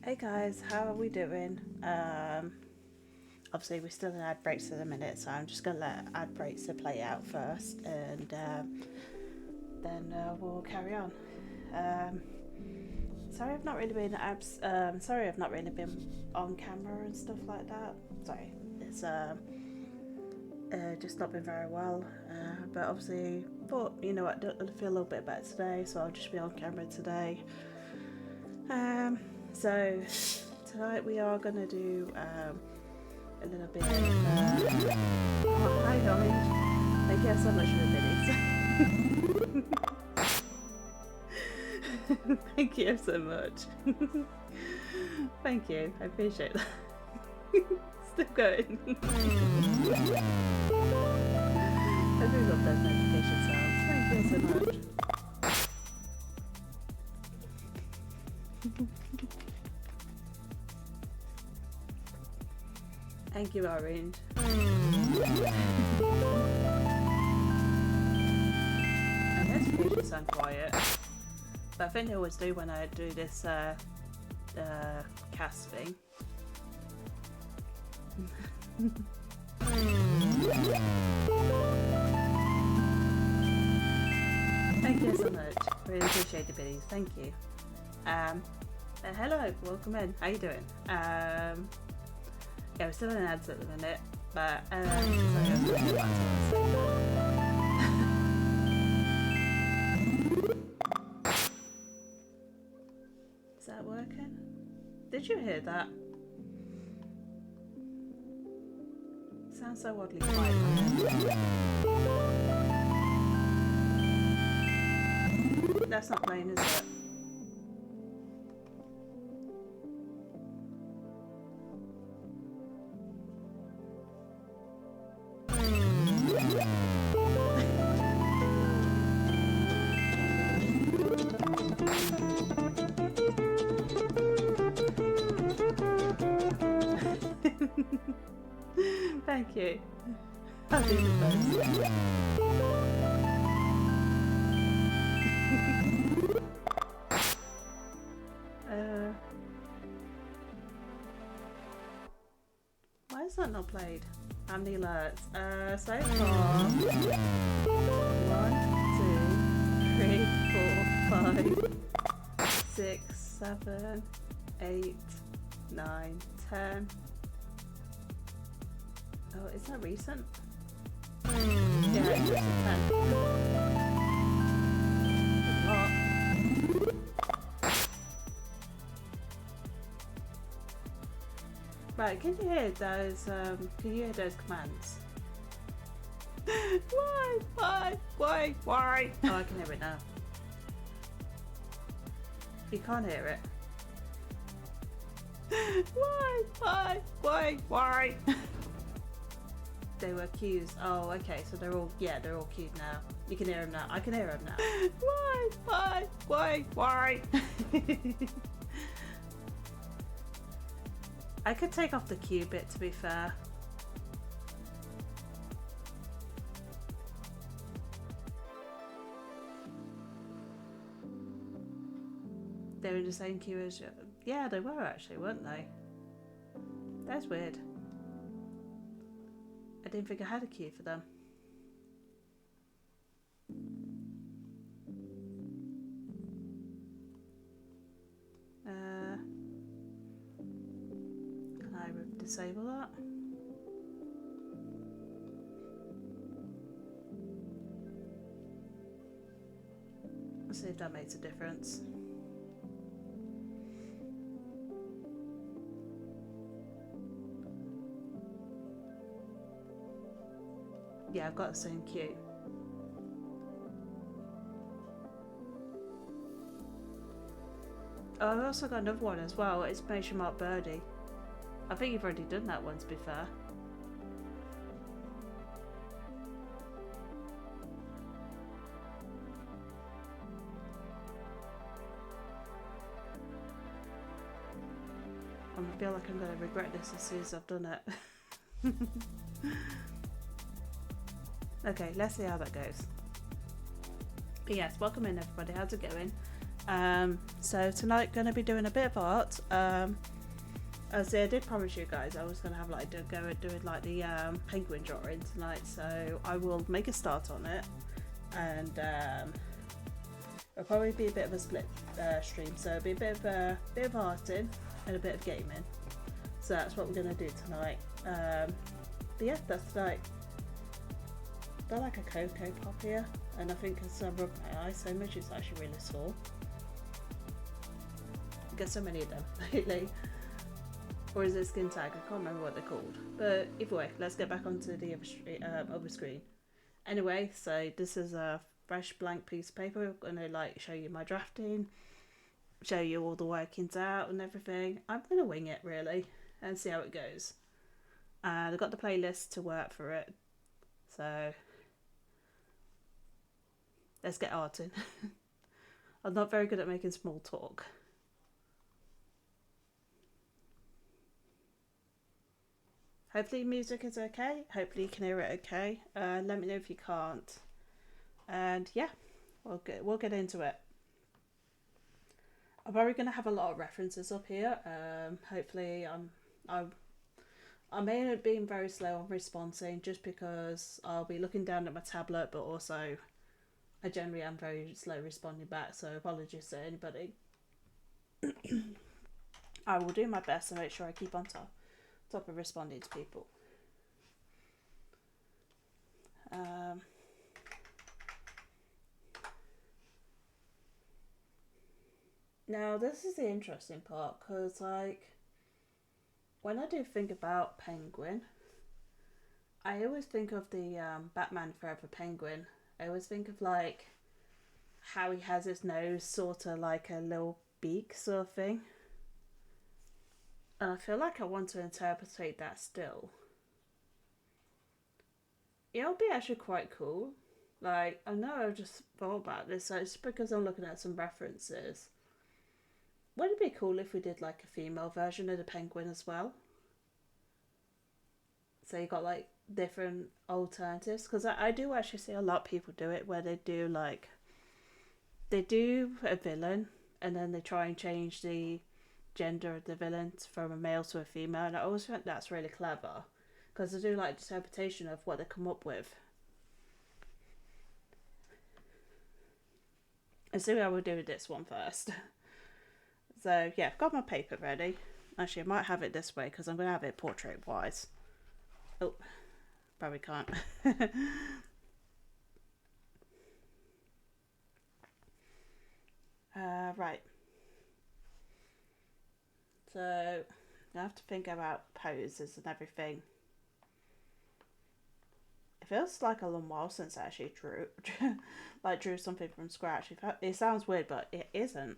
Hey guys, how are we doing? Obviously we're still in ad breaks at the minute, so I'm just gonna let ad breaks to play out first, and then we'll carry on. Um, sorry, I've not really been sorry, I've not really been on camera and stuff like that. Sorry, it's just not been very well. But obviously, thought you know what, I feel a little bit better today, so I'll just be on camera today. So tonight we are gonna do a little bit of oh, hi Orange. Thank you so much for the biddies. Thank you so much. Thank you, I appreciate that. Still going. I do love those notification sounds. Thank you so much. Thank you, Orange. I notifications sound quiet, but I think they always do when I do this cast thing. Thank you so much. Really appreciate the biddies. Thank you. Hello, welcome in. How you doing? Yeah, we're still in ads at the minute, but sorry, I was going to get back to what I was saying. Is that working? Did you hear that? Sounds so oddly quiet. That's not playing, is it? Thank you. I'll do the best. Why is that not played? How many alerts? So far 1, 2, 3, 4, 5, 6, 7, 8, 9, 10. Oh, is that recent? Yeah, it's just a 10. Right, can you hear those commands? Why? Oh, I can hear it now. You can't hear it. Why? They were cues. Oh, okay, so they're all cued now. You can hear them now. I can hear them now. Why? I could take off the cue bit, to be fair. They were in the same queue as you. Yeah, they were actually, weren't they? That's weird. I didn't think I had a queue for them. Can I disable that? Let's see if that makes a difference. Yeah, I've got the same queue. Oh, I've also got another one as well. It's Major Mark Birdie. I think you've already done that one, to be fair. I feel like I'm going to regret this as soon as I've done it. Okay, let's see how that goes. But yes, welcome in everybody. How's it going? So tonight going to be doing a bit of art. As I did promise you guys, I was going to have like doing like the penguin drawing tonight. So I will make a start on it, and it'll probably be a bit of a split stream. So it'll be a bit of arting and a bit of gaming. So that's what we're going to do tonight. But yeah, that's like they're like a Cocoa Pop here, and I think because I rubbed my eye so much, it's actually really sore. I get so many of them lately. Or is it Skin Tag? I can't remember what they're called. But either way, let's get back onto the other screen. Anyway, so this is a fresh blank piece of paper. I'm gonna like show you my drafting, show you all the workings out and everything. I'm gonna wing it really and see how it goes. And I've got the playlist to work for it. So let's get arting. I'm not very good at making small talk. Hopefully music is okay. Hopefully you can hear it okay. Let me know if you can't. And yeah, we'll get into it. I'm probably going to have a lot of references up here. Hopefully I may end up being very slow on responding just because I'll be looking down at my tablet, but also I generally am very slow responding back, so apologies to anybody. I will do my best to make sure I keep on top of responding to people. Now this is the interesting part, because like when I do think about Penguin, I always think of the Batman Forever Penguin. I always think of like how he has his nose sort of like a little beak sort of thing. And I feel like I want to interpret that still. It'll be actually quite cool. Like, I know I just thought about this, so it's because I'm looking at some references. Wouldn't it be cool if we did like a female version of the penguin as well? So you got like different alternatives, because I do actually see a lot of people do it where they do a villain and then they try and change the gender of the villain from a male to a female, and I always think that's really clever because they do like interpretation of what they come up with. And see how we'll do with this one first. So yeah, I've got my paper ready. Actually, I might have it this way because I'm going to have it portrait wise. Oh, probably can't. Right. So I have to think about poses and everything. It feels like a long while since I actually drew something from scratch. It sounds weird, but it isn't.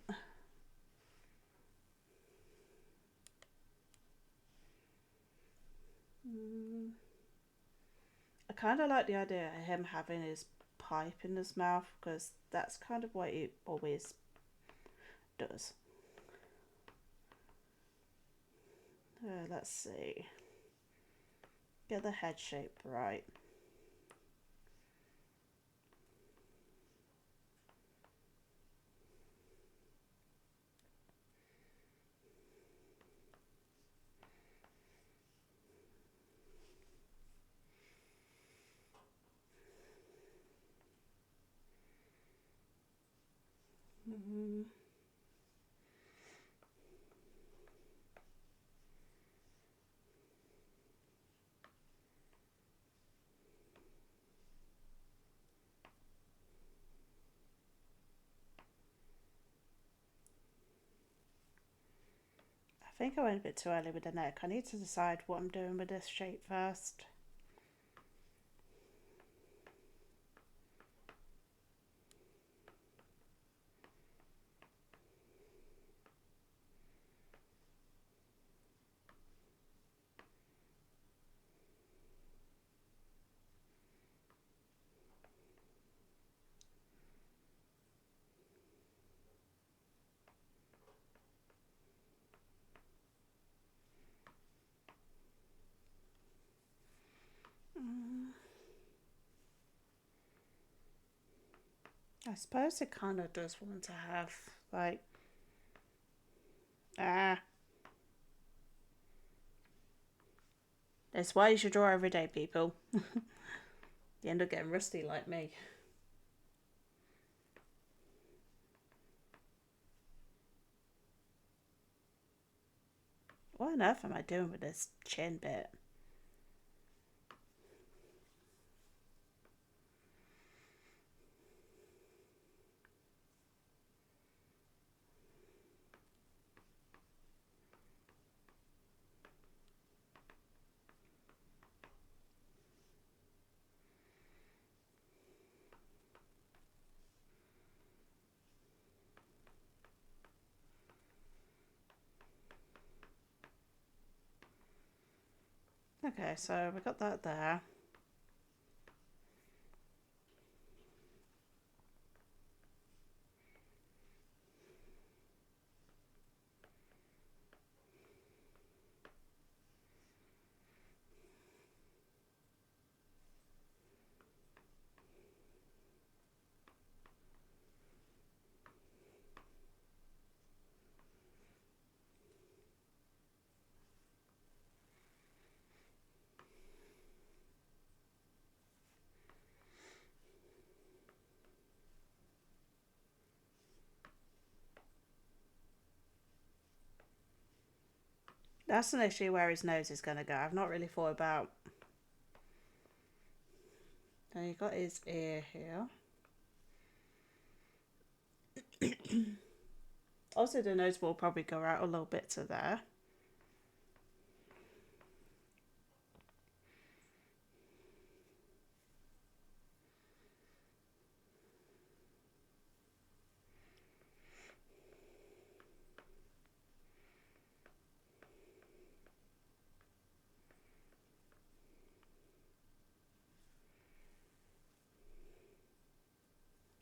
I kind of like the idea of him having his pipe in his mouth because that's kind of what he always does. Let's see. Get the head shape right. Mm-hmm. I think I went a bit too early with the neck. I need to decide what I'm doing with this shape first. I suppose it kind of does want to have, like, ah. That's why you should draw every day, people. You end up getting rusty like me. What on earth am I doing with this chin bit? Okay, so we got that there. That's an issue where his nose is going to go. I've not really thought about. So you got his ear here. Also, the nose will probably go out a little bit to there.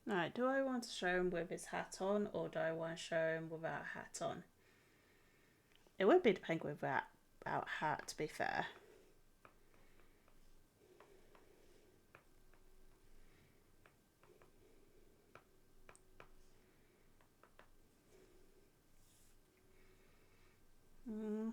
Right, do I want to show him with his hat on or do I want to show him without a hat on? It would be the penguin without hat, to be fair. Mm.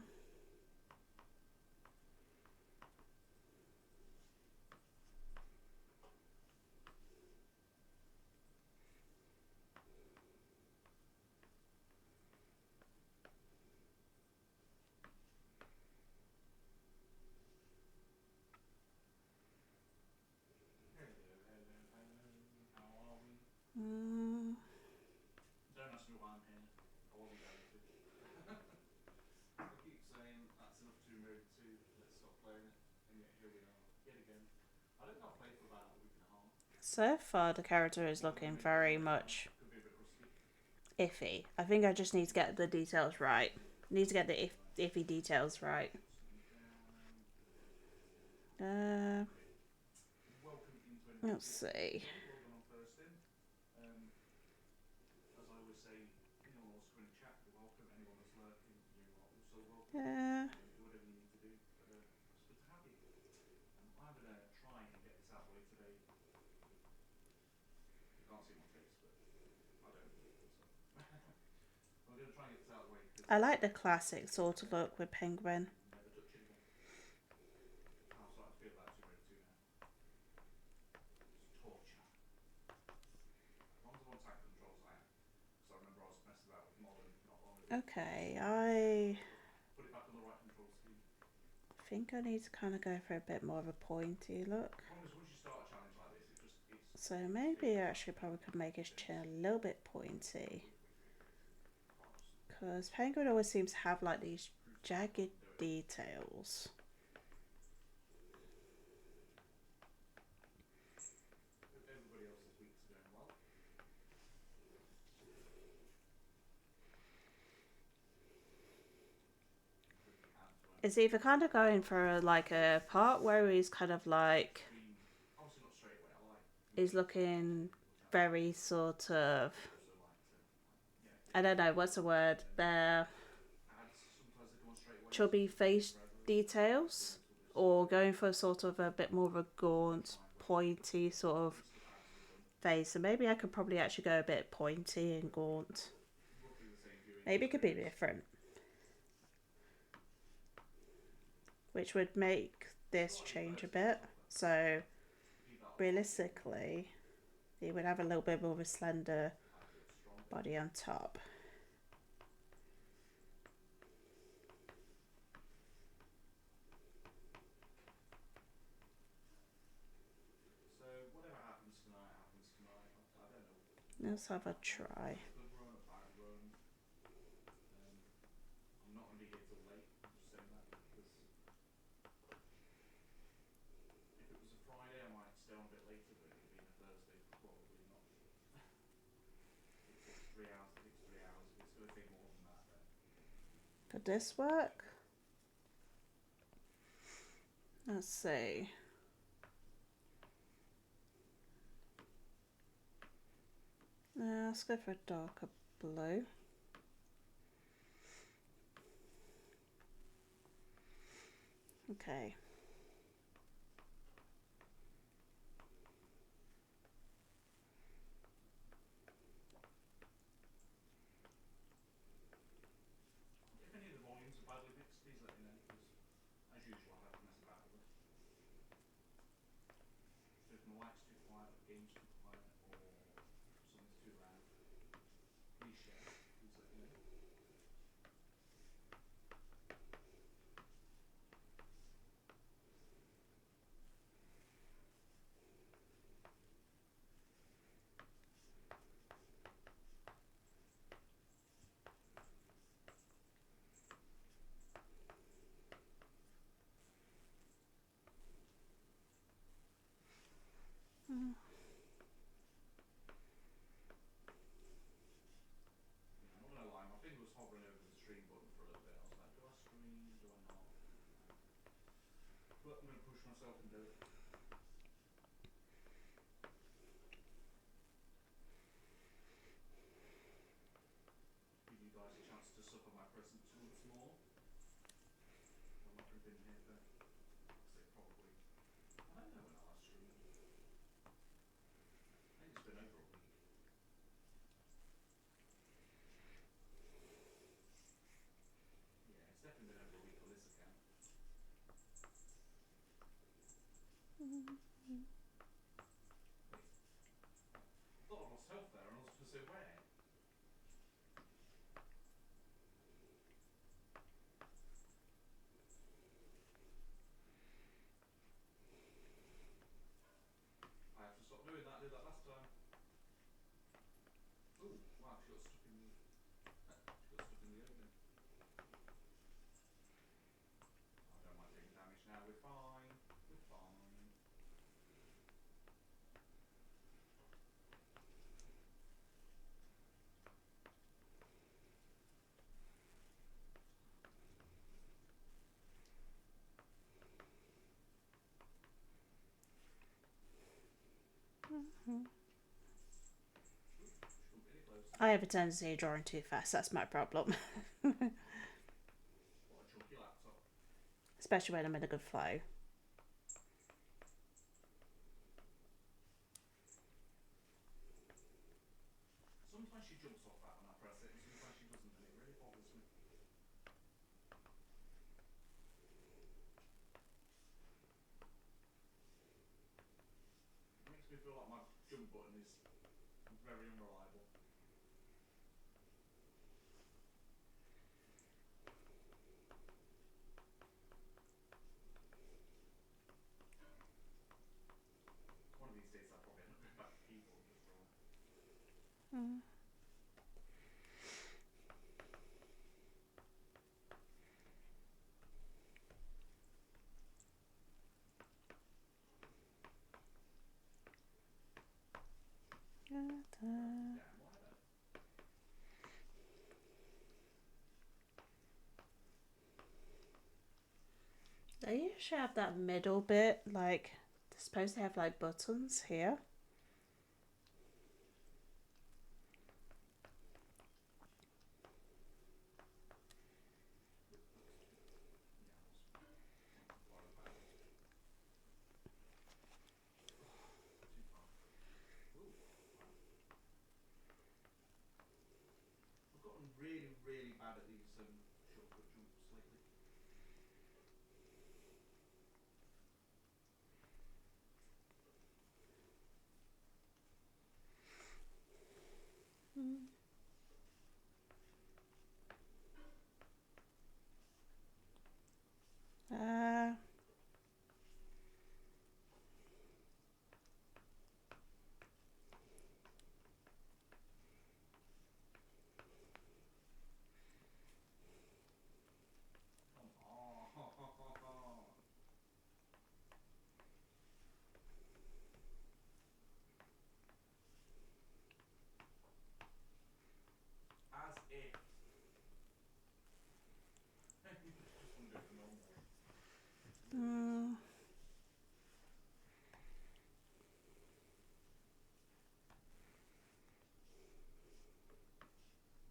Hello, hello, hello. How are we? Mm. Don't ask me why I'm here. I wasn't going to. I keep saying that's enough Tomb Raider 2. Let's stop playing it, and yet here we are yet again. I don't think I've played for about a week and a half. So far, the character is One of them looking midway very now. much Could be a bit rusty. iffy. I think I just need to get the details right. Need to get the iffy details right. Uh, Welcome into anyone let's that's yet to join see. the game. Well done on first in. As I always say, anyone wants to come in and chat, you're welcome. Anyone that's lurking, you are also welcome. Uh, Do whatever you need to do, but it's good to have you. I'm going to try and get this out of the way today. You can't see my face, but I don't. So I'm going to try and get this out of the way because I like the classic sort of look with penguin. never touch it again. How I'm starting to feel about Tomb Raider 2 now. It's torture. As long as I'm on tight controls, I am. Because I remember I was messing about with Modern not long ago. Okay, I Put it back on the right control scheme. think I need to kind of go for a bit more of a pointy look. As long as once you start a challenge like this, it's So maybe I actually probably could make his chin a little bit pointy. Because penguin always seems to have like these jagged details. Hope everybody else's weeks are going well. It's either kind of going for like a part where he's kind of like Obviously not straight away. I like. he's looking very sort of, I don't know what's the word there, chubby face details, or going for sort of a bit more of a gaunt, pointy sort of face, so maybe I could probably actually go a bit pointy and gaunt. roughly the same viewing Maybe it could be experience. different, which would make this Well, change a it's bit. So keep that alive. realistically, he would have a little bit more of a slender I feel stronger. body on top. So whatever happens tonight, happens tonight. I don't know. Let's have a try. Good run, a bad run. I'm not going to be here till late. I'm just saying that because if it was a Friday, I might stay on a bit later. But it being a Thursday, probably not. If it takes 3 hours, it takes 3 hours. If it's going to take more than that, then Could this work? Let's see. Let's go for a darker blue. Okay. if any of the volumes are badly mixed, please let me know because, as usual, I have to mess about with it. So if my mic's too quiet, or the game's too quiet, or something's too loud, please share. Please let me know. Yeah, I'm not going to lie, my finger was hovering over the stream button for a little bit. I was like, do I stream? Do I not? But I'm going to push myself and do it. Give you guys a chance to suffer my presence once more. I've not really been here for, I'd say probably, I don't know when I last streamed. I think it's been over a week. Yeah, it's definitely been over a week on this account. Wait, I thought I lost health there and I was going to say where? I have to stop doing that. I did that last time. Ooh, wow, she got stuck in the opening. I don't mind taking damage now. We're fine. We're fine. Ooh, she couldn't be any closer. I have a tendency of drawing too fast. That's my problem. What a chunky laptop. Especially when I'm in a good flow. Sometimes she jumps off that when I press it, and sometimes she doesn't, and it really bothers me. It makes me feel like my jump button is very unreliable. One of these days I'll probably end up going back to keyboard just for that. Damn, why though? They usually have that middle bit, like they're supposed to have like buttons here. Yeah, I was contemplating about it. Too far. Ooh. really, really bad at these shortcut jumps lately. Uh, Come on. As if. You just want to do it the normal way. mm,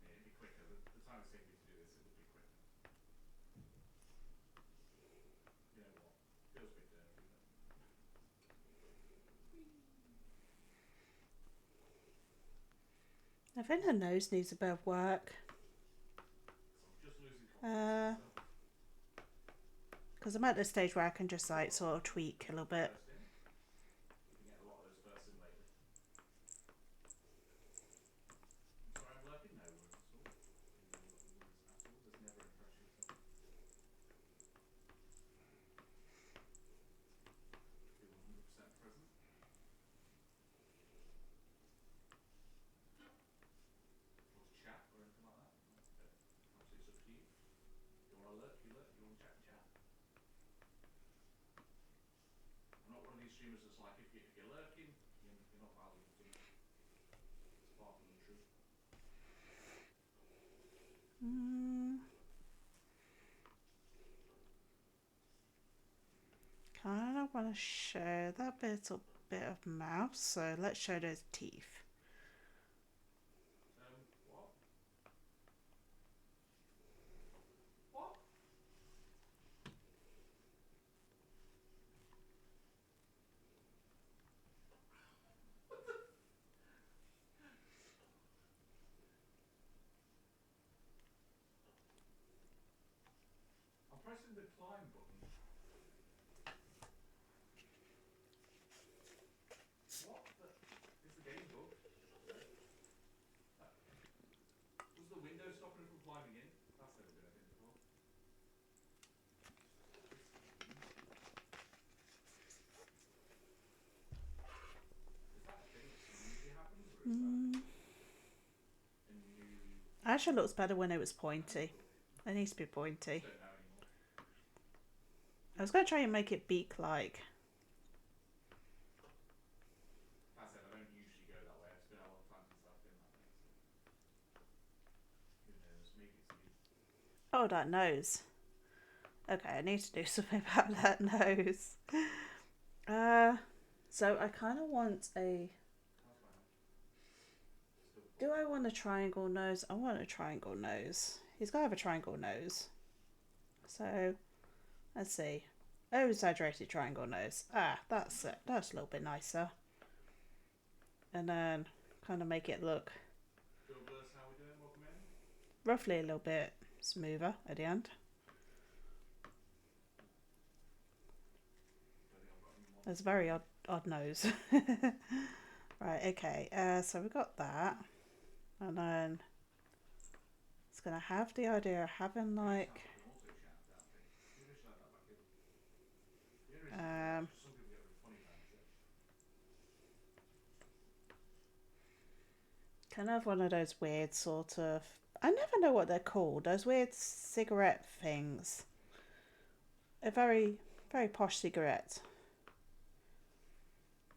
Yeah, it'd be quicker. The time it's taken me to do this, it would be quicker. You know what? Feels a bit dirty, but. I think her nose needs a bit of work. Because I'm just losing confidence in myself. Because I'm at the stage where I can just like sort of tweak a little bit. First in. You've been getting a lot of those first in lately. I'm sorry I'm lurking? No worries at all. No worries at all. There's never any pressure yourself. Be 100% present. If you want to chat or anything like that, absolutely, it's up to you. If you want to lurk, you lurk. If you want to chat, you chat. I'm not one of these streamers that's like, if you're lurking, you're not valuable to me. It's far from the truth. Kind of want to show that little bit of mouth, so let's show those teeth. What? What? I'm pressing the climb button. What the? Is the game bugged? No. Was the window stopping from climbing in? That's never been a thing before. This game. Is that a thing that usually happens, or is that a new? Actually looks better when it was pointy. It needs to be pointy. Don't know anymore. I was going to try and make it beak-like. Like I said, I don't usually go that way. It's been a long time since I've been that way, so who knows? Maybe it's me. Oh, that nose. Okay, I need to do something about that nose. So I kind of want a... How's my head? Still full. Do I want a triangle nose? I want a triangle nose. He's got to have a triangle nose. So, let's see. Oh, exaggerated triangle nose. Ah, that's it. That's a little bit nicer. And then kind of make it look Bill Burst, how we doing? Welcome in. roughly a little bit smoother at the end. Don't think I've got any more. It's a very odd nose. Right, okay. So we've got that. And then it's going to have the idea of having like... Auto chat, that thing. Maybe I should add that back in. The only reason I do that is some people get really funny about it. Kind of one of those weird sort of... I never know what they're called. Those weird cigarette things. A very, very posh cigarette.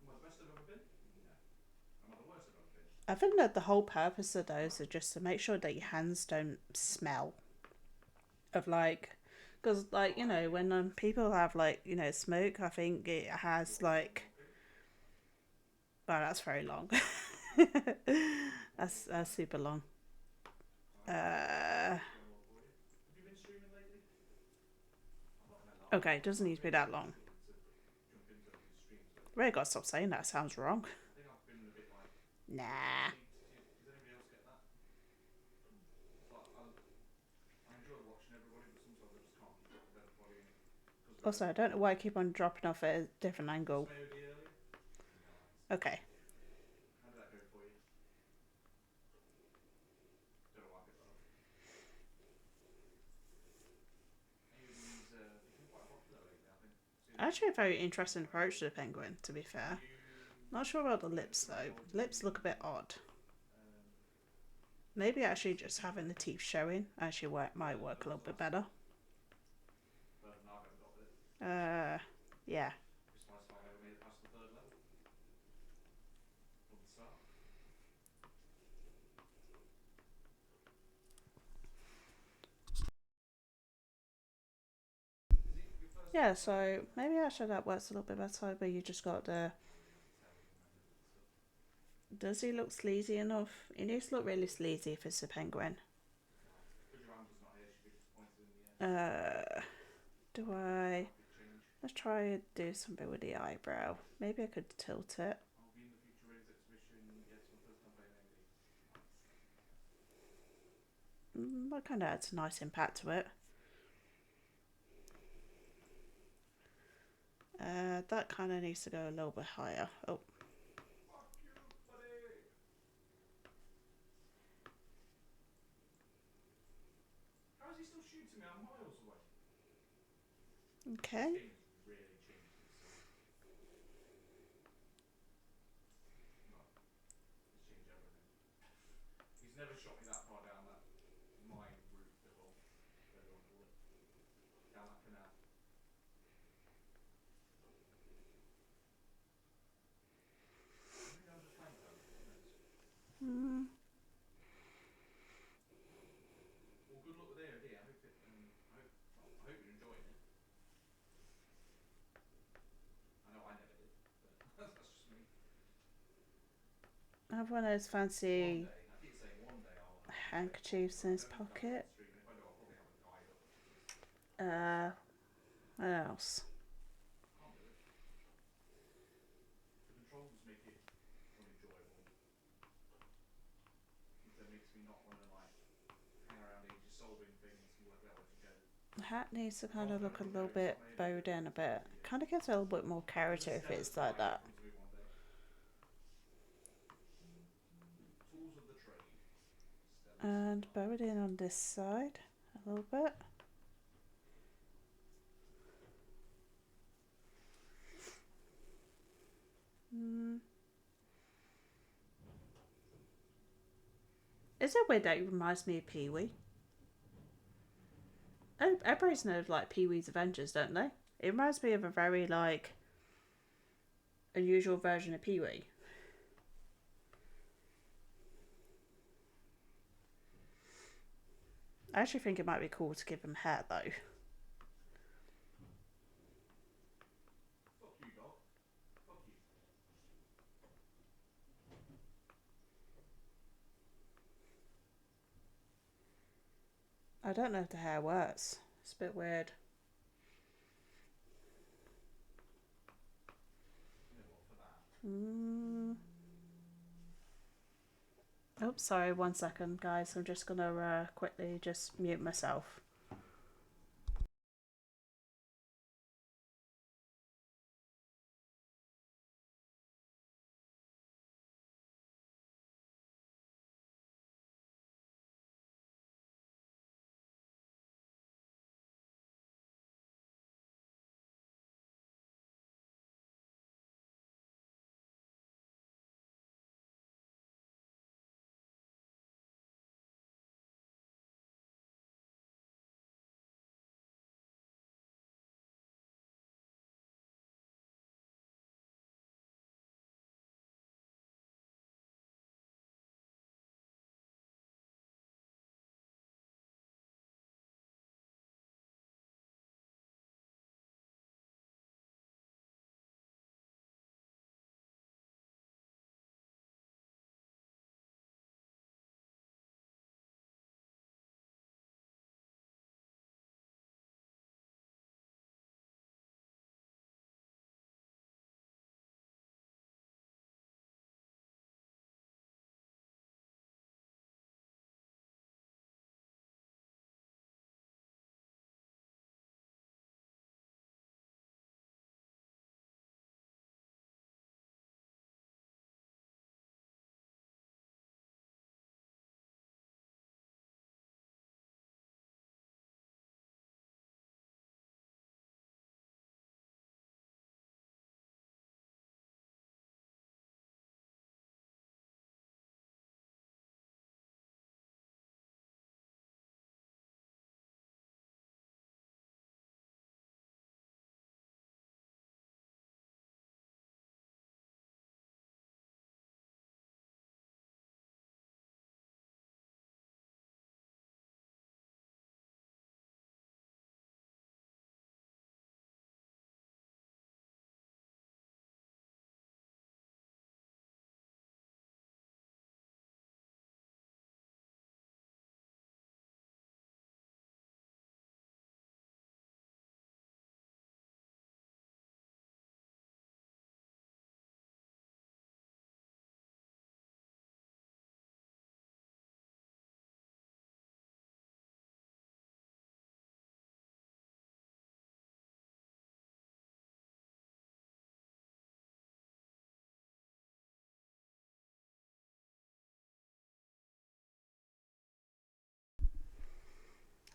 Am I the best I've ever been? No. Am I the worst I've ever been? I think that the whole purpose of those are just to make sure that your hands don't smell of like... Because, like, you know, when people have, like, you know, smoke, I think it has, like... Wow, that's very long. That's super long. Have you been streaming lately? I'm not gonna lie. Okay, it doesn't need to be that long. To jump into a few streams lately. Really got to stop saying that. Sounds wrong. I think I've been a bit like. Nah. Does anybody else get that? It's like Also, I don't know why I keep on dropping off at a different angle. Maybe a bit earlier. Nice. Okay. How did that go for you? Don't know why I picked that up. These become quite popular lately, I think. Actually, a very interesting approach to the penguin, to be fair. Not sure about the lips, though. Lips look a bit odd. Maybe actually just having the teeth showing actually might work a little bit better. But no, I've never got it. Yeah. Be surprised if I've ever made it past the third level. From the start. Yeah, so maybe actually that works a little bit better, but you just got the... Does he look sleazy enough? He needs to look really sleazy if it's a penguin. Do I... Let's try and do something with the eyebrow. Maybe I could tilt it. I'll be in the Future Rings exhibition. Yes, my first campaign AMD. Nice. That kind of adds a nice impact to it. That kind of needs to go a little bit higher. Oh. Fuck you, buddy! How is he still shooting me? I'm miles away. Okay. This game has really changed itself. Well, it's changed everything. He's never shot me that far down that mine route before. Whatever you want to call it. Down that canal. Maybe I'm just playing though. Who knows? Well, good luck with AOD. I hope it. I hope you're enjoying it. I know I never did, but that's just me. I have one of those fancy One day, I keep saying one day I'll handkerchiefs in his pocket. stream, and if I do, I'll probably have a guide up at least. What else? Can't do it. The controls make it unenjoyable. That makes me not want to like hang around ages solving things and work out where to go. The hat needs to kind of look a little bit bowed in a bit. Kind of gives it a little bit more character if it's like that. Tools of the trade. And bow it in on this side a little bit. Is it weird that it reminds me of Pee-wee? Everybody's known like Pee-wee's Adventures, don't they? It reminds me of a very like unusual version of Pee-wee. I actually think it might be cool to give him hair though. Fuck you, dog. Fuck you. I don't know if the hair works. It's a bit weird. You know what, for that. Oops, sorry, 1 second, guys. I'm just gonna quickly just mute myself.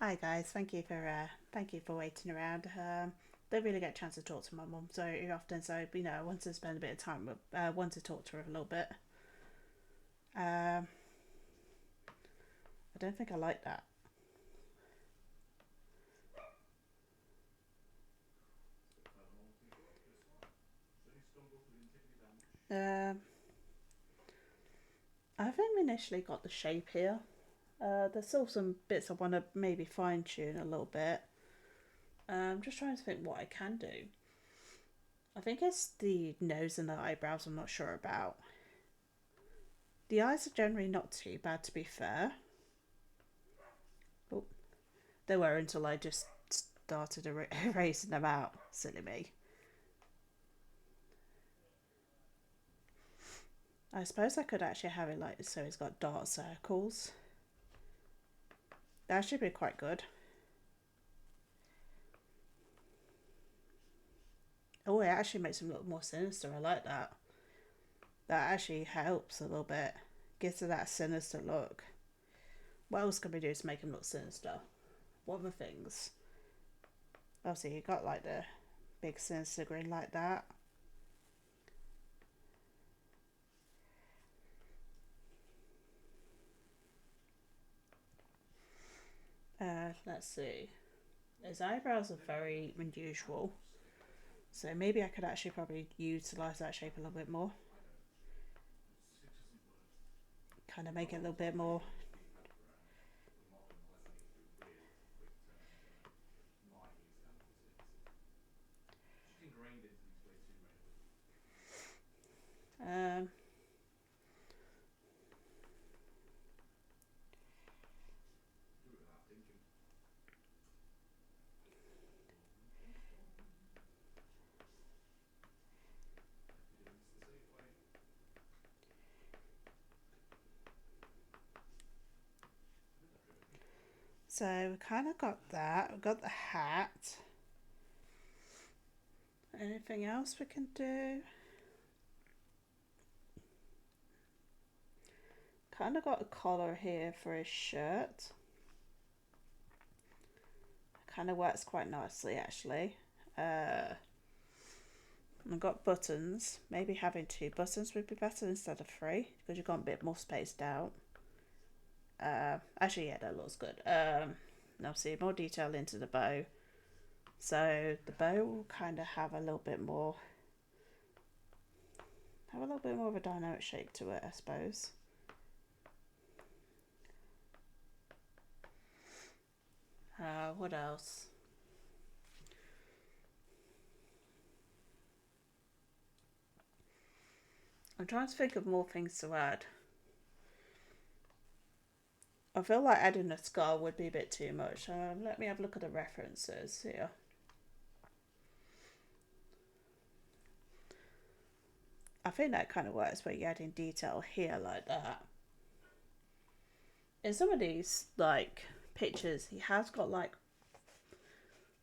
Hi guys, thank you for waiting around. Don't really get a chance to talk to my mum so often, so I want to spend a bit of time with, want to talk to her a little bit. I don't think I like that. Um, I think we initially got the shape here. There's still some bits I want to maybe fine tune a little bit. I'm just trying to think what I can do. I think it's the nose and the eyebrows I'm not sure about. The eyes are generally not too bad, to be fair. Oh, they were until I just started erasing them out. Silly me. I suppose I could actually have it like so he's got dark circles. That should be quite good. Oh, it actually makes him look more sinister. I like that. That actually helps a little bit. Gives it that sinister look. What else can we do to make him look sinister? What other things? Obviously, you got like the big sinister grin like that. Let's see. His eyebrows are very unusual. So maybe I could actually probably utilise that shape a little bit more. Kind of make it a little bit more. Um, so we kind of got that. We've got the hat. Anything else we can do? Kind of got a collar here for his shirt. Kind of works quite nicely actually. I've got buttons. Maybe having 2 buttons would be better instead of 3 because you've got a bit more spaced out. Actually, yeah, that looks good. Now see more detail into the bow. So the bow will kind of have a little bit more of a dynamic shape to it, I suppose. What else? I'm trying to think of more things to add. I feel like adding a skull would be a bit too much. Let me have a look at the references here. I think that kind of works where you're adding detail here like that. In some of these like pictures, he has got like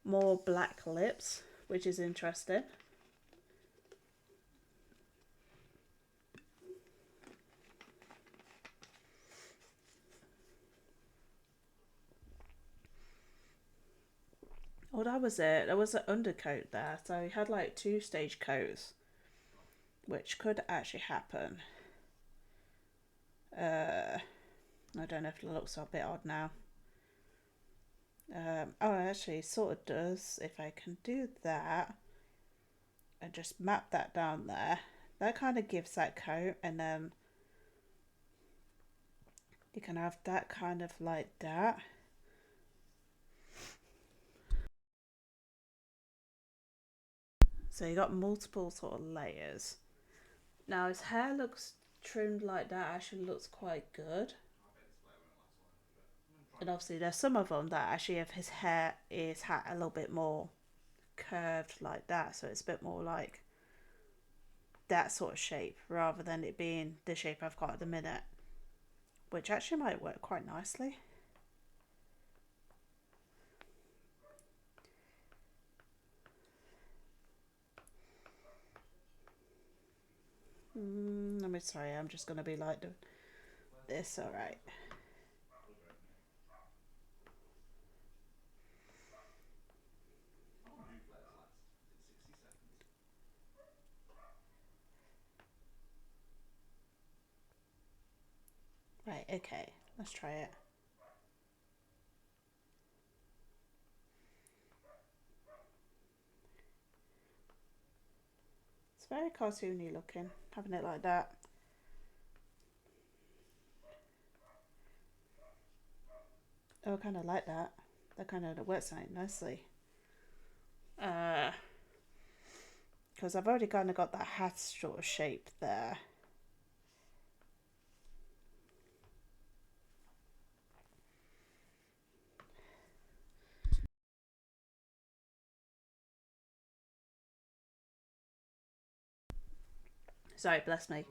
more black lips, which is interesting. Oh, that was it. There was an undercoat there, so he had like 2 stage coats, which could actually happen. I don't know if it looks a bit odd now. Oh, actually, it sort of does. If I can do that and just map that down there, that kind of gives that coat, and then you can have that kind of like that. So you got multiple sort of layers. Now his hair looks trimmed like that. Actually, looks quite good. And obviously, there's some of them that actually have his hair is a little bit more curved like that, so it's a bit more like that sort of shape rather than it being the shape I've got at the minute, which actually might work quite nicely. I'm sorry, I'm just gonna be like this. All right. Right, okay. Let's try it. It's very cartoony looking, having it like that. Oh, I kind of like that. That kind of works out nicely. Because I've already kind of got that hat sort of shape there. Sorry, bless me.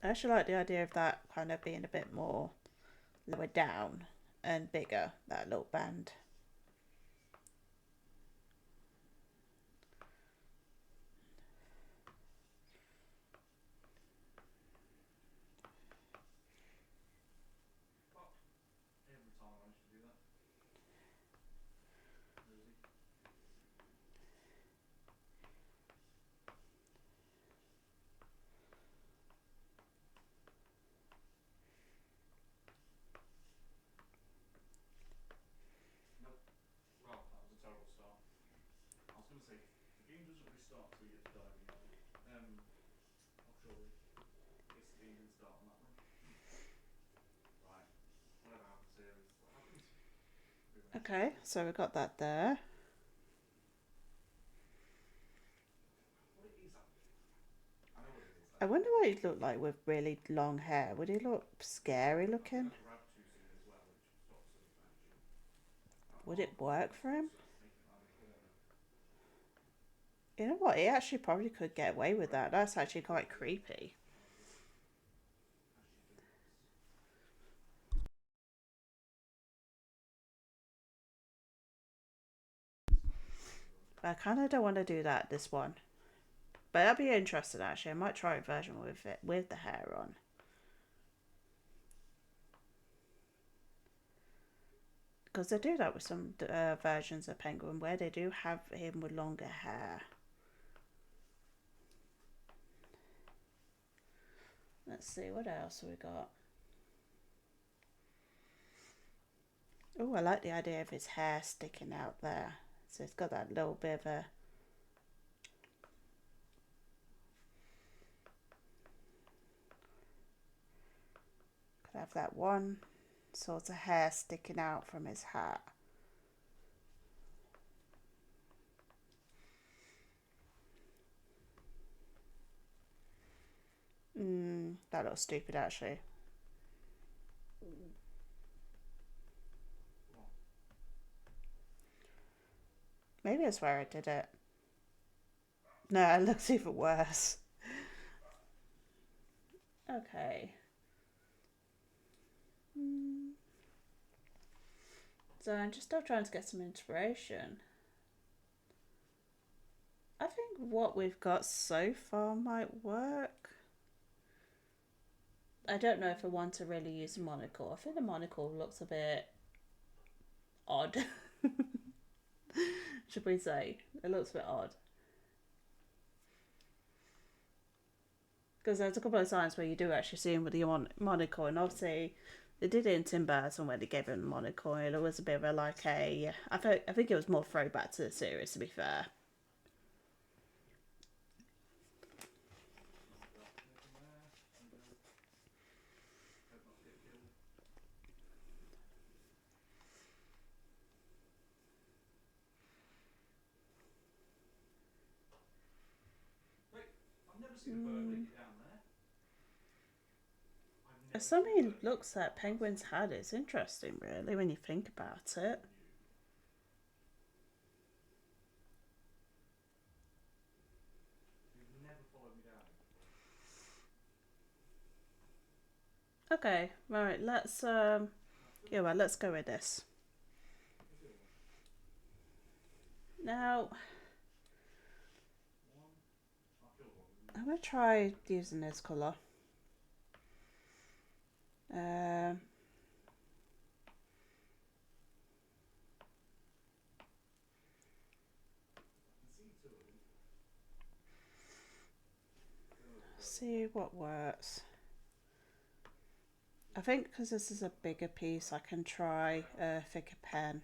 I actually like the idea of that kind of being a bit more lower down and bigger, that little band. Every time I manage to do that. Rosie. Nope. Well, that was a terrible start. I was going to say, the game doesn't restart till you get to diving level. Offshore. Yes, the game didn't start on that one. Right. Whatever happens here is what happens. Okay, so we got that there. What it is, I know what it is. I wonder what he'd look like with really long hair. Would he look scary looking? Grab too soon as well, which stops the action. Would it work for him? Making it around the corner. You know what? He actually probably could get away with that. That's actually quite creepy. But I kind of don't want to do that this one. But I'd be interested actually. I might try a version with it with the hair on. Because they do that with some versions of Penguin where they do have him with longer hair. Let's see, what else have we got? Oh, I like the idea of his hair sticking out there. So it's got that little bit of a... Could have that one sort of hair sticking out from his hat. That looks stupid actually. Maybe that's where I did it. No, it looks even worse. Okay. So I'm just still trying to get some inspiration. I think what we've got so far might work. I don't know if I want to really use a monocle. I think the monocle looks a bit odd. Should we say? It looks a bit odd. Because there's a couple of times where you do actually see him with the monocle, and obviously they did it in Tim Burton when they gave him the monocle. It was a bit of a like a... I think it was more throwback to the series, to be fair. Something looks at Penguin's head. It's interesting, really, when you think about it. Okay, right. Let's yeah, well, let's go with this. Now, I'm gonna try using this colour. Um, see what works. I think because this is a bigger piece, I can try a thicker pen.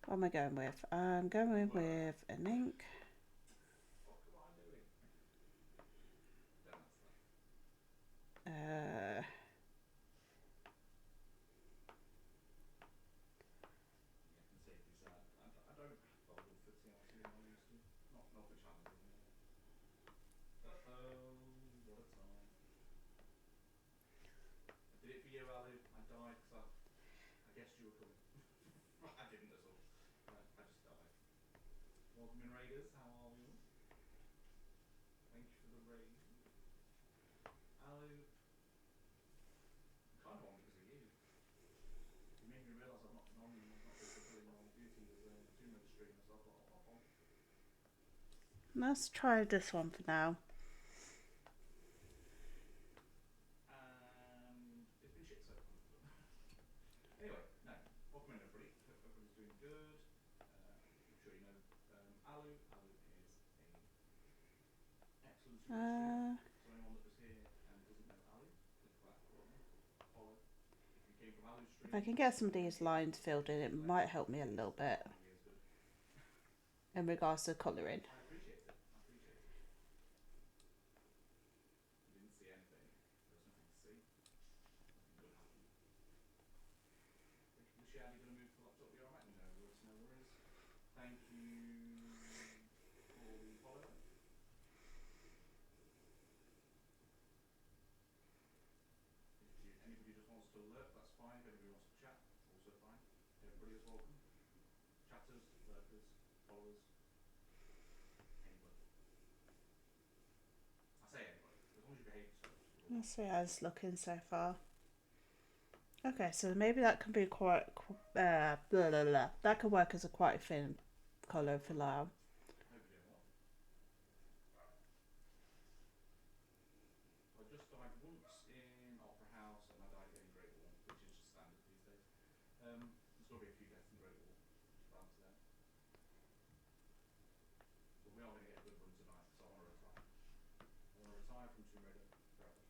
What am I going with? I'm going with an ink. Uh, Did it for you, Ali. I died because I guessed you were coming. I didn't at all. I just died. Welcome in, Raiders. How are we all? Thank you for the raid. Alu, I'm kind of on because of you. You made me realise I've not been on and I've not been fulfilling my duty as a Tomb Raider streamer, so I thought I'll hop on. let's try this one for now. And it's been shit so far. Anyway, no. Welcome in, everybody. Hope everybody's doing good. I'm sure you know Alu. Alu is a excellent Tomb Raider streamer. So anyone that was here and doesn't know Alu, click that button, follow. If you came from Alu's stream, If I can get some of these lines filled in, it might help me a little bit in regards to colouring. I appreciate it. I appreciate it. You didn't see anything. There was nothing to see. Nothing good happened. Lucian, you're going to move to the laptop. You're alright? No worries, no worries. Thank you for the follow though. If anybody just wants to lurk, that's fine. If anybody wants to chat, also fine. Everybody is welcome. Chatters, lurkers, followers, anybody. I say anybody, as long as you behave yourselves. Let's see how it's looking so far. Okay, so maybe that can be quite blah, blah, blah. That could work as a quite thin colour for now. Hope you're doing well. I just died once in Opera House and I died again in Great Wall, which is just standard these days. There's got to be a few deaths in Great Wall to balance it out. But we are going to get a good run tonight because I want to retire. I want to retire from Tomb Raider forever.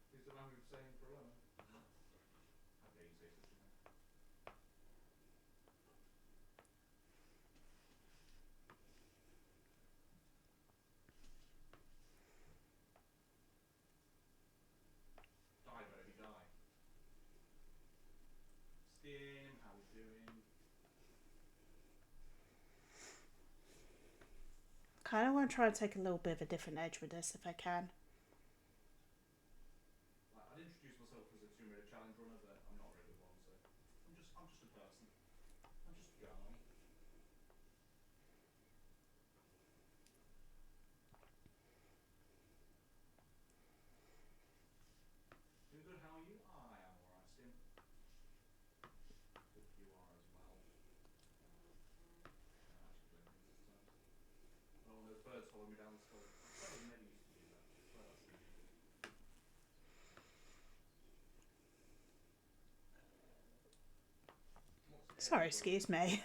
Please don't mind me for saying forever. How dare you say such a thing? Die, baby, die. Skim, how we doing? Kind of want to try and take a little bit of a different edge with this if I can. Like, I'd introduce myself as a Tomb Raider challenge runner, but I'm not very good one, so I'm just a person. I'm just a guy. Doing good, how are you? I am alright, Skim. Hope you are as well. I'm actually playing things at times. I don't want those birds following me down the skull. I swear they never used to do that. I swear that's something they did. Sorry, excuse me.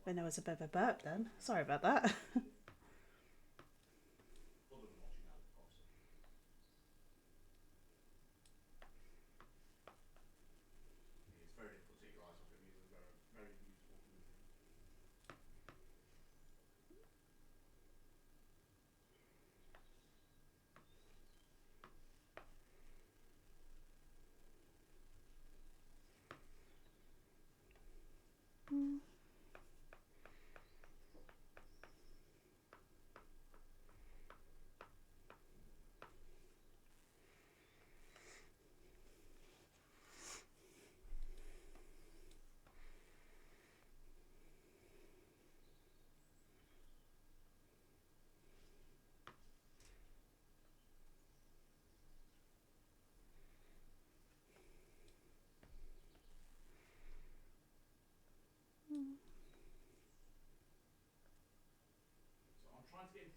When there was a bit of a burp then. Sorry about that. Other than watching Ali, obviously. It's very difficult to take your eyes off him. He's a very, very beautiful human being.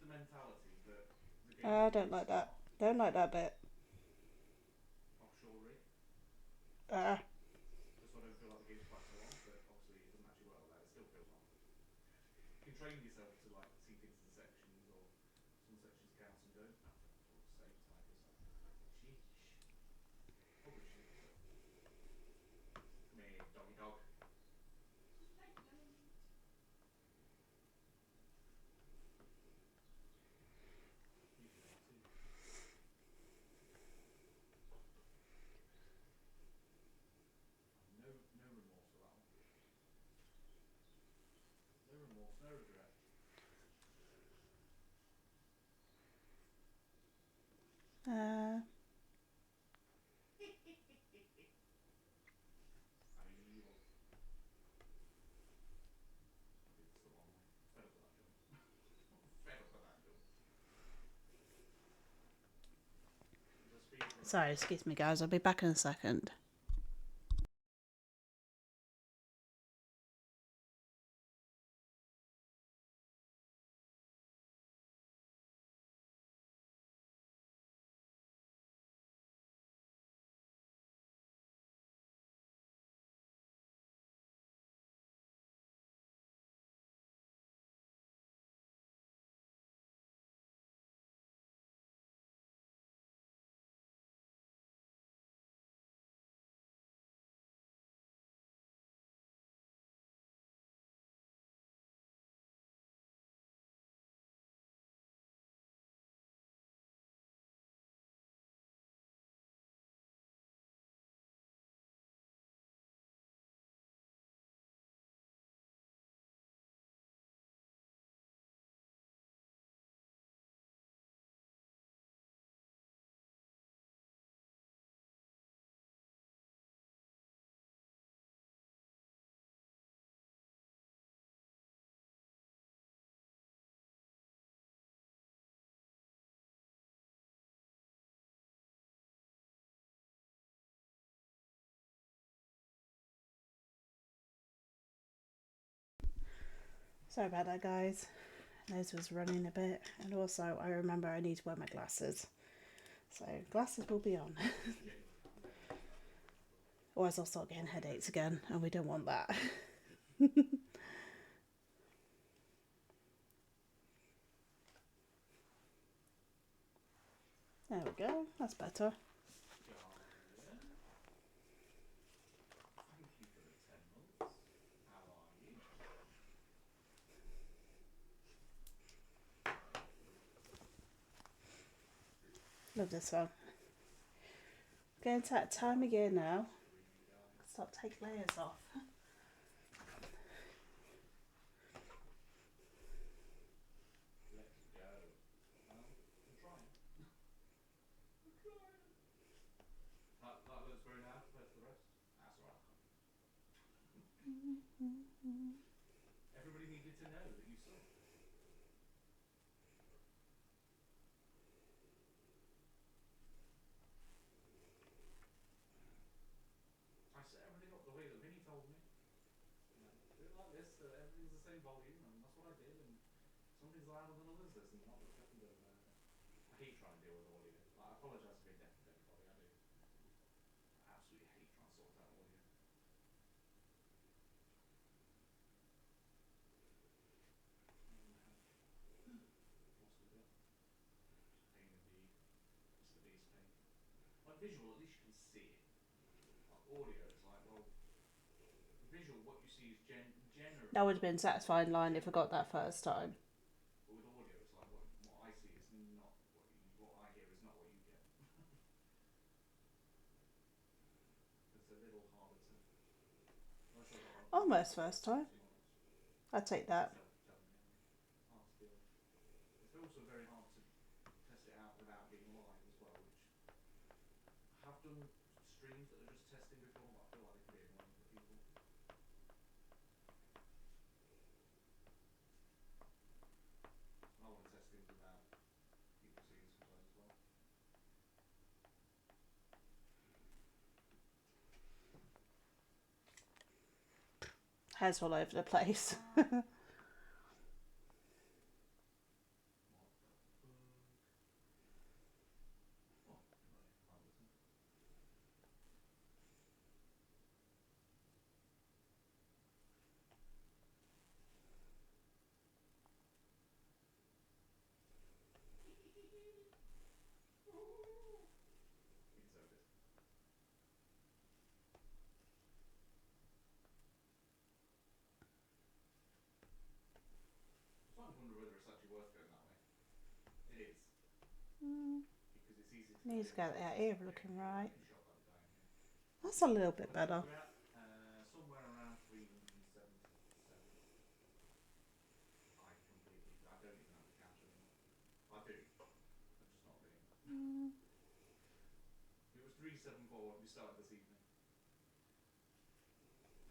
the mentality that the game I is don't really like that. smart Don't like that bit. offshore rig, Uh, just so I don't feel like the game's quite so long, but obviously it doesn't actually work like that. It still feels long. You can train yourself to like see things in sections, or some sections count, some don't. For fuck's sake, tigers! Sheesh. Oh, good shit. Come here, doggy dog. Night night. You do that too. No remorse for that one. No remorse, no regret. uh, I'm evil. I think it's the one way. Fed up with that jump. Fed up with that jump. It's a speed runner. sorry, excuse me, guys. I'll be back in a second. Sorry about that, guys. Nose was running a bit, and also I remember I need to wear my glasses. So glasses will be on. Otherwise I'll start getting headaches again, and we don't want that. There we go. That's better. Guardian. Thank you for the 10 months. How are you? Love this one. Getting to that time of year now. Start to take layers off. Let's go. Well, I'm trying. I'm trying. That looks very loud compared to the rest. That's alright. Everybody needed to know that you suck. I set everything up the way that Vinny told me. You know, do it like this, so everything's the same volume, and that's what I did. And something's louder than others, this and that, but deaf and dumb about it. I hate trying to deal with audio. Like, I apologise for being deaf and everybody. I do. I absolutely hate trying to sort out audio. Lost a bit. Pain indeed. Mr. Beast pain. Like visual, at least you can see it. Like audio, it's like, well, visual, what you see is generally. That would have been a satisfying line if I got that first time. But with audio, it's like what I see is not what I hear is not what you get. It's a little harder to. Unless I've got like Almost first time. someone else I'd take that. tell me. Hard to deal with. It's also very hard to test it out without being live as well, which I have done streams that are just testing before, but I feel like they can be annoying for people. And I want to test things without people seeing sometimes as well. Hairs all over the place. worth going that way. It is. Mm, Because it's easy to needs to get that ear looking right. shot by the guy in here. That's a little bit better. We're at somewhere around 377. I don't even have the counter anymore. I do. I'm just not doing it. Mm. It was 374 when we started this evening.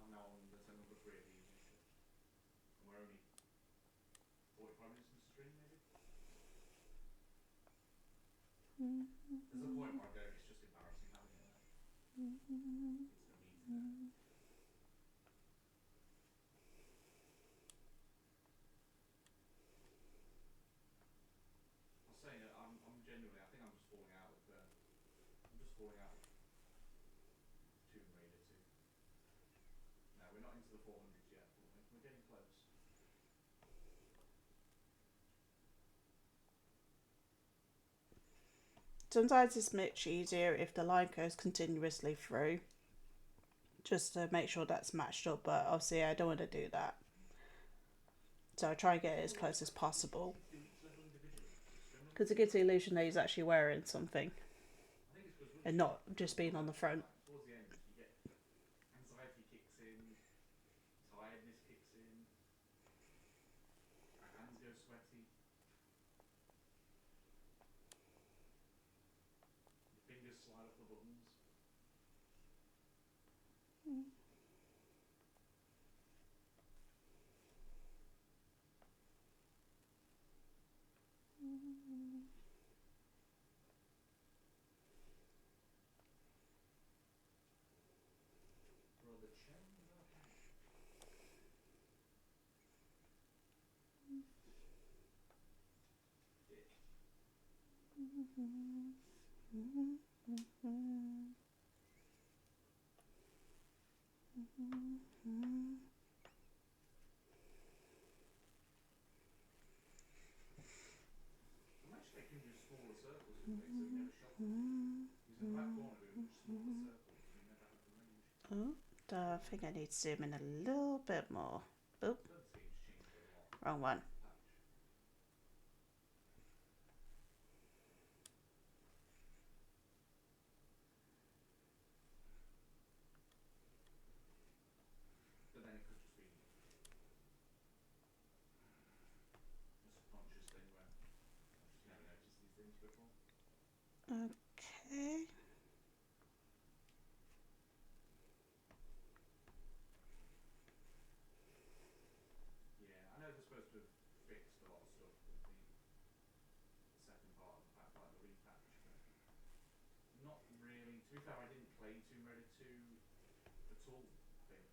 I'm now on the number 3 of the evening shift. And we're only 45 minutes into stream, maybe? There's a point where I go, it's just embarrassing having it there. It's for me to know. I was saying, I'm genuinely, I think I'm just falling out with Tomb Raider 2. No, we're not into the 400s yet, but we're getting close. Sometimes it's much easier if the line goes continuously through, just to make sure that's matched up, but obviously I don't want to do that. So I try and get it as close as possible. Because it gives the illusion that he's actually wearing something and not just being on the front. Towards the end, you get anxiety kicks in, tiredness kicks in, my hands go sweaty, your fingers slide up the buttons. Brother Chandler Hank. Dick. I'm actually making him do smaller circles in place, so he never shot them. He's in the back corner doing much smaller circles, so he never had the range. Oh, I think I need to zoom in a little bit more. Oh, Doesn't seem to change a lot. wrong one. Patch. But then it could just be a subconscious thing where I've just never noticed these things before. Okay. Yeah, I know they're supposed to have fixed a lot of stuff with the second part of the pack, like the repatch, but not really. To be fair, I didn't play Tomb Raider 2 at all, I think.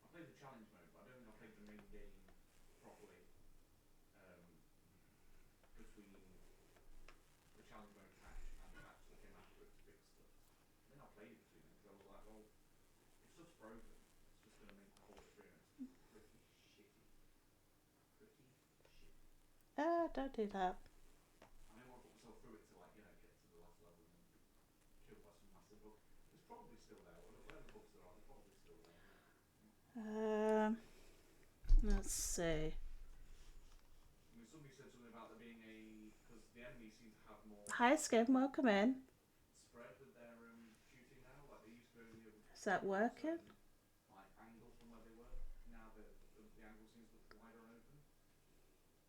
I played the challenge mode, but I don't think I played the main game properly between the challenge mode patch and the patch that came after it to fix stuff. I think I played it between them because I was like, well, if stuff's broken, it's just going to make the whole experience pretty shitty. Don't do that. I didn't want to put myself through it to, like, you know, get to the last level and then killed by some massive bug. It's probably still there. Whatever bugs there are, they're probably still there. Let's see. I mean, somebody said something about there being because the enemies seem to have more Hi, Skim. Welcome in. spread with their shooting now. Like they used to only Is that working? like angle from where they were. Now the angle seems much wider and open,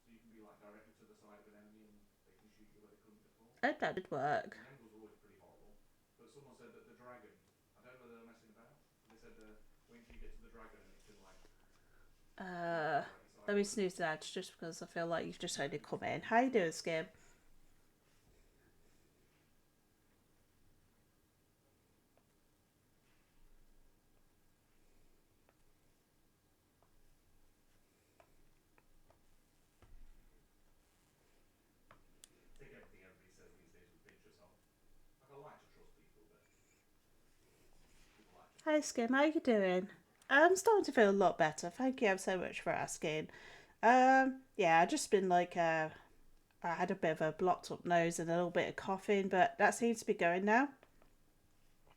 so you can be like directly to the side of an enemy and they can shoot you where they couldn't before. Oh, that did work. The angle's always pretty horrible. But someone said that the dragon, I don't know whether they're messing about. They said wait until you get to the dragon and it can like. Let me snooze that just because I feel like you've just only come in. How you doing, Skim? Take everything everybody says these days with a pinch of salt. Like I like to trust people, but people like to. Hi, Skim. How you doing? I'm starting to feel a lot better. Thank you so much for asking. Yeah, I've just been like, I had a bit of a blocked up nose and a little bit of coughing, but that seems to be going now.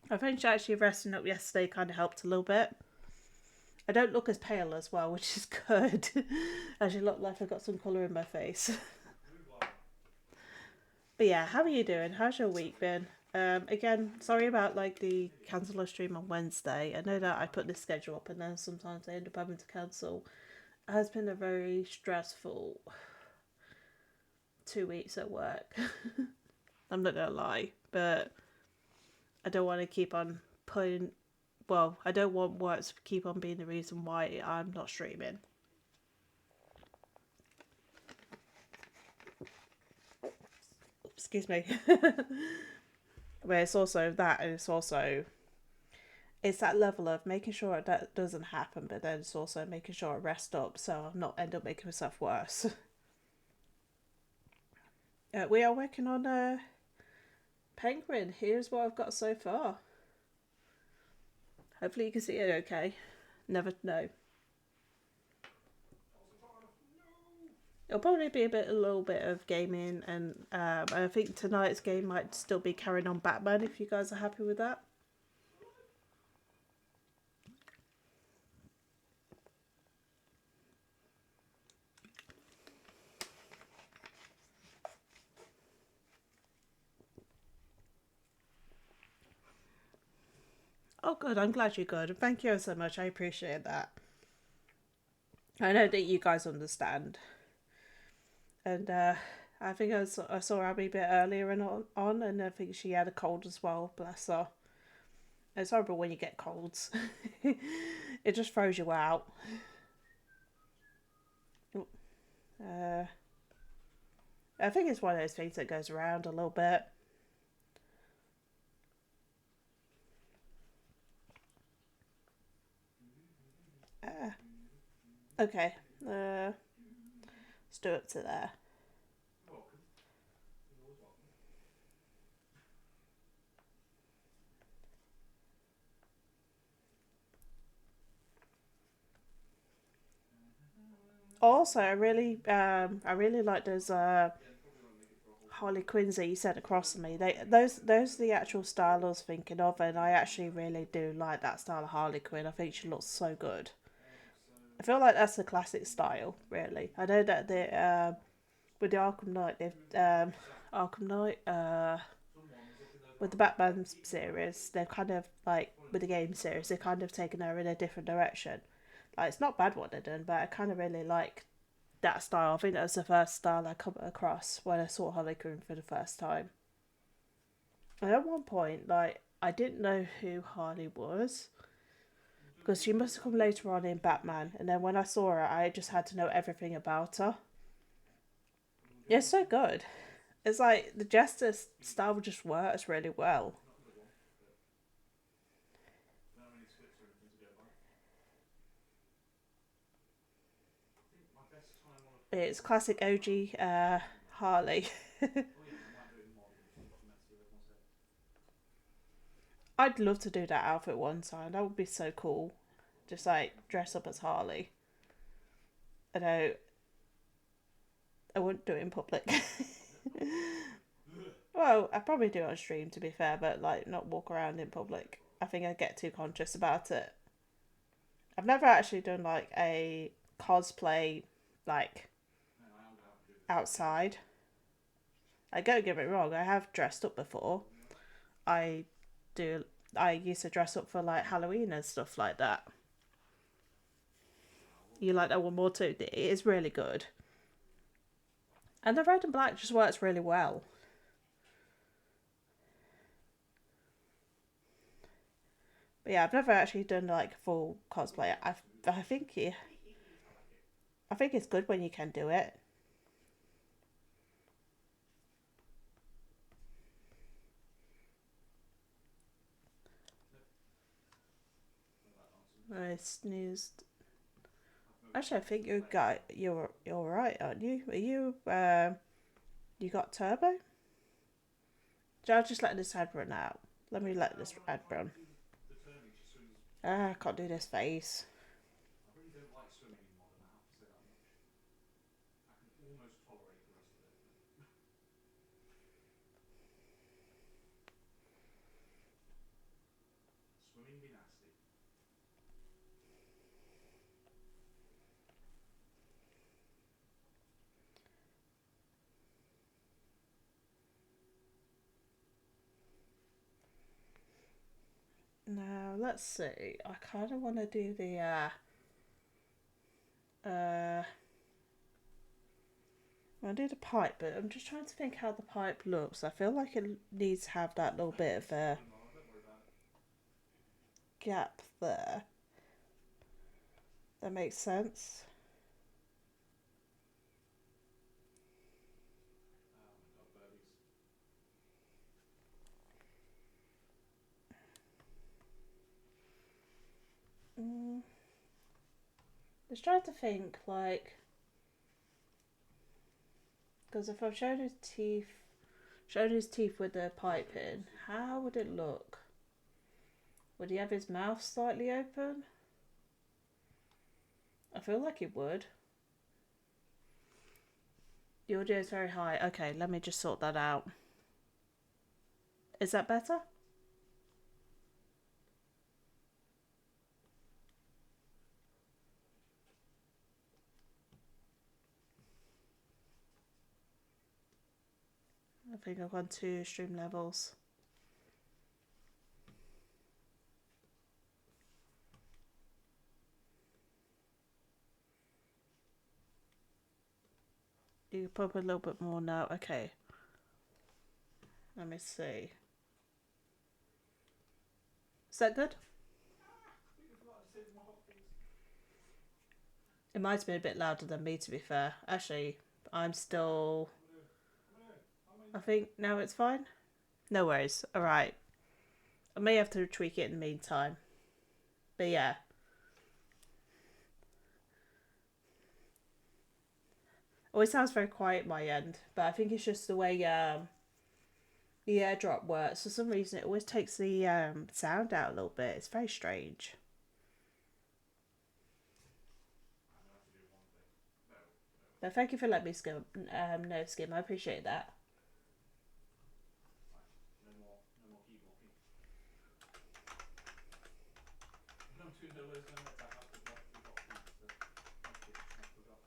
I think actually resting up yesterday kind of helped a little bit. I don't look as pale as well, which is good. I actually look like I've got some colour in my face. But yeah, how are you doing? How's your week been? Again, sorry about like the cancel a stream on Wednesday. I know that I put this schedule up and then sometimes I end up having to cancel. It has been a very stressful 2 weeks at work. I'm not gonna lie, but I don't want to keep on putting. Well, I don't want work to keep on being the reason why I'm not streaming. Excuse me. But it's also that, and it's that level of making sure that doesn't happen, but then it's also making sure I rest up so I'm not end up making myself worse. We are working on a penguin. Here's what I've got so far. Hopefully you can see it okay. Never know. It'll probably be a little bit of gaming, and I think tonight's game might still be carrying on Batman if you guys are happy with that. Oh, good. I'm glad you're good. Thank you so much. I appreciate that. I know that you guys understand. And I think I saw Abby a bit earlier and and I think she had a cold as well. Bless her. It's horrible when you get colds. It just throws you out. Uh, I think it's one of those things that goes around a little bit. Okay. Let's do it to there. Also, I really like those Harley Quinns that you sent across to me. Those are the actual style I was thinking of, and I actually really do like that style of Harley Quinn. I think she looks so good. I feel like that's the classic style, really. I know that with the Arkham Knight, Arkham Knight, with the Batman series, they've kind of like with the game series, they've kind of taken her in a different direction. Like it's not bad what they've done, but I kind of really like that style. I think that was the first style I come across when I saw Harley Quinn for the first time. And at one point, like I didn't know who Harley was because she must have come later on in Batman. And then when I saw her, I just had to know everything about her. It's so good. It's like the Jester style just works really well. It's classic OG Harley. I'd love to do that outfit one time. That would be so cool. Just like dress up as Harley. I know I wouldn't do it in public. Well, I'd probably do it on stream to be fair, but like not walk around in public. I think I'd get too conscious about it. I've never actually done like a cosplay like outside. I don't get me wrong, I have dressed up before. I do I used to dress up for like Halloween and stuff like that. You like that one more too? It is really good. And the red and black just works really well. But yeah, I've never actually done like full cosplay. I think yeah, I think it's good when you can do it. I snoozed. Actually, I think you're right, aren't you? Are you you got turbo? I'll just let this ad run out. Let me let this ad run. Ah, I can't do this face. I really don't like swimming in modern, I have to say that much. I can almost tolerate the rest of it. Swimming be nasty. Now let's see. I kind of want to do the I want to do the pipe, but I'm just trying to think how the pipe looks. I feel like it needs to have that little bit of a gap there. That makes sense. Just trying to think, like, because if I'm showing his teeth with the pipe in, how would it look? Would he have his mouth slightly open? I feel like he would. The audio is very high. Okay, let me just sort that out. Is that better? I think I've gone 2 stream levels. You can pop a little bit more now. Okay. Let me see. Is that good? It might have been a bit louder than me, to be fair. Actually, I'm still... I think now it's fine. No worries. Alright. I may have to tweak it in the meantime. But yeah. Always sounds very quiet my end. But I think it's just the way the airdrop works. For some reason, it always takes the sound out a little bit. It's very strange. But thank you for letting me know, Skim. I appreciate that. No more key blocking. No, two no words, no minutes. I have to block keys. Thank you. I forgot.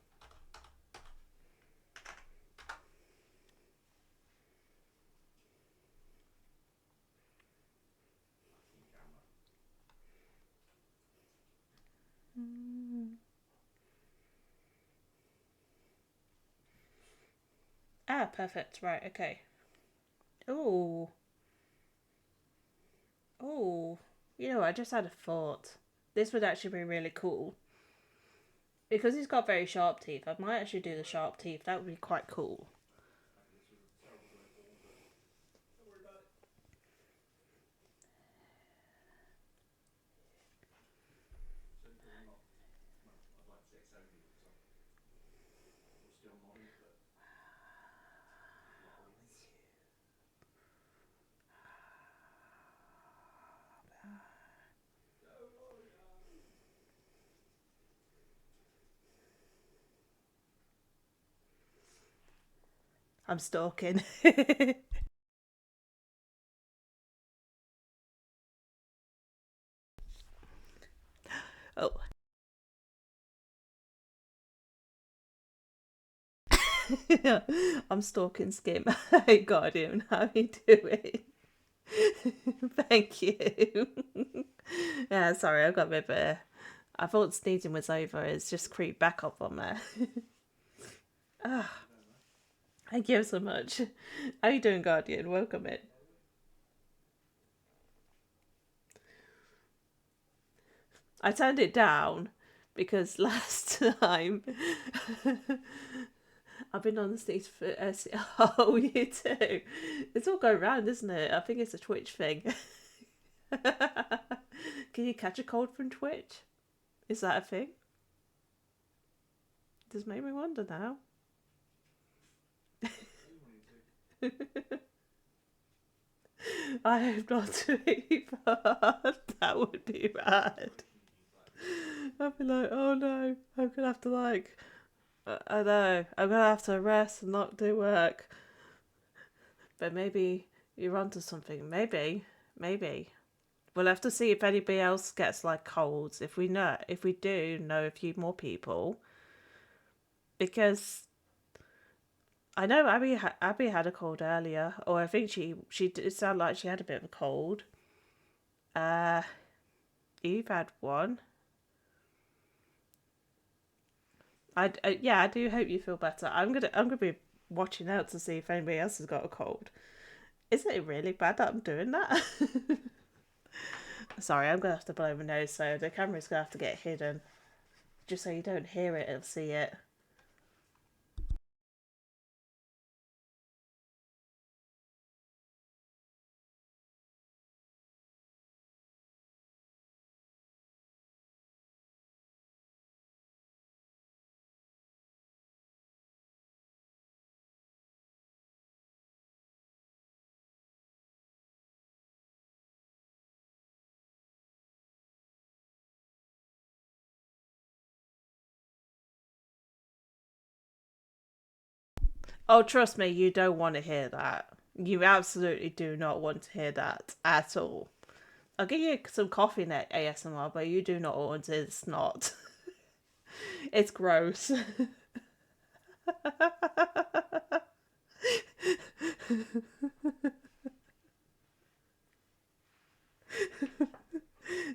Camera. Ah, perfect. Right, okay. Ooh. Ooh. You know, I just had a thought. This would actually be really cool. Because he's got very sharp teeth, I might actually do the sharp teeth. That would be quite cool. I'm stalking. Oh. I'm stalking Skim. Hey, Guardian, how are you doing? Thank you. Yeah, sorry, I've got a bit of a... I thought sneezing was over. It's just creeped back up on there. Thank you so much. How you doing, Guardian? Welcome in. I turned it down because last time I've been on the stage for oh, you too. It's all going round, isn't it? I think it's a Twitch thing. Can you catch a cold from Twitch? Is that a thing? Does make me wonder now. I hope not to either. That would be bad. I'd be like, oh no, I'm gonna have to like, I know, I'm gonna have to rest and not do work. But maybe you're onto something. Maybe. We'll have to see if anybody else gets like colds. If we do know a few more people, because I know Abby had a cold earlier, or I think she did sound like she had a bit of a cold. You've had one. Yeah, I do hope you feel better. I'm gonna be watching out to see if anybody else has got a cold. Is it really bad that I'm doing that? Sorry, I'm gonna have to blow my nose, so the camera's gonna have to get hidden, just so you don't hear it or see it. Oh, trust me, you don't want to hear that. You absolutely do not want to hear that at all. I'll give you some coffee net ASMR, but you do not want it. It's not. It's gross.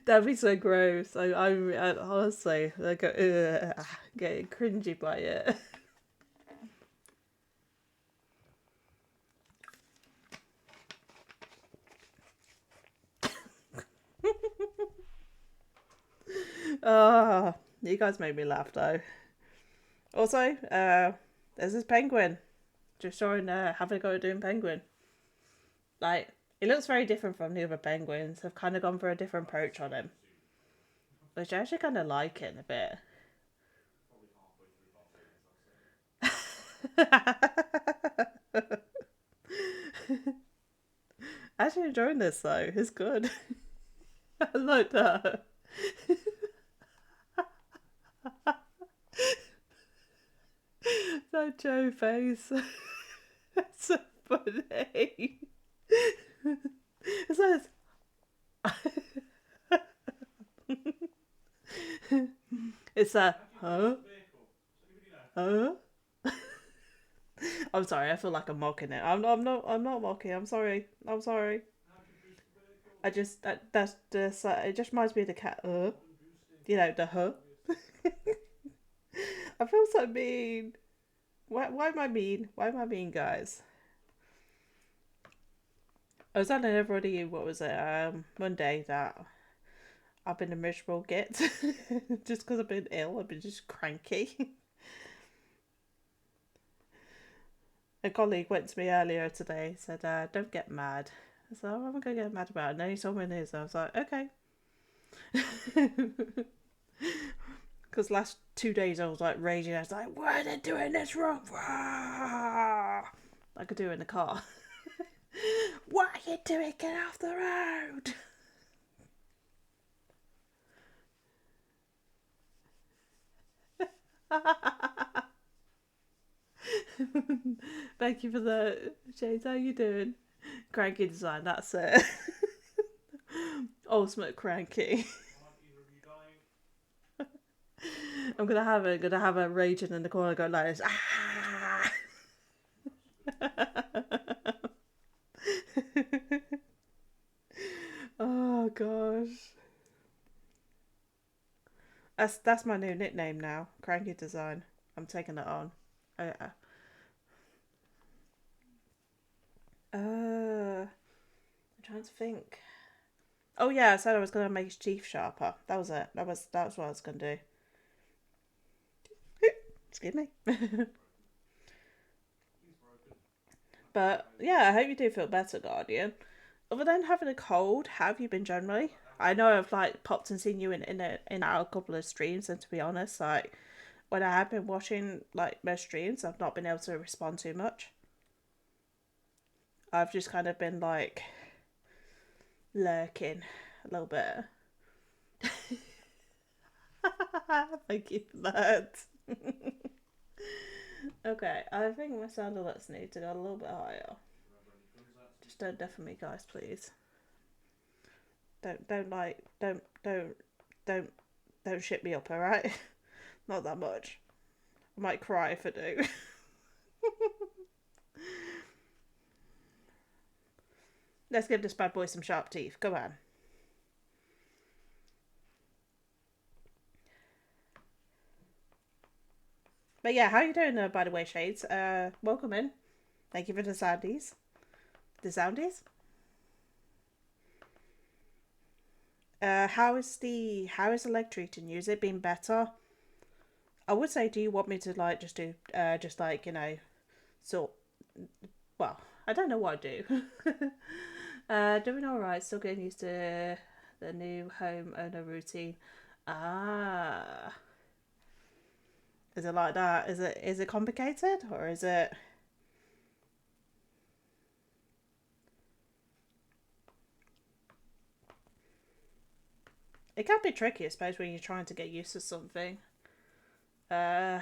That'd be so gross. I honestly, like, getting cringy by it. Oh, you guys made me laugh though. Also, there's this penguin. Just showing, having a go at doing penguin. Like, it looks very different from the other penguins. I've kind of gone for a different approach on him, which I actually kind of like it a bit. Actually enjoying this though. It's good. I like that. That Joe face. That's so funny. It's like it's a huh? Huh? I'm sorry. I feel like I'm mocking it. I'm not. I'm not mocking. I'm sorry. I'm sorry. I just that's just it just reminds me of the cat. You know the huh. I feel so mean. Why am I mean? Why am I mean, guys? I was telling everybody what was it Monday that I've been a miserable git just because I've been ill. I've been just cranky. A colleague went to me earlier today, said, "Don't get mad." I said, "Oh, what am I gonna get mad about?" And then he told me this. I was like, "Okay." Because last 2 days I was like raging. I was like, "Why are they doing this wrong?" I could do it in the car. What are you doing? Get off the road! Thank you for the James. How you doing? Cranky design. That's it. Ultimate cranky. I'm gonna have a raging in the corner, go like this. Ah! Oh gosh, that's my new nickname now. Cranky design. I'm taking it on. I'm trying to think. Oh yeah, I said I was gonna make his teeth sharper. That was it. That was what I was gonna do. Excuse me. But yeah, I hope you do feel better, Guardian. Other than having a cold, how have you been generally? I know I've like popped and seen you in a couple of streams, and to be honest, like when I have been watching like most streams, I've not been able to respond too much. I've just kind of been like lurking a little bit. Thank you for that. Okay, I think my sound alerts need to go a little bit higher. Just don't deafen me, guys, please. Don't like don't don't shit me up, alright? Not that much. I might cry if I do. Let's give this bad boy some sharp teeth. Come on. But yeah, how you doing, by the way, Shades? Welcome in. Thank you for the soundies. The soundies. How is the leg treating you? Is it been better? I would say, do you want me to like just do just like sort well, I don't know what I do. Doing all right. Still getting used to the new home owner routine. Ah, is it like that? Is it complicated or is it? It can be tricky, I suppose, when you're trying to get used to something. Uh,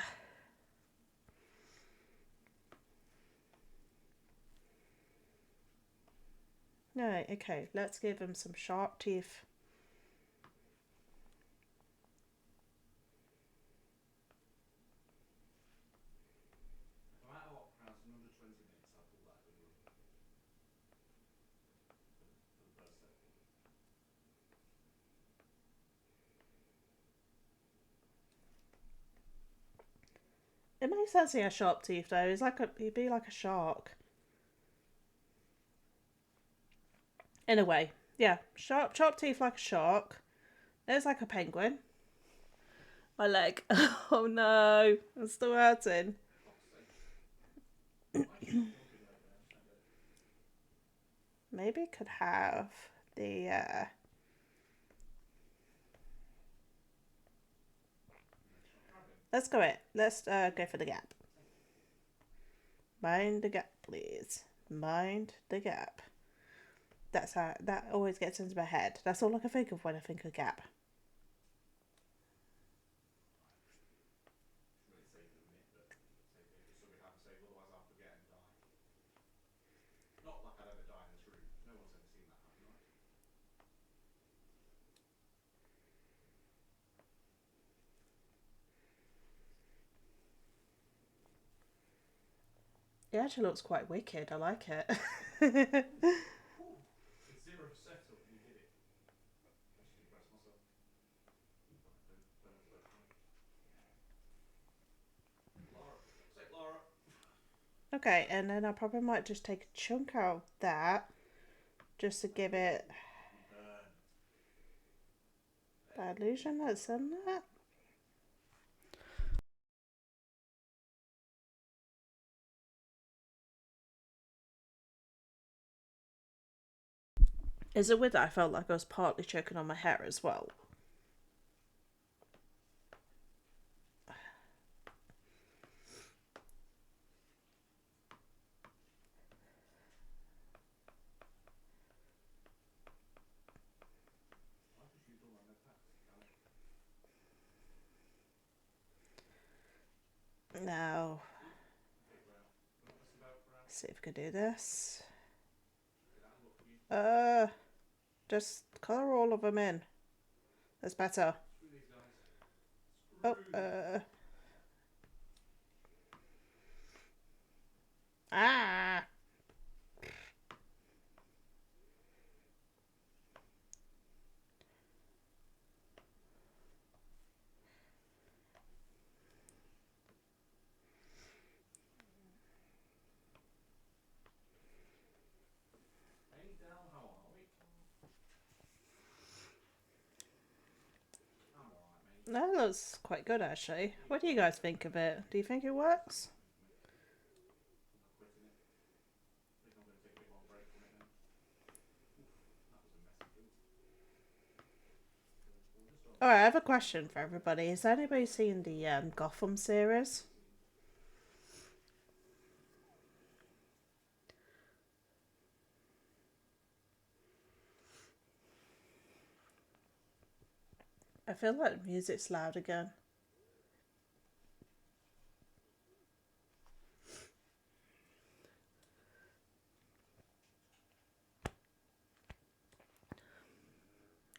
no, okay. Let's give him some sharp teeth. If I'm out of opera house in under 20 minutes, I'll pull that good run for the first set. It makes sense he has sharp teeth though. He'd be like a shark. In a way. Yeah. Sharp teeth like a shark. There's like a penguin. My leg. Oh no. I'm still hurting. Maybe could have the let's go for the gap. Mind the gap, please. Mind the gap. That's how that always gets into my head. That's all I can think of when I think of gap. Really safe at the minute, but safe it just so we have a save, otherwise I'll forget and die. Not like I'd ever die in this room. No one's ever seen that happen, right? It actually looks quite wicked. I like it. With zero setup, you did it. I just impressed myself. Don't expect me. Laura, say Laura. Okay, and then I probably might just take a chunk out of that just to give it the illusion that's in that. Is it with that I felt like I was partly choking on my hair as well? Now, see if we can do this. Uh, just colour all of them in. That's better. Oh, ah. Hey Del, how are we? I'm alright, mate. That looks quite good actually. What do you guys think of it? Do you think it works? I'm not quitting it. I think I'm going to take a bit long break from it now. Oof, that was a messy filter. Alright, I have a question for everybody. Has anybody seen the Gotham series? I feel like the music's loud again.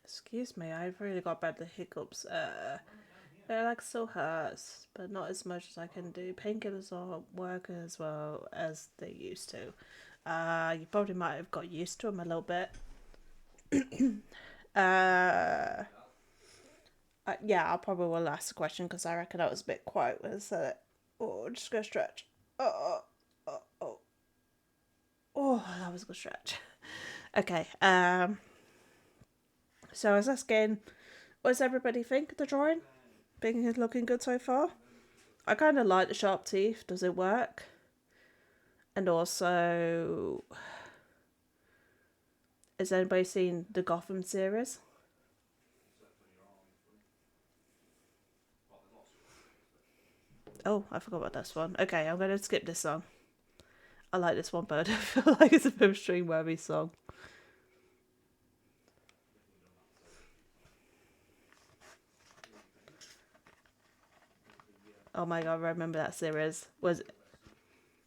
Excuse me, I've really got bad hiccups. It like still hurts, but not as much as I can do. Painkillers aren't working as well as they used to. You probably might have got used to them a little bit. uh, yeah, I probably will ask the question because I reckon I was a bit quiet when I said it. Oh, just gonna stretch. Oh, oh, that was a good stretch. Okay. So I was asking, what does everybody think of the drawing? Think it's looking good so far? I kind of like the sharp teeth. Does it work? And also, has anybody seen the Gotham series? Oh, I forgot about this one. Okay, I'm gonna skip this song. I like this one, but I feel like it's a bit of a stream-worthy song. Oh my god, I remember that series.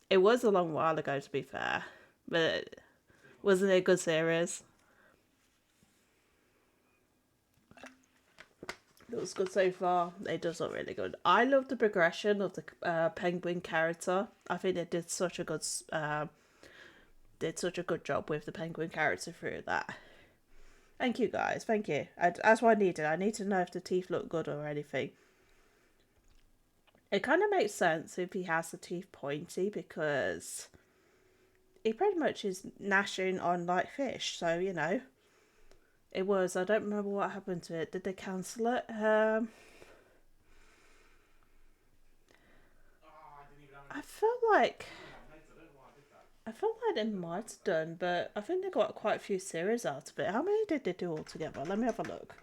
It was a long while ago, to be fair, but wasn't it a good series? It was good so far. It does look really good. I love the progression of the Penguin character. I think they did such a good job with the Penguin character through that. Thank you guys. Thank you. That's what I needed. I need to know if the teeth look good or anything. It kind of makes sense if he has the teeth pointy because he pretty much is gnashing on like fish. So you know, it was. I don't remember what happened to it. Did they cancel it? I felt like they might have done, but I think they got quite a few series out of it. How many did they do altogether? Let me have a look.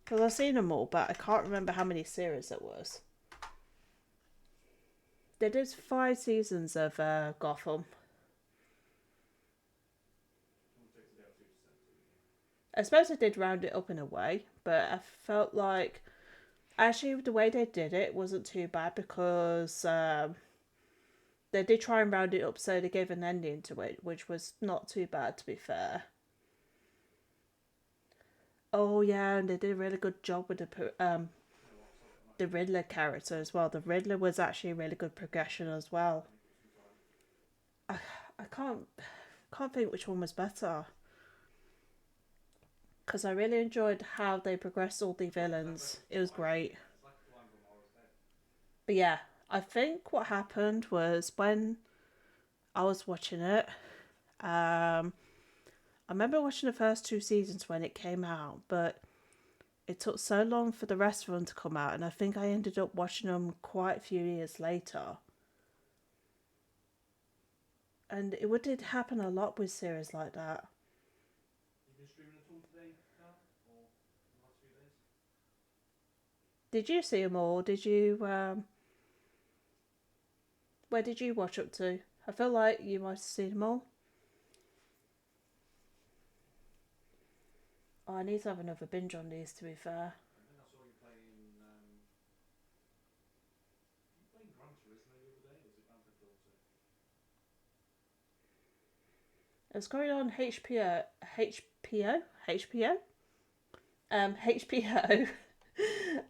Because I've seen them all, but I can't remember how many series it was. They did 5 seasons of Gotham. I suppose they did round it up in a way, but I felt like actually the way they did it wasn't too bad because they did try and round it up, so they gave an ending to it, which was not too bad to be fair. Oh yeah, and they did a really good job with the Riddler character as well. The Riddler was actually a really good progression as well. I can't think which one was better because I really enjoyed how they progressed all the villains. It was great. But yeah, I think what happened was when I was watching it, I remember watching the first 2 seasons when it came out, but it took so long for the rest of them to come out, and I think I ended up watching them quite a few years later. And it did happen a lot with series like that. You been streaming at all today, Dan? Or in the last few days? Did you see them all? Did you? Where did you watch up to? I feel like you might have seen them all. Oh, I need to have another binge on these. To be fair, I think I saw you playing. You playing Gran Turismo the other day, or was it Grand Theft Auto? it's going on HBO,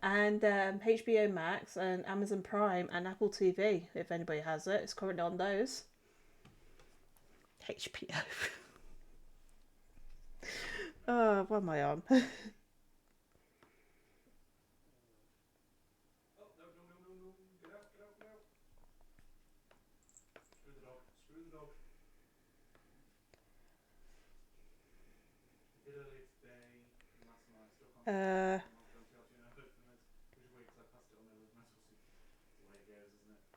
and HBO Max and Amazon Prime and Apple TV. If anybody has it, it's currently on those. HBO. Oh, what am I on? Oh, no, no, no, no, no. Get out, get out, get out. Screw the dog, screw the dog. I did earlier today and last night. Still can't get uh, I'm not going to tell you now. Which is weird because I passed it on there. Might as well see. It's the way it goes, isn't it?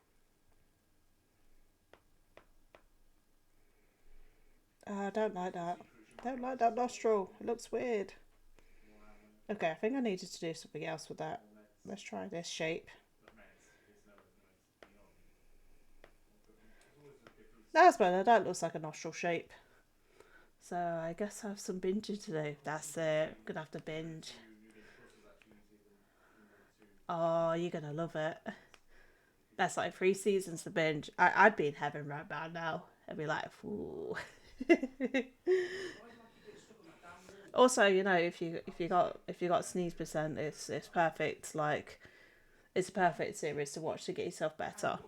I don't like that. Don't like that nostril. It looks weird. Okay, I think I needed to do something else with that. Let's try this shape. That's better. That looks like a nostril shape. So I guess I have some binging to do. That's it. I'm gonna have to binge. Oh, you're gonna love it. That's like 3 seasons to binge. I'd be in heaven right about now. I'd be like, ooh. Also, you know, if you got sneeze percent, it's perfect. Like, it's a perfect series to watch to get yourself better.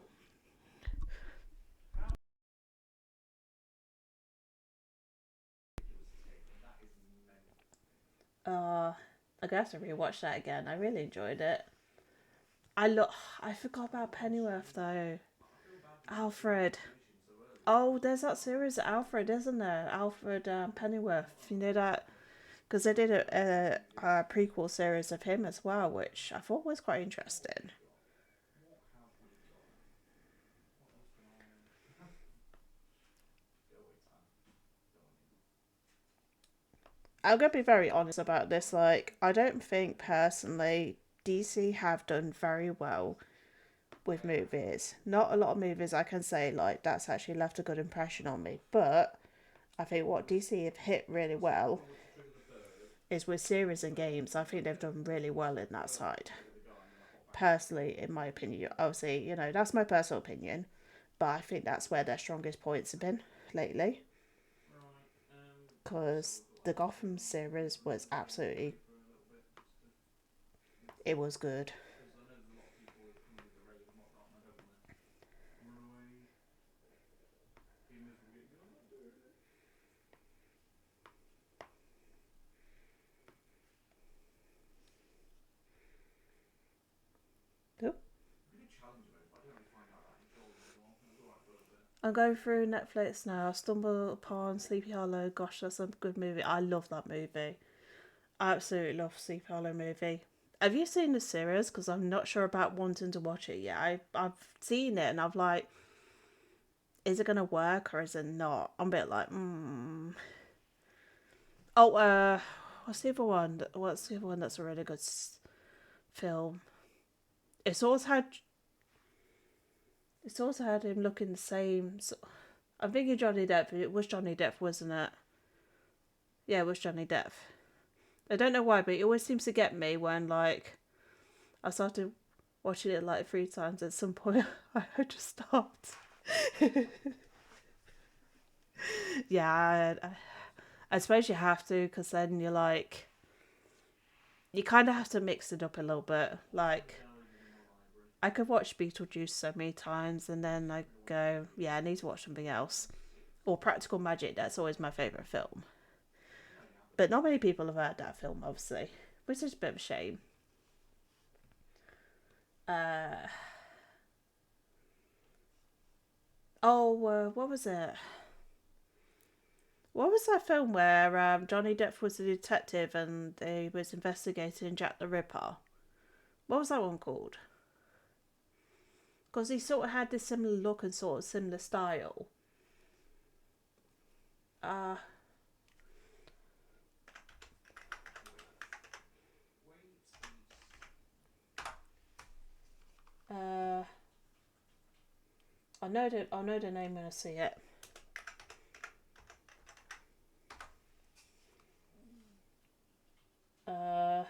I guess I rewatch that again. I really enjoyed it. I forgot about Pennyworth though. Alfred. Oh, there's that series Alfred, isn't there? Alfred Pennyworth. You know that because they did a prequel series of him as well, which I thought was quite interesting. I'm gonna be very honest about this. Like, I don't think personally DC have done very well with movies. Not a lot of movies I can say like that's actually left a good impression on me. But I think what DC have hit really well is with series and games. I think they've done really well in that side. Personally, in my opinion, obviously, that's my personal opinion, but I think that's where their strongest points have been lately. Because the Gotham series was absolutely, it was good. I'm going through Netflix now. I stumbled upon Sleepy Hollow. Gosh, that's a good movie. I love that movie. I absolutely love Sleepy Hollow movie. Have you seen the series? Because I'm not sure about wanting to watch it yet. I've seen it and I've like, is it gonna work or is it not? I'm a bit like, Oh, what's the other one? What's the other one that's a really good film? It's always had. It's also had him looking the same. So, I'm thinking Johnny Depp. It was Johnny Depp, wasn't it? Yeah, it was Johnny Depp. I don't know why, but it always seems to get me when like I started watching it like 3 times. At some point, I just stopped. Yeah, I suppose you have to because then you're like, you kind of have to mix it up a little bit. Like, I could watch Beetlejuice so many times and then I go, yeah, I need to watch something else. Or Practical Magic, that's always my favourite film. But not many people have heard that film, obviously, which is a bit of a shame. Uh, what was it? What was that film where Johnny Depp was a detective and they was investigating Jack the Ripper? What was that one called? Because he sort of had this similar look and sort of similar style. Uh, uh, I know the name when I see it. Uh,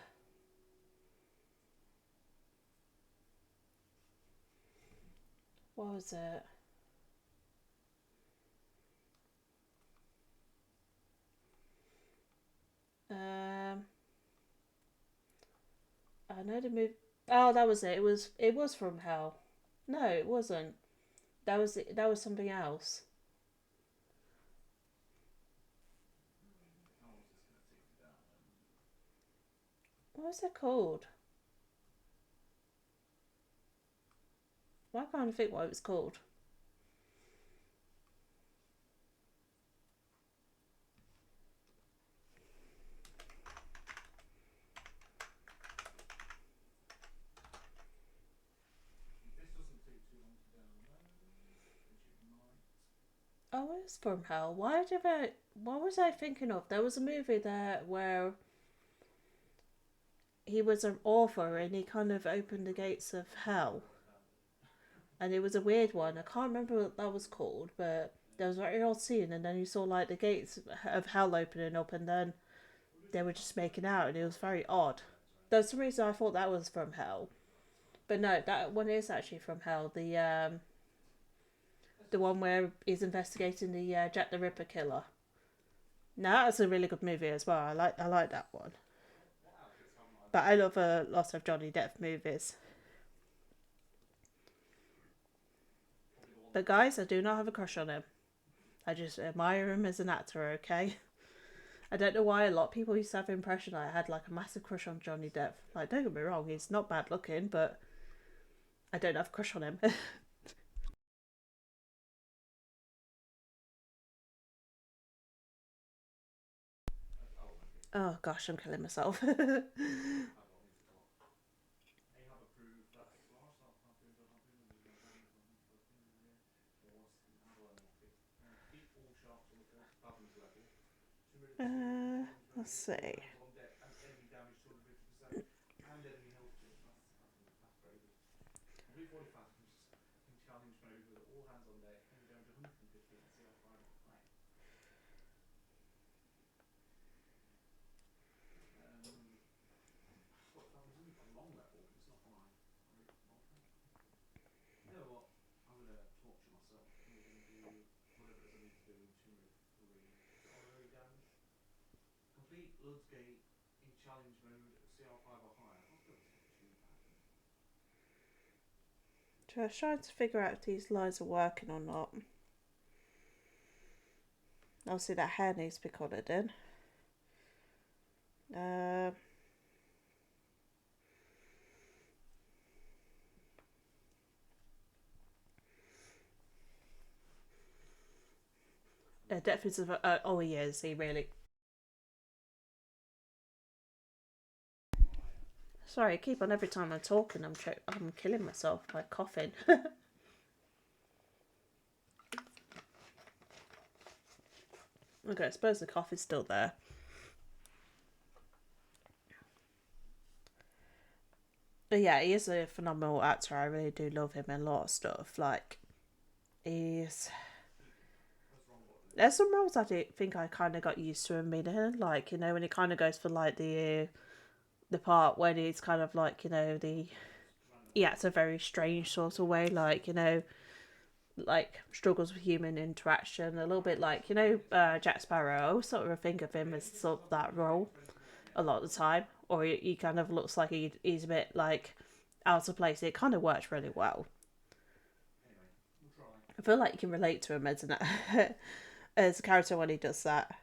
what was it? Um, I know the movie. Oh, that was it. It was From Hell. No, it wasn't. That was something else. What was it called? Why can't I think what it was called? Oh, it was From Hell. Why did I? What was I thinking of? There was a movie there where he was an author and he kind of opened the gates of hell, and it was a weird one. I can't remember what that was called, but there was a very odd scene, and then you saw like the gates of hell opening up, and then they were just making out, and it was very odd. There's some reason I thought that was From Hell, but no, that one is actually From Hell. The one where he's investigating the Jack the Ripper killer. No, that's a really good movie as well. I like that one. But I love a lot of Johnny Depp movies. But guys, I do not have a crush on him. I just admire him as an actor. Okay. I don't know why a lot of people used to have the impression I had like a massive crush on Johnny Depp. Like, don't get me wrong, he's not bad looking, but I don't have a crush on him. Oh gosh, I'm killing myself. Let's see. Challenge mode with all hands on deck, enemy damage 150 and CR5 or higher. What that was only on long level, it's not high. You know what? I'm gonna torture myself. I'm gonna do whatever it is I need to do in Shimmery 3. Is it honorary damage? Complete Lud's Gate in challenge mode, CR5 or higher. I feel it's not too bad. So I was trying to figure out if these lines are working or not. Obviously that hair needs to be coloured in. Definitely. Oh, he is. He really. Sorry, I keep on every time I'm talking. I'm killing myself by coughing. Okay, I suppose the cough is still there. But yeah, he is a phenomenal actor. I really do love him in a lot of stuff. Like, he's. There's some roles I do think I kind of got used to him being in. Like, you know, when he kind of goes for like the part when he's kind of like, you know, he acts a very strange sort of way. Like, you know, like struggles with human interaction, a little bit like, you know, Jack Sparrow. I always sort of think of him as sort of that role a lot of the time, or he kind of looks like he's a bit like out of place. It kind of works really well. I feel like you can relate to him as an as a character when he does that.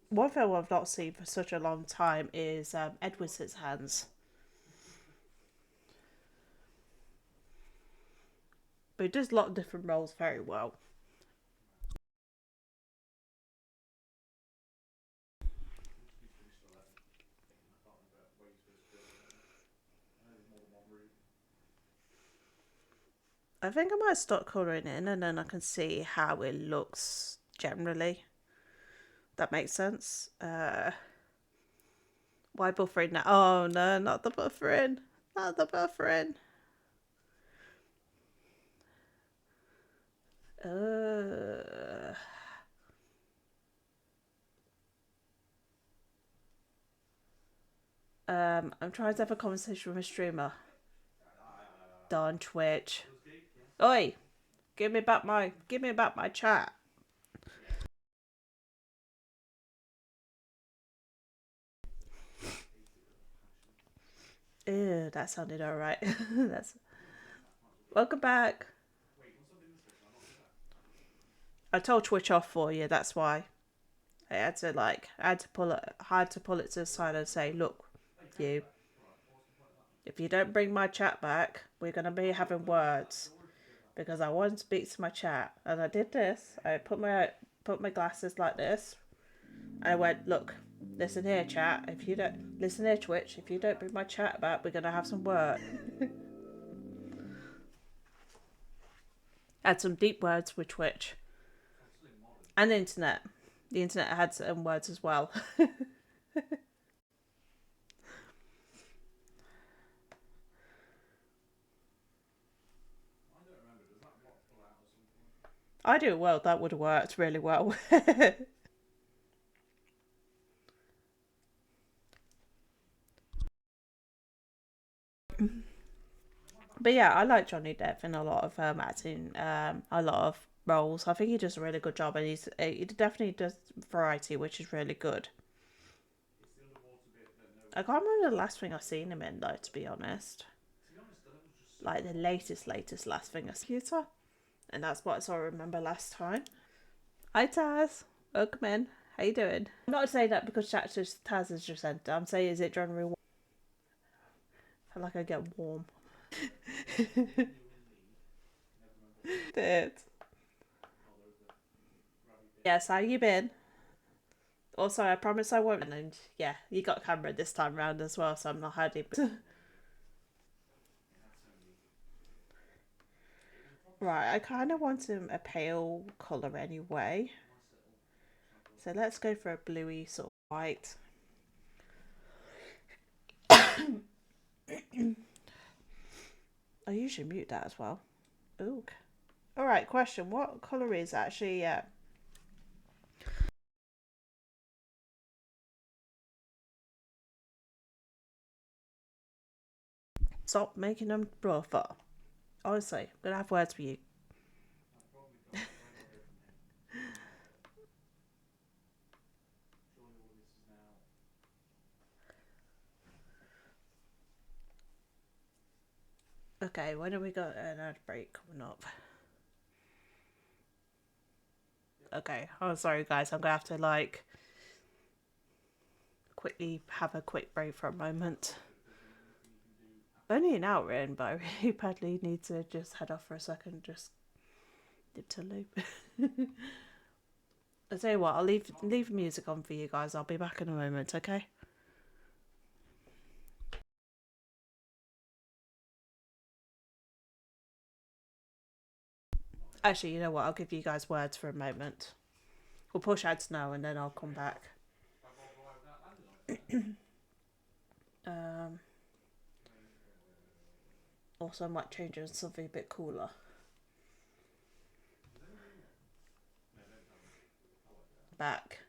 One film I've not seen for such a long time is Edward Scissorhands. But he does a lot of different roles very well. I think I might start colouring in and then I can see how it looks generally. That makes sense. Why buffering now? Oh no, not the buffering. Not the buffering. I'm trying to have a conversation with a streamer. Darn Twitch. Oi! Give me back my chat. Ew, that sounded alright. That's welcome back. I told Twitch off for you, that's why. I had to pull it to the side and say, look, you, if you don't bring my chat back, we're gonna be having words. Because I want to speak to my chat. And I did this. I put my glasses like this. And I went, look, listen here, chat. If you don't listen here, Twitch, if you don't bring my chat back, we're gonna have some work. Had some deep words with Twitch. And the internet. The internet had some words as well. I do well, that would have worked really well. But yeah, I like Johnny Depp in a lot of acting, a lot of roles. I think he does a really good job, and he definitely does variety, which is really good. I can't remember the last thing I've seen him in though, to be honest. Like the latest last thing I computer, and that's what I saw. Remember last time. Hi Taz. Oh, come in. How you doing? I'm not saying that because Taz has just entered. I'm saying, is it January 1? I feel like I get warm. It. Yes, how you been? Also, I promise I won't. And yeah, you got camera this time round as well, so I'm not hiding. Right, I kind of want a pale colour anyway. So let's go for a bluey sort of white. I usually mute that as well. Ooh. Alright, question. What colour is actually... Stop making them rough. Honestly, I'm going to have words for you. Okay, when have we got an ad break coming up? Okay, I'm sorry guys, I'm gonna have to like quickly have a quick break for a moment. Only an hour in, but I really badly need to just head off for a second, just dip to loop. I'll tell you what, I'll leave music on for you guys. I'll be back in a moment, okay? Actually, you know what? I'll give you guys words for a moment. We'll push ads now and then I'll come back. Also, I might change it to something a bit cooler. Back.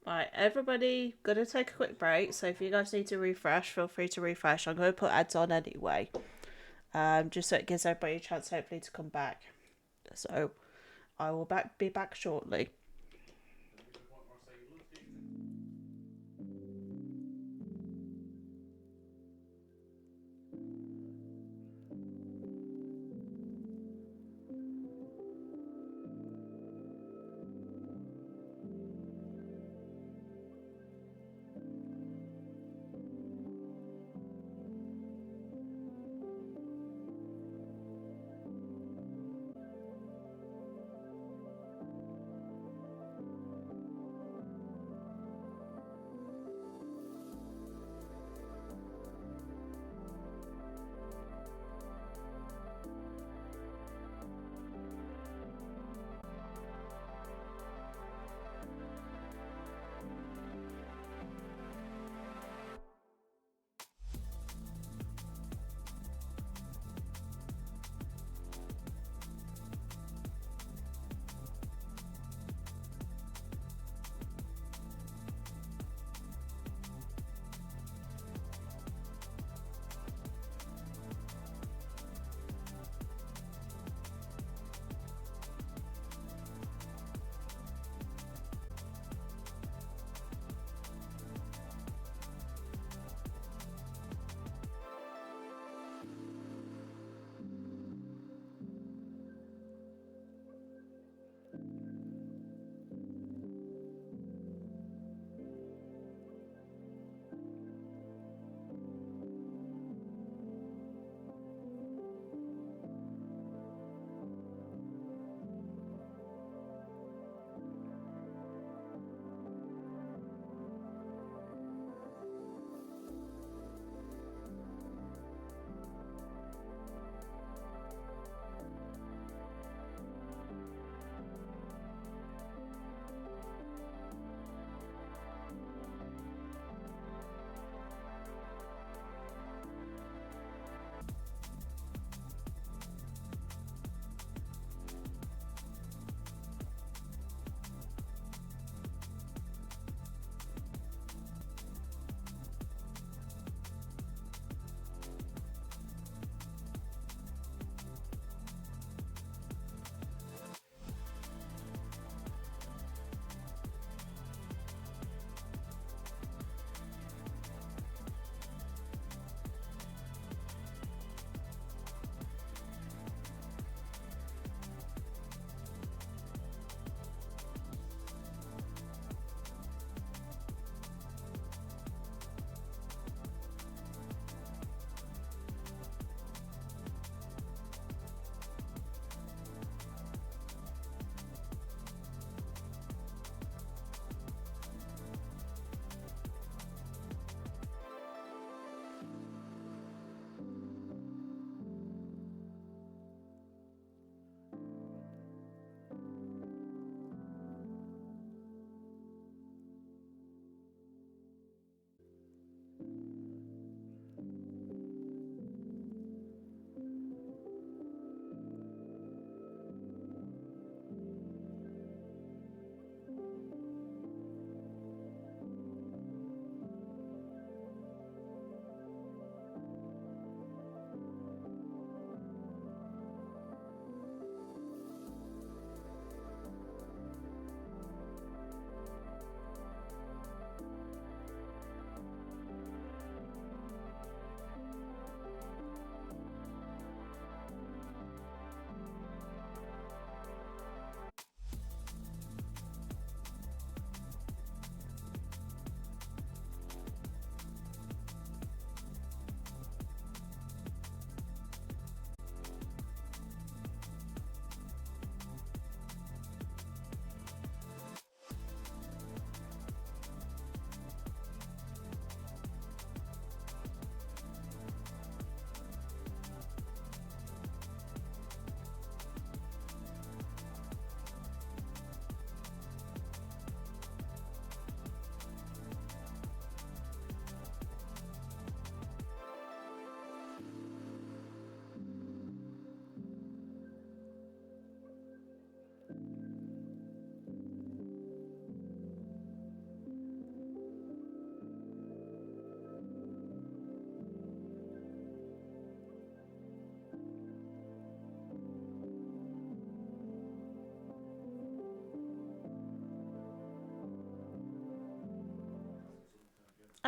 Right, everybody, gonna take a quick break. So if you guys need to refresh, feel free to refresh. I'm gonna put ads on anyway, just so it gives everybody a chance, hopefully, to come back. So I will be back shortly.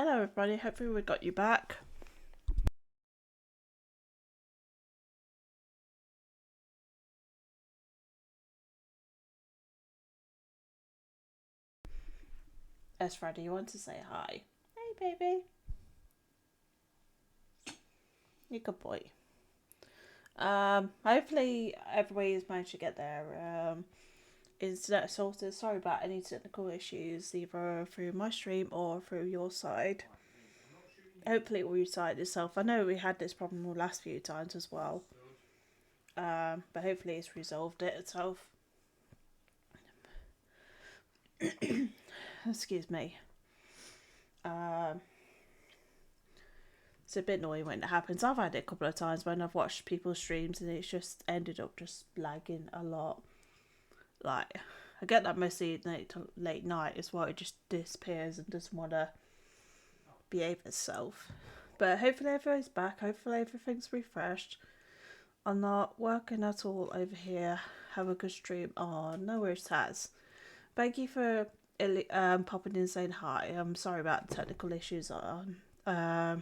Hello everybody, hopefully we got you back. Yes, Freddie, you want to say hi? Hey baby. You're a good boy. Hopefully everybody's managed to get their internet sorted. Sorry about any technical issues, either through my stream or through your side. Hopefully it will reside itself. I know we had this problem the last few times as well. But hopefully it's resolved it itself. Excuse me. It's a bit annoying when it happens. I've had it a couple of times when I've watched people's streams and it's just ended up just lagging a lot. Like, I get that mostly late night as well. It just disappears and doesn't want to behave itself. But hopefully everybody's back. Hopefully everything's refreshed. I'm not working at all over here. Have a good stream. Oh, no worries, Taz. Thank you for popping in and saying hi. I'm sorry about the technical issues on. I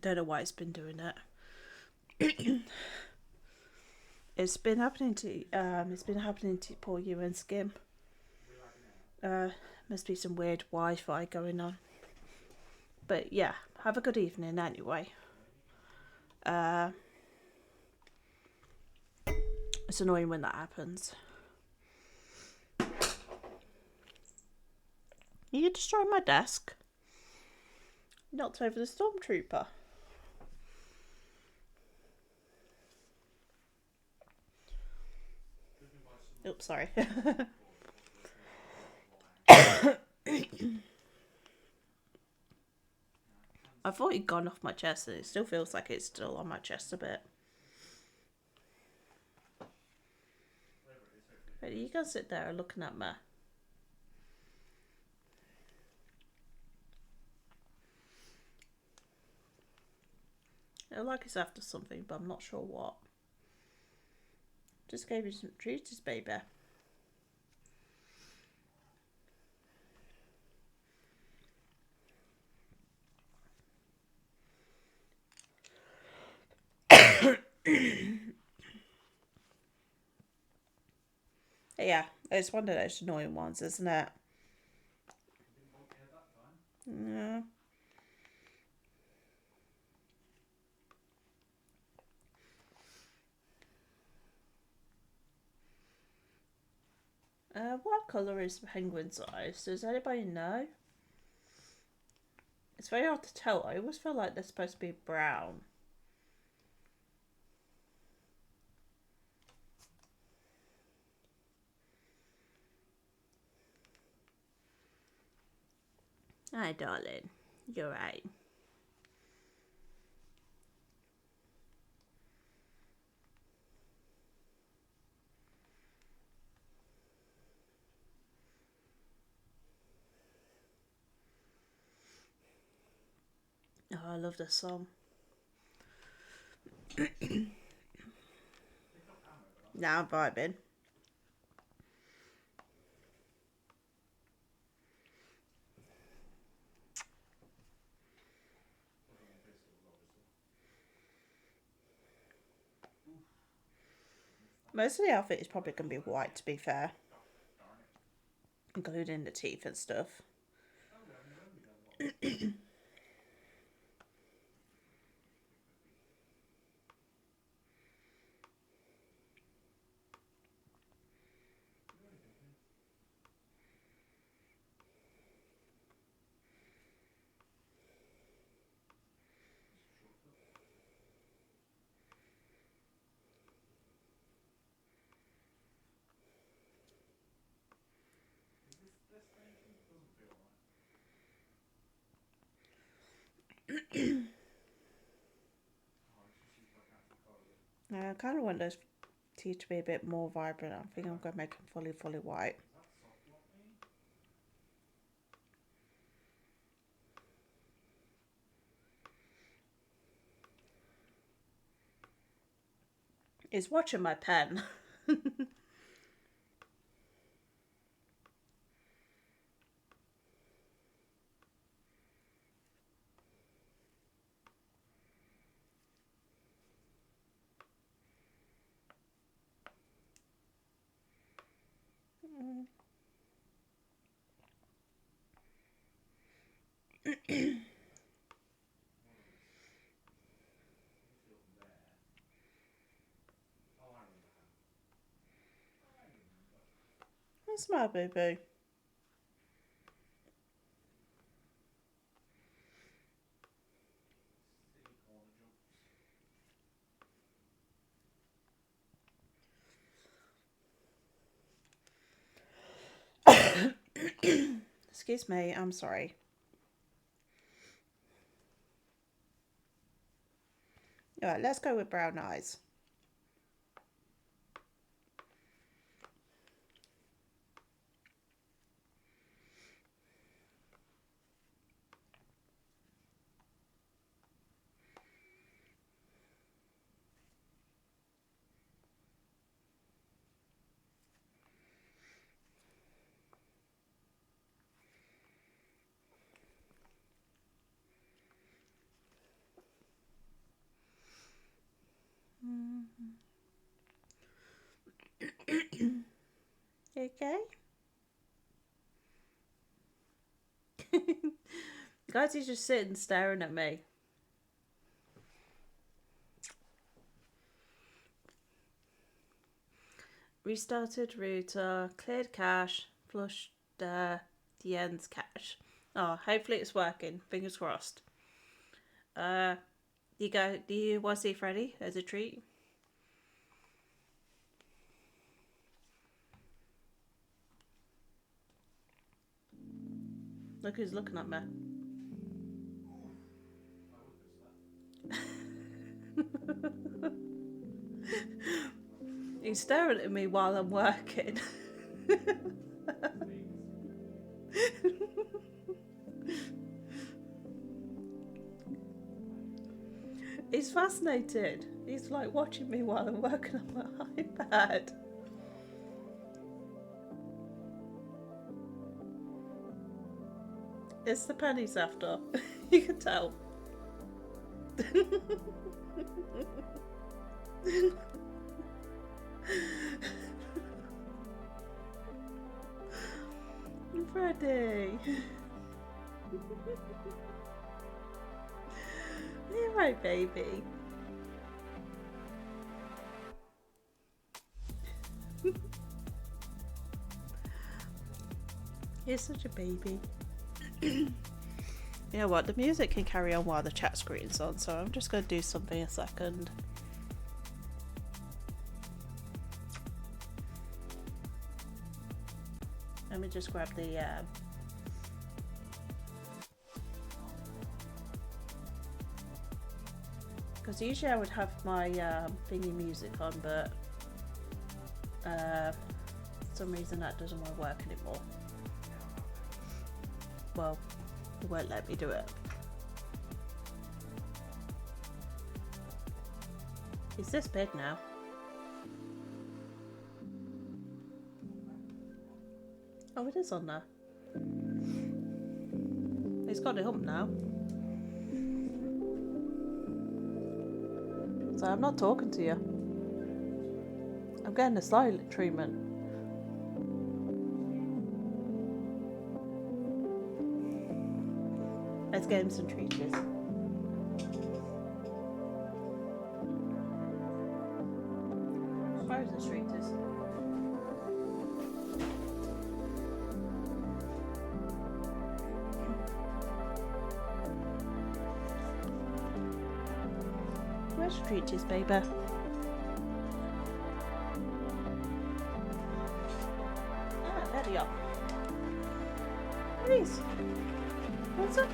don't know why it's been doing it. It's been happening to poor you and Skim. Must be some weird Wi-Fi going on. But yeah, have a good evening anyway. It's annoying when that happens. You destroyed my desk. Knocked over the stormtrooper. Oops, sorry. I thought he'd gone off my chest and it still feels like it's still on my chest a bit. But you can sit there looking at me. I feel like it's after something, but I'm not sure what. Just gave you some treats, baby. Yeah, it's one of those annoying ones, isn't it? Yeah. What colour is the penguin's eyes? Does anybody know? It's very hard to tell. I always feel like they're supposed to be brown. Hi, darling. You're right. Oh, I love this song. Now I'm vibing. Most of the outfit is probably going to be white, to be fair. Including the teeth and stuff. I kind of want those teeth to be a bit more vibrant. I think I'm going to make them fully white. He's watching my pen. Smile, boo boo. Excuse me, I'm sorry. Alright, let's go with brown eyes. You okay? Guys, he's just sitting staring at me. Restarted router, cleared cache, flushed the ends cache. Oh, hopefully it's working. Fingers crossed. Do you want to see Freddy as a treat? Look who's looking at me. He's staring at me while I'm working. He's fascinated. He's like watching me while I'm working on my iPad. It's the pennies after. You can tell. Freddie. You're right, baby. You're such a baby. You know what? The music can carry on while the chat screen's on, so I'm just going to do something a second. Let me just grab the because usually I would have my thingy music on, but for some reason that doesn't want to work anymore. Well, it won't let me do it. Is this big now? Oh, it is on there. It's got a hump now. So I'm not talking to you. I'm getting a silent treatment. Let's get him some treaties. Where's the treaties? Where's the treaties, baby? Ah, there they are. Please. What's up?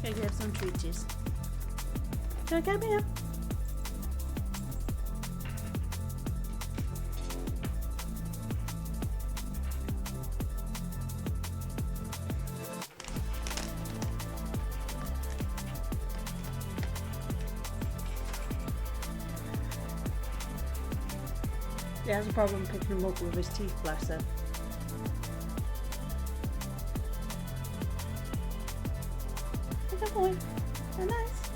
Here, you have some treaties. Can I get here? He has a problem picking him up with his teeth, bless him. Good boy. They're nice.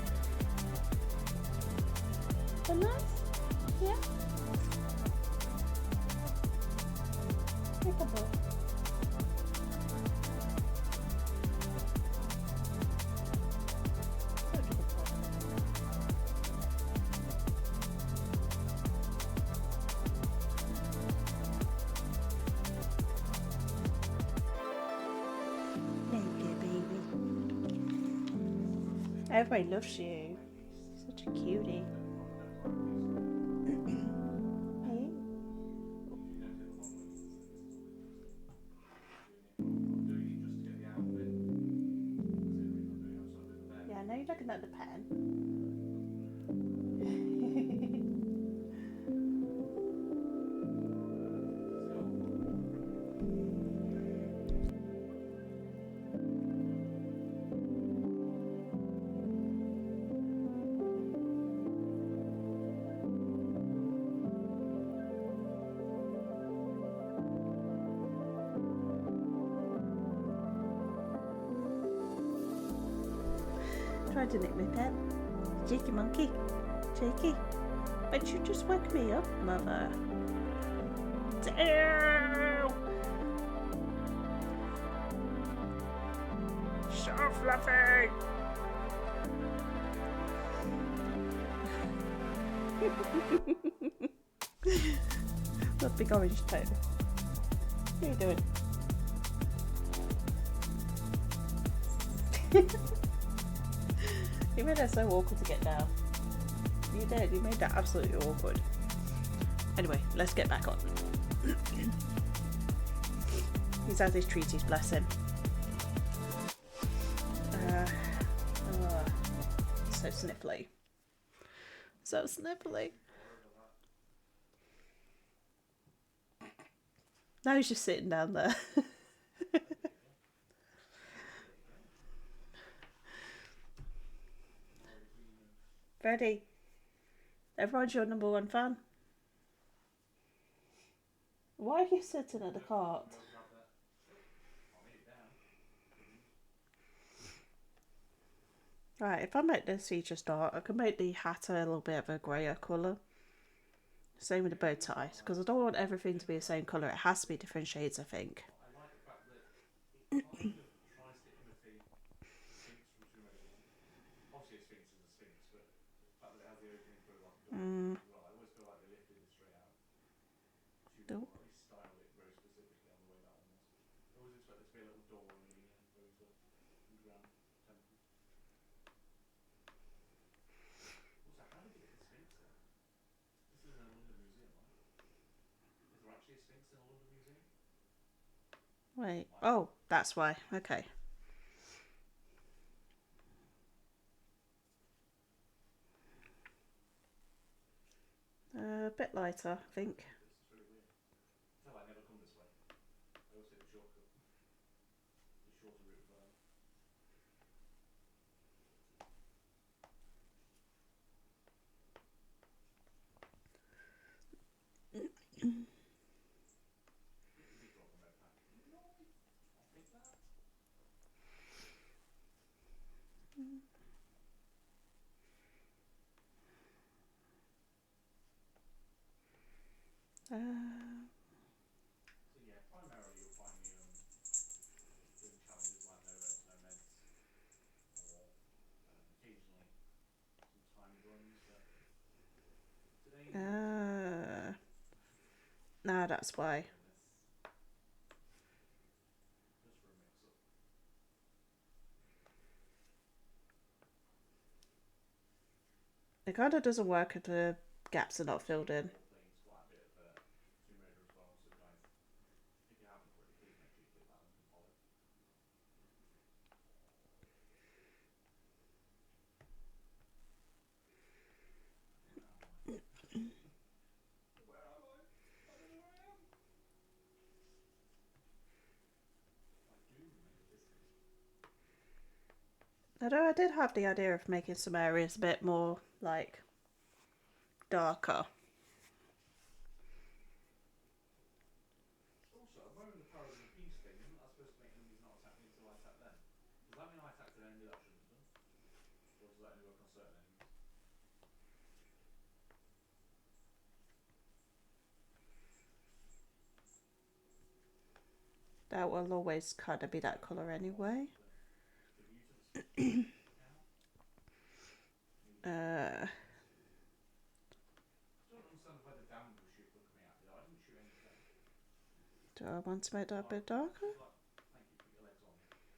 They're nice? Yeah? Good boy. Everybody loves you. Such a cutie. Hey? Yeah, now you're looking at the pen. Tried to nick my pen. Cheeky monkey. Cheeky. But you just woke me up, mother. Damn! So fluffy! That big orange toe. What are you doing? You made that so awkward to get down. You did. You made that absolutely awkward. Anyway, let's get back on. He's had his treaties, bless him. So sniffly. So sniffly. Now he's just sitting down there. Freddie, everyone's your number one fan. Why are you sitting at the cart? Right, if I make this feature start, I can make the hat a little bit of a greyer colour. Same with the bow tie, because I don't want everything to be the same colour. It has to be different shades, I think. I like the fact that it kind of tries to imitate the Sphinx from Tomb Raider 1. Obviously, a Sphinx is a Sphinx, but the fact that it has the opening through like a door as well, I always feel like they lifted it straight out. Nope. Or at least styled it very specifically on the way that one was. I always expect there to be a little door when you go into underground temple. Also, how did they get the Sphinx there? This is in a London museum, right? Is there actually a Sphinx in a London museum? Wait. Oh, that's why. Okay. A bit lighter, I think. This is really weird. Tell I never come this way. I always take the shortcut. The shorter route of So yeah, primarily you'll find me doing challenges like no roads, no meds, or occasionally some timed runs. But today, no, that's why. just for a mix-up. It kind of doesn't work if the gaps are not filled in. Playing quite a bit of Tomb Raider as well, so guys, if you haven't already, please make sure you click that link and follow. Where am I? I don't know where I am. I do remember this game. Although I did have the idea of making some areas a bit more, like, darker. Also, I'm wearing the Powers of the Peace thing. Isn't that supposed to make enemies not attack me until I attack them? Does that mean I attacked an enemy that I shouldn't have done? Or does that only work on certain enemies? That will always kind of be that colour anyway. The mutants Uh, I don't understand where the damned were coming at me though. I didn't shoot any of them. do I want to make that a bit darker? Thank you, put your legs on the ladder.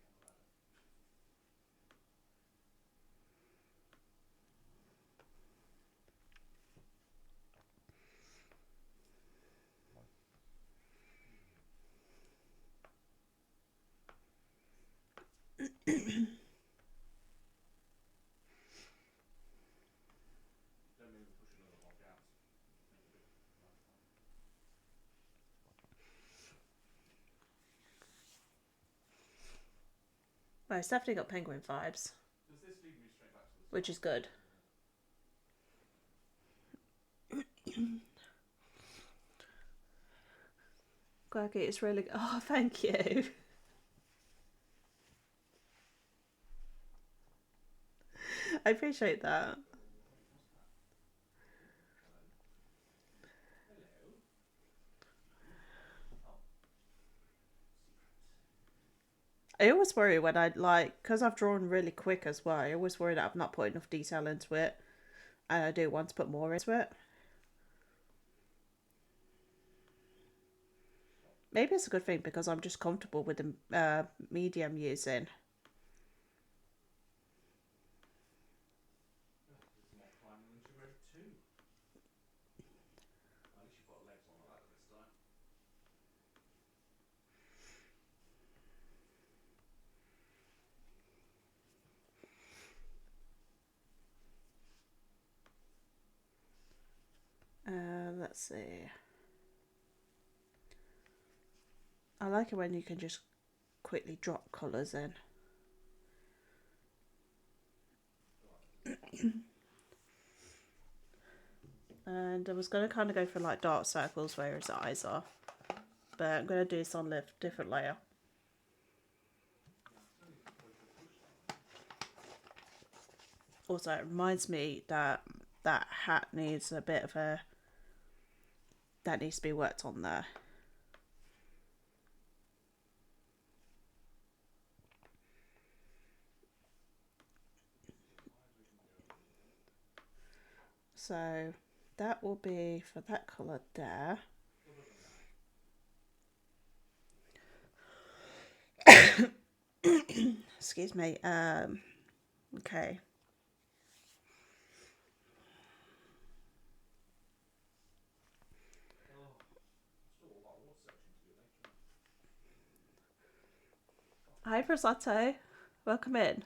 Then maybe push another block out. Make a bit nice one. Well, it's definitely got penguin vibes, Does this lead me straight back to the which start? is good. Quirky, it's really good. Oh, thank you. I appreciate that. Hello. Oh. Secret. I always worry when I like, because I've drawn really quick as well, I always worry that I've not put enough detail into it, and I do want to put more into it. Maybe it's a good thing because I'm just comfortable with the medium using. There's more climbing than she wrote too. At least you put legs on the ladder this time. Let's see. I like it when you can just quickly drop colours in. And I was going to kind of go for like dark circles where his eyes are, but I'm going to do this on a different layer. Also, it reminds me that that hat needs a bit of a, that needs to be worked on there. So that will be for that colour there. Excuse me. Okay. Oh, still a lot of water searching to do later. Hi, Prasato. Welcome in.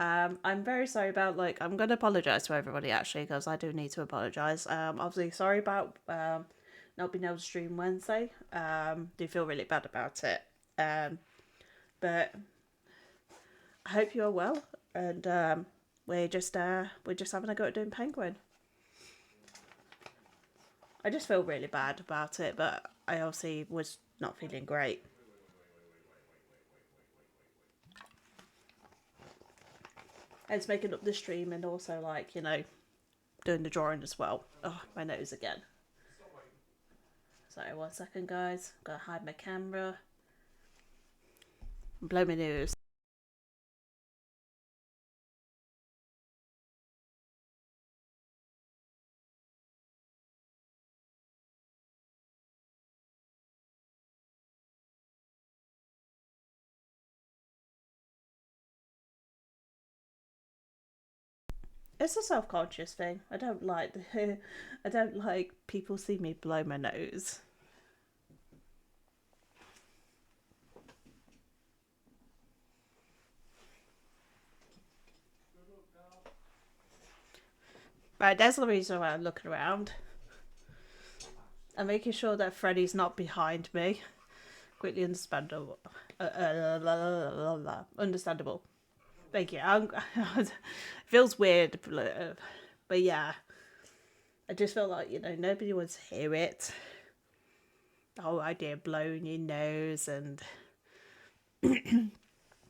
I'm very sorry about, like, I'm going to apologise to everybody actually because I do need to apologise. Obviously sorry about not being able to stream Wednesday. Do feel really bad about it. But I hope you are well, and we're just having a go at doing Penguin. I just feel really bad about it, but I obviously was not feeling great. And it's making up the stream and also, like, you know, doing the drawing as well. Oh, my nose again. Sorry, 1 second, guys. Gotta hide my camera. Blow my nose. It's a self-conscious thing. I don't like I don't like people see me blow my nose. Right, that's the reason why I'm looking around. I'm making sure that Freddy's not behind me. Quickly understandable. Understandable. Thank you. It feels weird, but yeah. I just feel like, you know, nobody wants to hear it. The whole idea of blowing your nose, and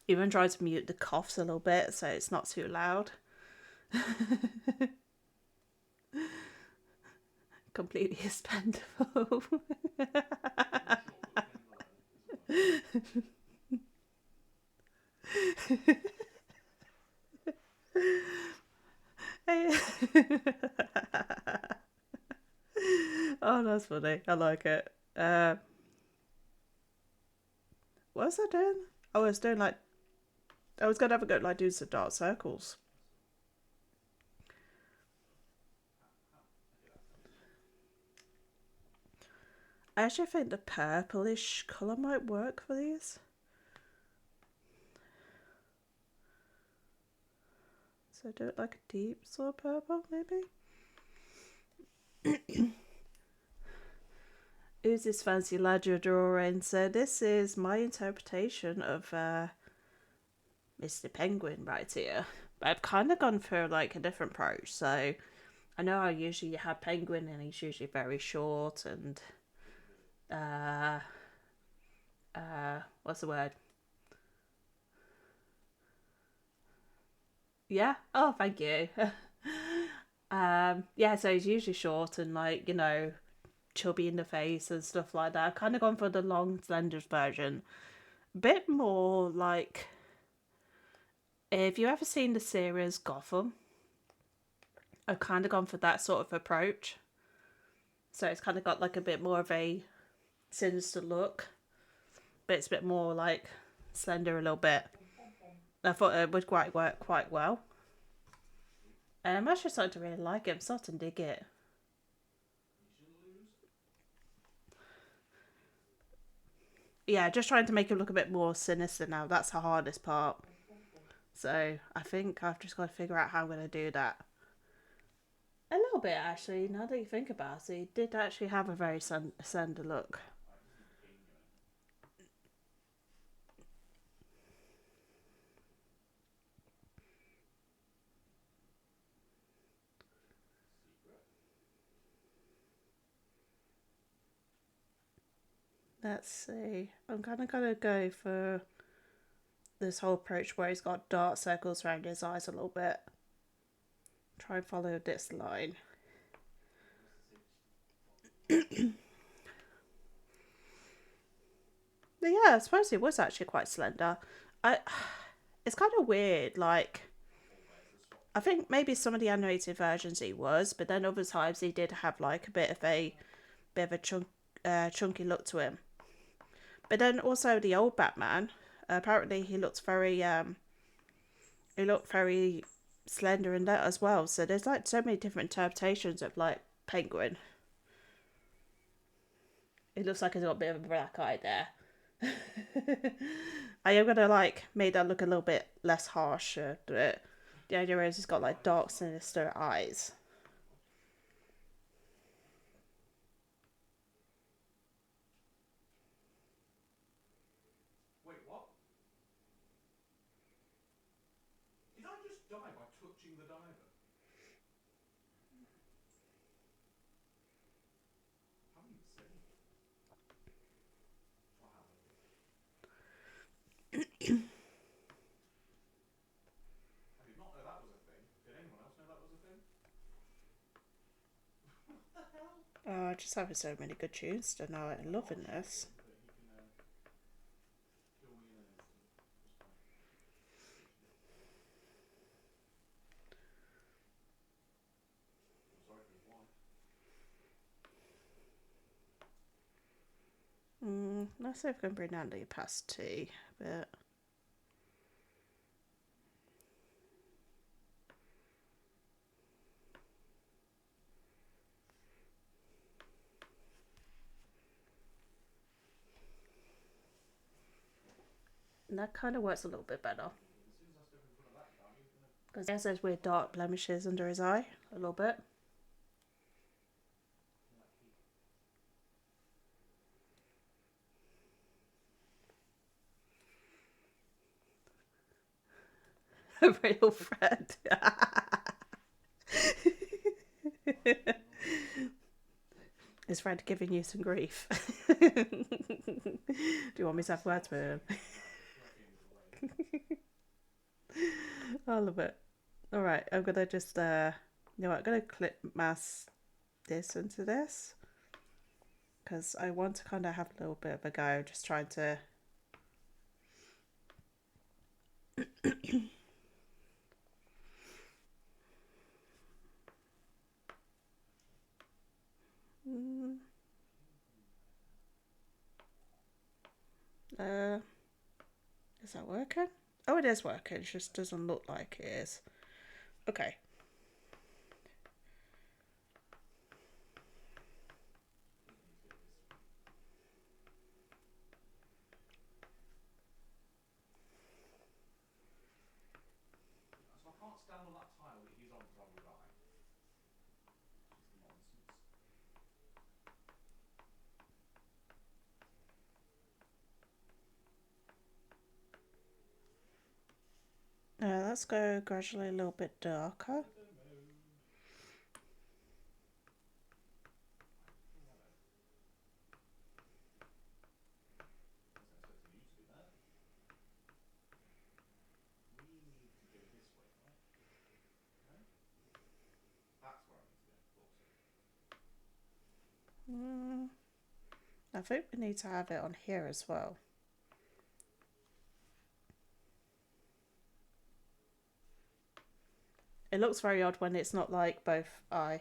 even try to mute the coughs a little bit so it's not too loud. Completely expendable. Oh, that's funny. I like it. What was I doing? I was doing like, I was gonna have a go like do some dark circles. I actually think the purplish colour might work for these. So do it like a deep sort of purple, maybe? Who's this fancy lad you're drawing? So this is my interpretation of Mr. Penguin right here. But I've kind of gone for like a different approach. So I know I usually have Penguin and he's usually very short and what's the word? Yeah. Oh, thank you. Yeah, so he's usually short and like, you know, chubby in the face and stuff like that. I've kind of gone for the long, slender version. A bit more like, if you ever seen the series Gotham, I've kind of gone for that sort of approach. So it's kind of got like a bit more of a sinister look, but it's a bit more like slender a little bit. I thought it would quite work quite well. And I'm actually starting to really like it. I'm starting to dig it. Yeah, just trying to make it look a bit more sinister now. That's the hardest part. So I think I've just got to figure out how I'm going to do that. A little bit, actually, now that you think about it, he did actually have a very slender look. Let's see. I'm kind of going to go for this whole approach where he's got dark circles around his eyes a little bit. Try and follow this line. But yeah, I suppose it was actually quite slender. It's kind of weird. Like, I think maybe some of the animated versions he was, but then other times he did have like a bit of a chunky look to him. But then also the old Batman, apparently he looked very slender in that as well. So there's like so many different interpretations of like Penguin. It looks like he's got a bit of a black eye there. I am gonna like make that look a little bit less harsh. The idea is he's got like dark, sinister eyes. Wait, what? Did I just die by touching the diver? Haven't even seen it. Or have I? I did not know that was a thing. Did anyone else know that was a thing? What the hell? Oh, just having so many good tunes tonight. I'm loving this. That he can kill me in an instant just by touching it. I'm sorry for his wife. Let's see if I can bring down the opacity a bit. And that kind of works a little bit better. As soon as I step in front of that guy, he's gonna. Because he has those weird dark blemishes under his eye, a little bit. A real friend. His friend giving you some grief. Do you want me to have words with him? I love it. Alright, I'm gonna just you know what, I'm gonna clip mask this into this. Because I want to kind of have a little bit of a go, just trying to is that working? Oh, it is working. It just doesn't look like it is. Okay. So I can't stand on that let's go gradually a little bit darker. Mm, I think we need to have it on here as well. It looks very odd when it's not like both eye.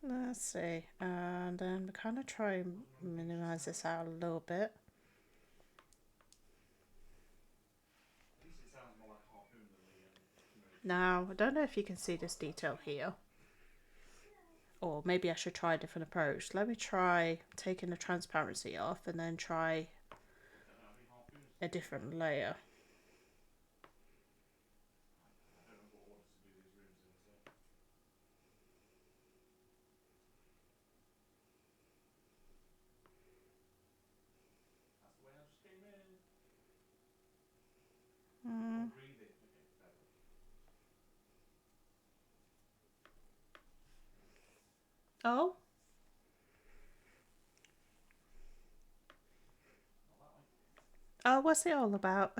Let's see, and then we kind of try and minimize this out a little bit. Now, I don't know if you can see this detail here, or maybe I should try a different approach. Let me try taking the transparency off and then try a different layer. Mm. Oh. Oh, what's it all about?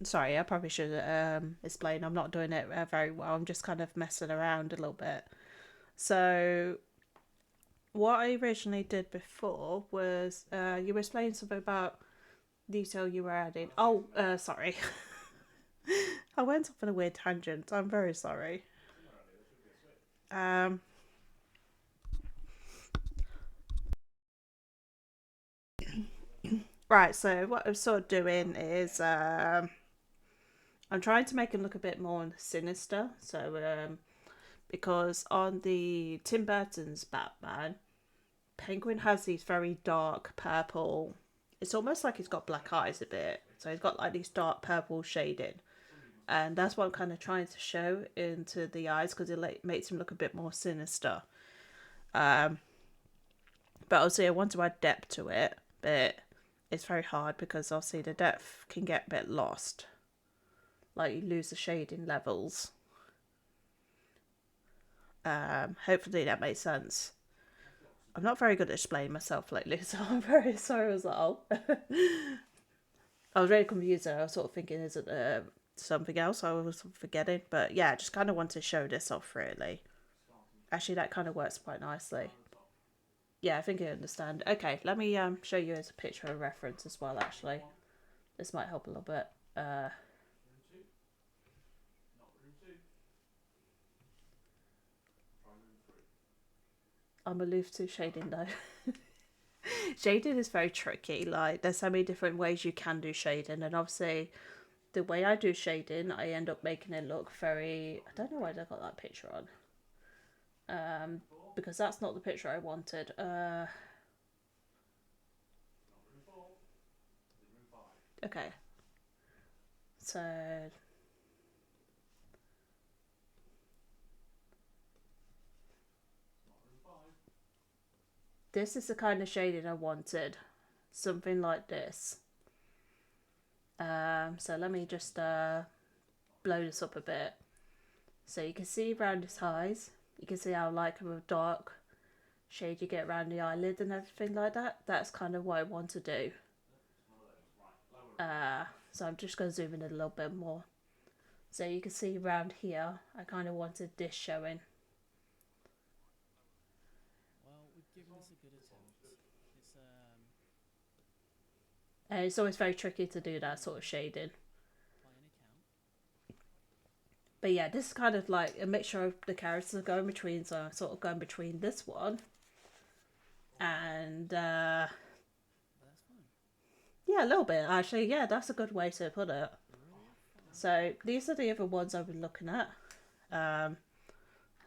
Sorry, I probably should explain. I'm not doing it very well. I'm just kind of messing around a little bit. So, what I originally did before was you were explaining something about detail you were adding. Oh, sorry. I went off on a weird tangent. I'm very sorry. Um, right, so what I'm sort of doing is I'm trying to make him look a bit more sinister. So, because on the Tim Burton's Batman, Penguin has these very dark purple. It's almost like he's got black eyes a bit. So he's got like these dark purple shading. And that's what I'm kind of trying to show into the eyes because it makes him look a bit more sinister. Um, but obviously, I want to add depth to it, but it's very hard because obviously the depth can get a bit lost. Like you lose the shading levels. Hopefully that makes sense. I'm not very good at explaining myself lately, so I'm very sorry as well. I was really confused. I was sort of thinking, is it something else I was forgetting? But yeah, I just kind of want to show this off, really. Actually, that kind of works quite nicely. Yeah, I think I understand. Okay, let me show you as a picture of reference as well, actually. This might help a little bit. I'm aloof to shading, though. Shading is very tricky. Like, there's so many different ways you can do shading, and obviously the way I do shading, I end up making it look very. I don't know why I got that picture on. Because that's not the picture I wanted. Okay. So this is the kind of shading I wanted. Something like this. So let me just blow this up a bit. So you can see around his eyes. You can see how like a dark shade you get around the eyelid and everything like that. That's kind of what I want to do. So I'm just going to zoom in a little bit more. So you can see around here, I kind of wanted this showing. Well, we've given this a good attempt. It's always very tricky to do that sort of shading. By an account. But yeah, this is kind of like a mixture of the characters going between, so I'm sort of going between this one and That's fine. yeah, a little bit actually. Yeah, that's a good way to put it. Real fine. So these are the other ones I've been looking at.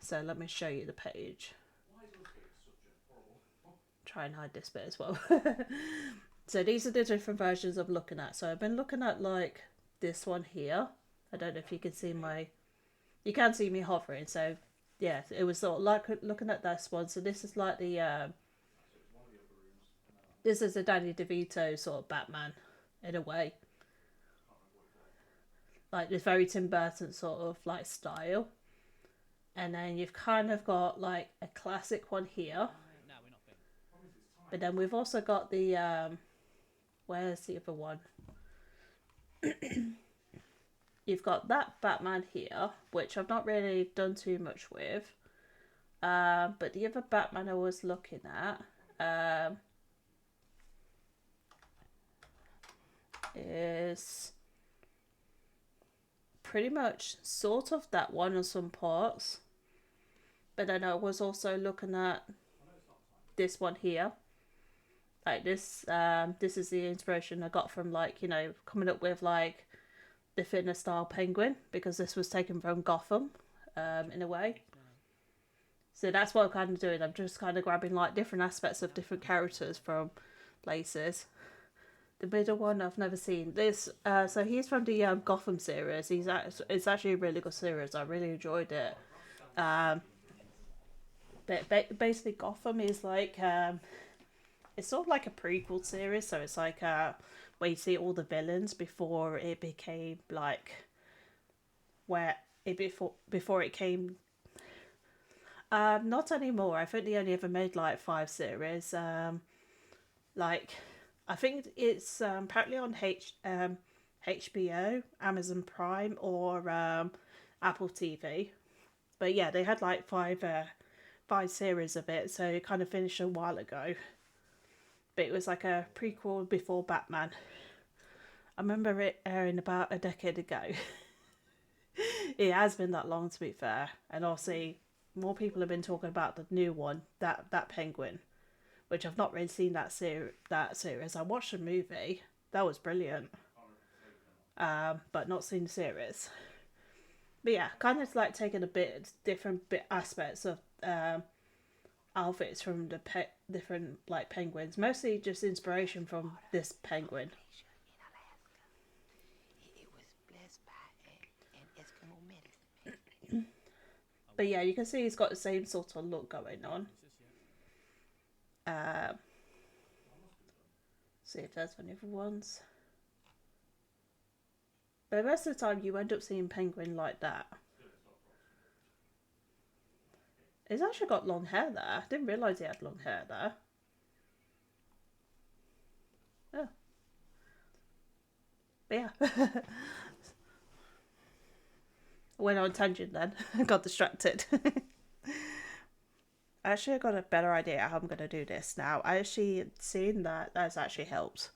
So let me show you the page. Why is Earthgate such a horrible? Try and hide this bit as well. So these are the different versions I'm looking at. So I've been looking at like this one here. I don't know if you can see my. You can see me hovering. So yeah, it was sort of like looking at this one. So this is like the. So it's one of the upper rooms. And then This is a Danny DeVito sort of Batman, in a way. I can't remember what it's called. Like this very Tim Burton sort of like style. And then you've kind of got like a classic one here. No, we're not big. Problem is it's time. But then we've also got the where's the other one? You've got that Batman here, which I've not really done too much with. But the other Batman I was looking at is pretty much sort of that one on some parts. But then I was also looking at this one here. Like this is the inspiration I got from like, you know, coming up with like the thinner style penguin, because this was taken from Gotham, in a way. So that's what I'm kind of doing. I'm just kind of grabbing like different aspects of different characters from places. The middle one I've never seen. This so he's from the Gotham series. It's actually a really good series. I really enjoyed it. But basically Gotham is like it's sort of like a prequel series. So it's like where you see all the villains before it became like where it before it came. Not anymore. I think they only ever made like 5 series. Like I think it's apparently on HBO, Amazon Prime, or Apple TV. But yeah, they had like 5 series of it, so it kind of finished a while ago. But it was like a prequel before Batman. I remember it airing about a decade ago. It has been that long, to be fair, and obviously more people have been talking about the new one, that Penguin, which I've not really seen that series. I watched the movie, that was brilliant, but not seen the series. But yeah, kind of like taking a bit different aspects of outfits from the different like penguins, mostly just inspiration from this penguin. It was blessed by an Eskimo medicine. But yeah, you can see he's got the same sort of look going on. See if there's any other ones. But most of the time you end up seeing penguin like that. He's actually got long hair there. I didn't realise he had long hair there. Oh. But yeah. Went on a tangent then. Got distracted. Actually, I got a better idea how I'm going to do this now. I actually seen that that's actually helped.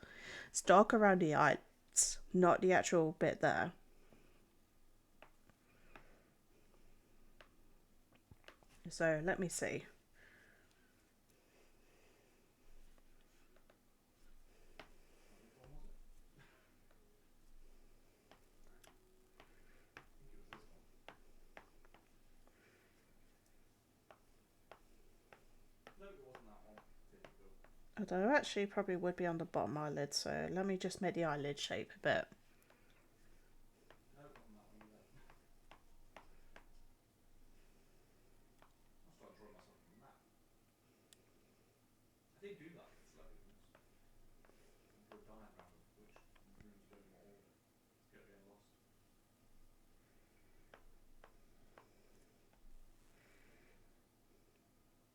It's dark around the eyes, not the actual bit there. So let me see. Although actually probably would be on the bottom eyelid, so let me just make the eyelid shape a bit. I did do that slightly once. Drew a diagram of which rooms go in what order. It's getting lost.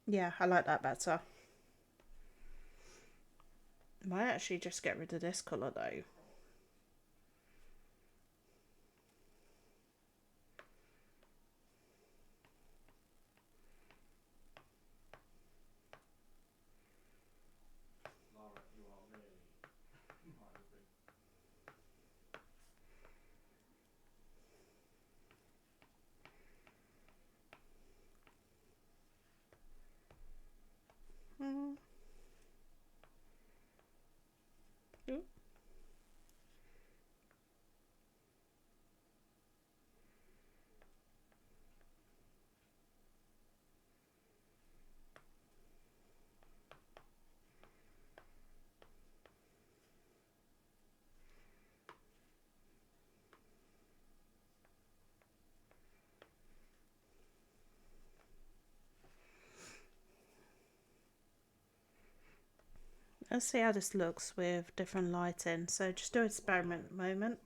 Yeah, I like that better. Might actually just get rid of this colour though. Lara, you are really my thing. Let's see how this looks with different lighting. So just do an experiment at the moment.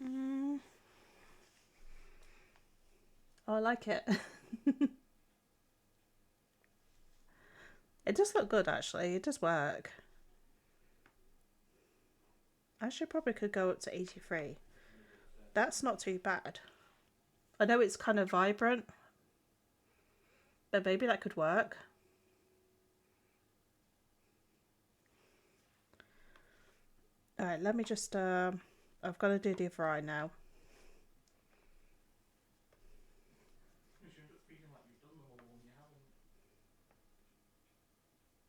Oh, I like it. It does look good actually, it does work. Actually probably could go up to 83. That's not too bad. I know it's kind of vibrant, but maybe that could work. Alright, let me just, I've got to do the other eye now. You end up feeling like you've done them all and you haven't. That's what it was. It was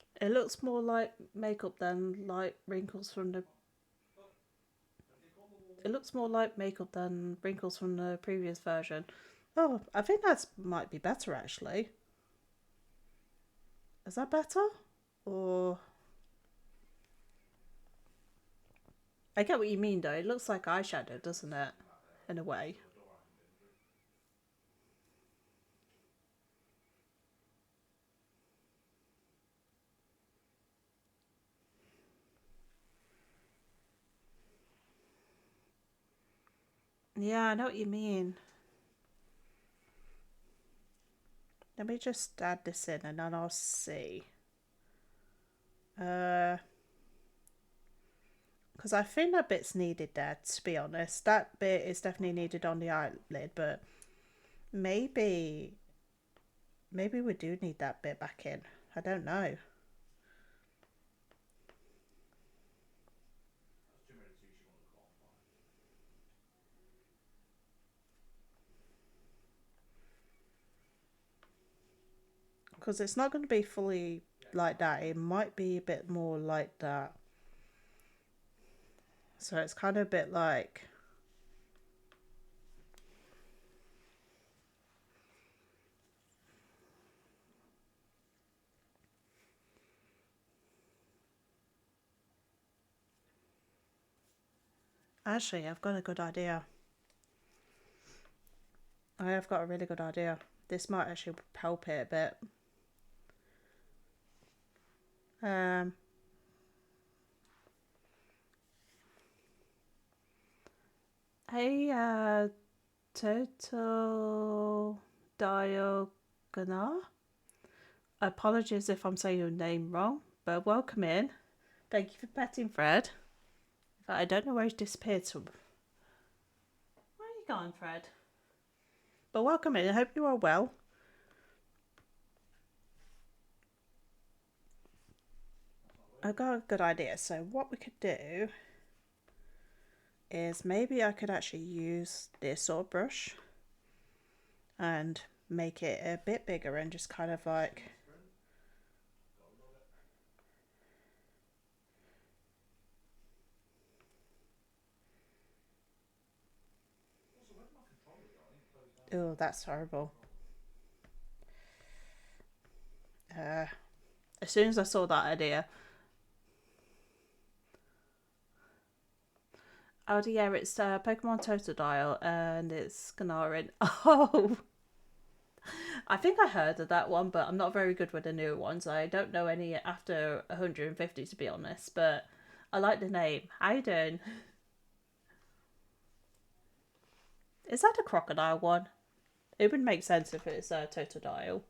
the ceiling. It looks more like makeup than like wrinkles from the... It looks more like makeup than wrinkles from the previous version. Oh, I think that might be better actually. Is that better? Or... I get what you mean though. It looks like eyeshadow, doesn't it? In a way. Yeah, I know what you mean. Let me just add this in and then I'll see. Because I think that bit's needed there, to be honest. That bit is definitely needed on the eyelid, but maybe we do need that bit back in. I don't know. Because it's not going to be fully like that. It might be a bit more like that. So it's kind of a bit like... Actually, I've got a good idea. I have got a really good idea. This might actually help it a bit. Hey, Total Diagonal. Apologies if I'm saying your name wrong, but welcome in. Thank you for petting Fred. In fact, I don't know where he's disappeared to. Where are you going, Fred? But welcome in. I hope you are well. I've got a good idea. So what we could do is maybe I could actually use this sort of brush and make it a bit bigger and just kind of like... Oh, that's horrible. As soon as I saw that idea... Oh yeah, it's Pokemon Totodile and it's Scannarin. Oh! I think I heard of that one, but I'm not very good with the newer ones. I don't know any after 150 to be honest, but I like the name. How you doing? Is that a crocodile one? It would make sense if it's a Totodile.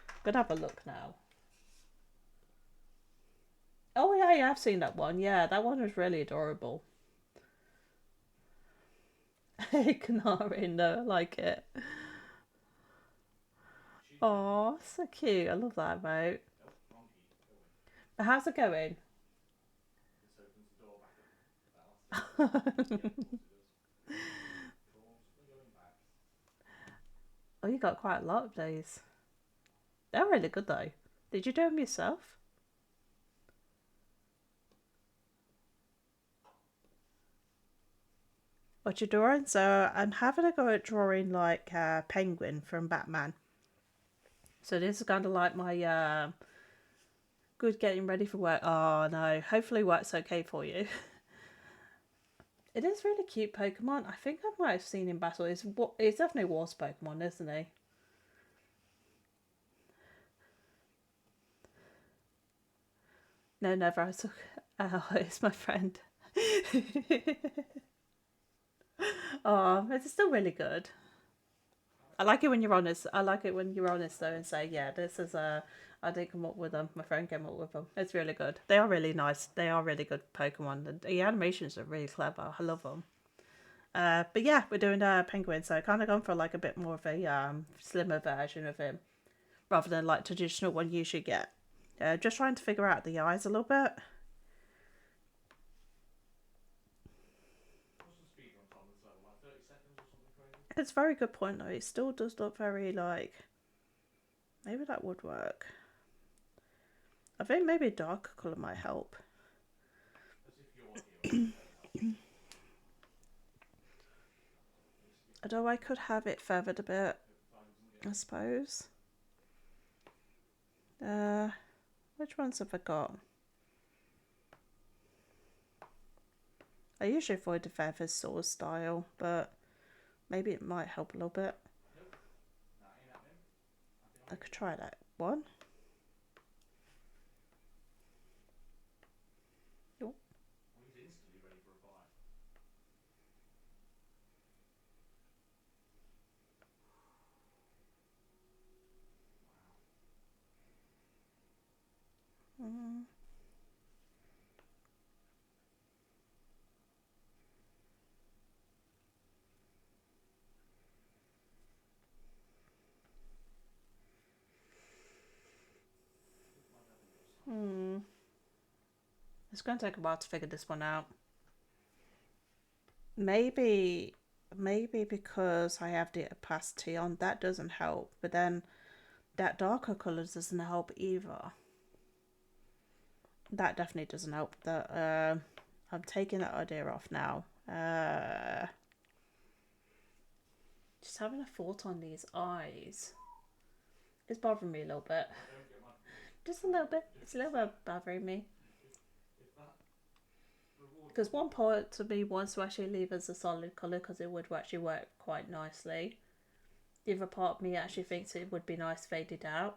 I'm gonna have a look now. Oh yeah, yeah, I've seen that one. Yeah, that one was really adorable. Canary, no, I like it. She's Oh, so cute. I love that remote. Nope, wrong key. Go in. But how's it going? This opens the door back up. That last time. Yeah, of course it does. Forcibly going back. Oh, you got quite a lot of these. They're really good though. Did you do them yourself? What you drawing? So I'm having a go at drawing like Penguin from Batman. So this is kind of like my good getting ready for work. Oh no, hopefully work's okay for you. It is really cute Pokemon. I think I might have seen him battle. It's definitely War's Pokemon, isn't he? No, never. I took. Oh, it's my friend. Oh, it's still really good. I like it when you're honest. I like it when you're honest though and say, yeah, this is I didn't come up with them. My friend came up with them. It's really good. They are really nice. They are really good Pokemon. The animations are really clever. I love them. But yeah, we're doing Penguin, so I kind of gone for like a bit more of a slimmer version of him rather than like traditional one you should get. Just trying to figure out the eyes a little bit. What's the speed run on this level? Like 30 seconds or something crazy? It's a very good point though. It still does look very like. Maybe that would work. I think maybe a darker colour might help. As if you're here. Although I could have it feathered a bit, I suppose. Which ones have I got? I usually avoid the feathers sort of style, but maybe it might help a little bit. Nope. That ain't happening. I could try that one. Well, he's instantly ready for a fight. Mm. It's going to take a while to figure this one out. Maybe because I have the opacity on, that doesn't help. But then that darker colour doesn't help either. That definitely doesn't help. That I'm taking that idea off now. Just having a thought on these eyes. It's bothering me a little bit. Just a little bit. It's a little bit bothering me. Because one part of me wants to actually leave as a solid colour because it would actually work quite nicely. The other part of me actually thinks it would be nice faded out.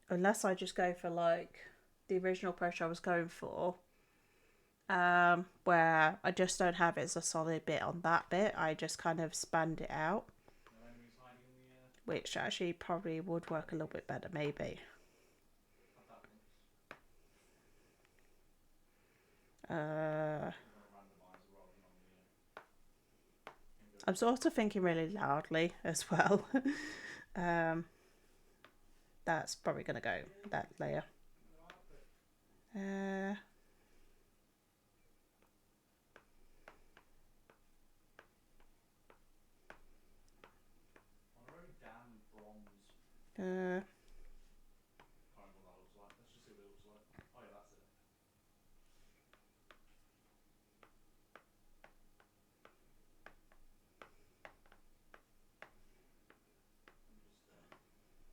Unless I just go for like the original approach I was going for. Where I just don't have it as a solid bit on that bit. I just kind of spanned it out. No enemies hiding in the air. Which actually probably would work a little bit better, maybe. Had that once. Uh, On a randomizer rather than on the. I'm sort of thinking really loudly as well. That's probably going to go that layer. Honorary Dan Bronze. Uh, Can't remember what that looks like. Let's just see what it looks like. Oh yeah, that's it.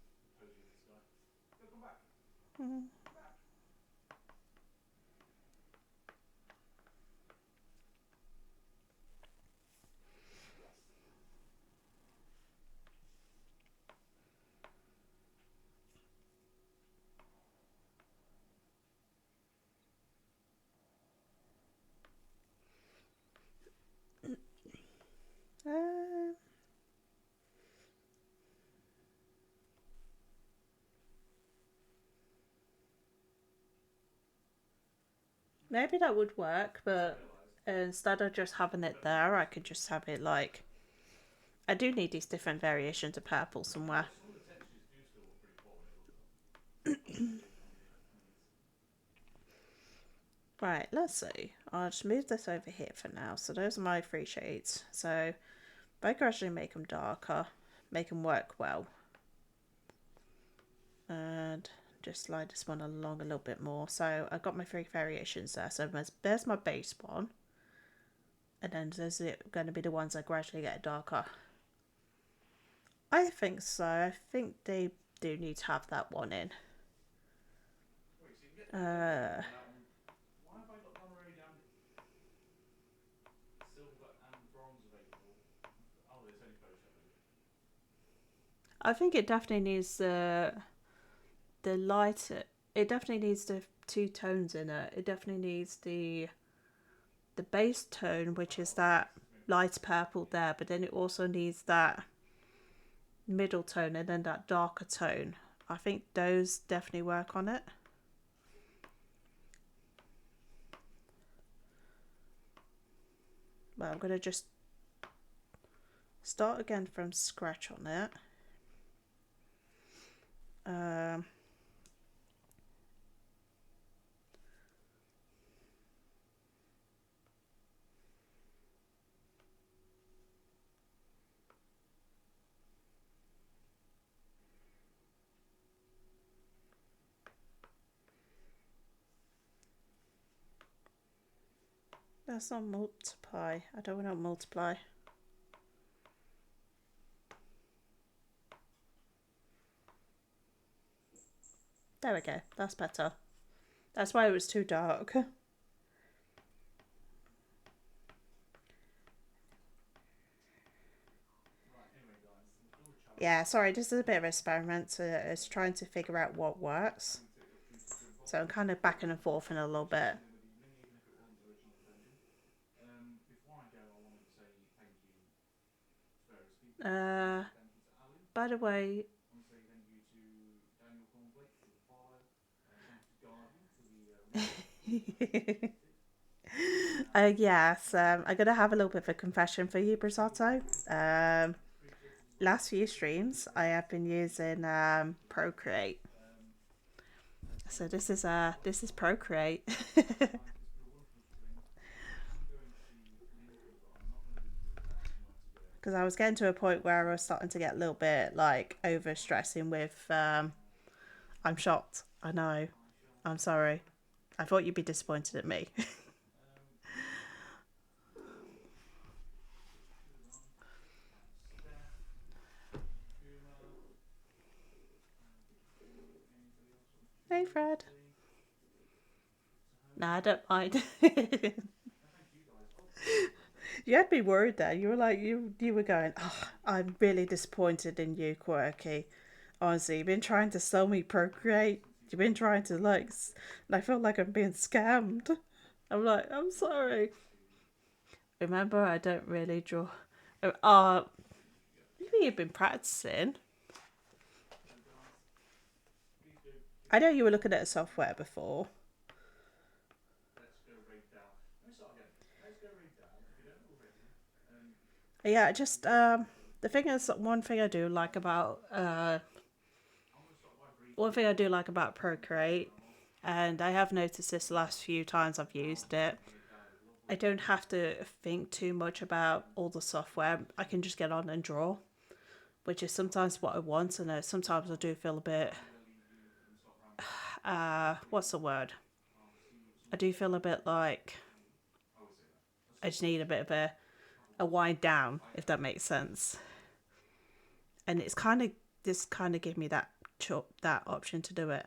Let me just pose with this guy. Yo, come back. mm. Come back. Uh, maybe that would work, but instead of just having it there, I could just have it like. I do need these different variations of purple somewhere. Some of the textures do still look pretty cool when you look at them. Right, let's see. I'll just move this over here for now. So those are my 3 shades. So if I gradually make them darker, make them work well. And just slide this one along a little bit more. So I've got my 3 variations there. So there's my base one. And then there's going to be the ones that gradually get darker. I think so. I think they do need to have that one in. Why have I got honorary and silver and bronze available? Oh, there's only Photoshop, is it? I think it definitely needs the light. It definitely needs the 2 tones in it. It definitely needs the base tone, which is that light purple there, but then it also needs that middle tone and then that darker tone. I think those definitely work on it. Well, I'm going to just start again from scratch on it. That's not multiply. I don't want to multiply. There we go. That's better. That's why it was too dark. Yeah, sorry, this is a bit of an experiment. So it's trying to figure out what works. So I'm kind of backing and forth in a little bit. By the way, yes, I'm gonna have a little bit of a confession for you, Brisato. Last few streams, I have been using Procreate. So this is Procreate. Because I was getting to a point where I was starting to get a little bit like over stressing with. I'm shocked. I know. I'm sorry. I thought you'd be disappointed at me. Hey, Fred. Nah, I don't mind. You had me worried there. You were like, you were going, oh, I'm really disappointed in you, Quirky. Honestly, you've been trying to sell me Procreate. You've been trying to and I feel like I'm being scammed. I'm like, I'm sorry. Remember, I don't really draw. Maybe you've been practicing. I know you were looking at a software before. Yeah, just the thing is, one thing I do like about Procreate, and I have noticed this the last few times I've used it, I don't have to think too much about all the software. I can just get on and draw, which is sometimes what I want, and sometimes I do feel a bit what's the word? I do feel a bit like I just need a bit of a wind down, if that makes sense. And it's kind of give me that option to do it.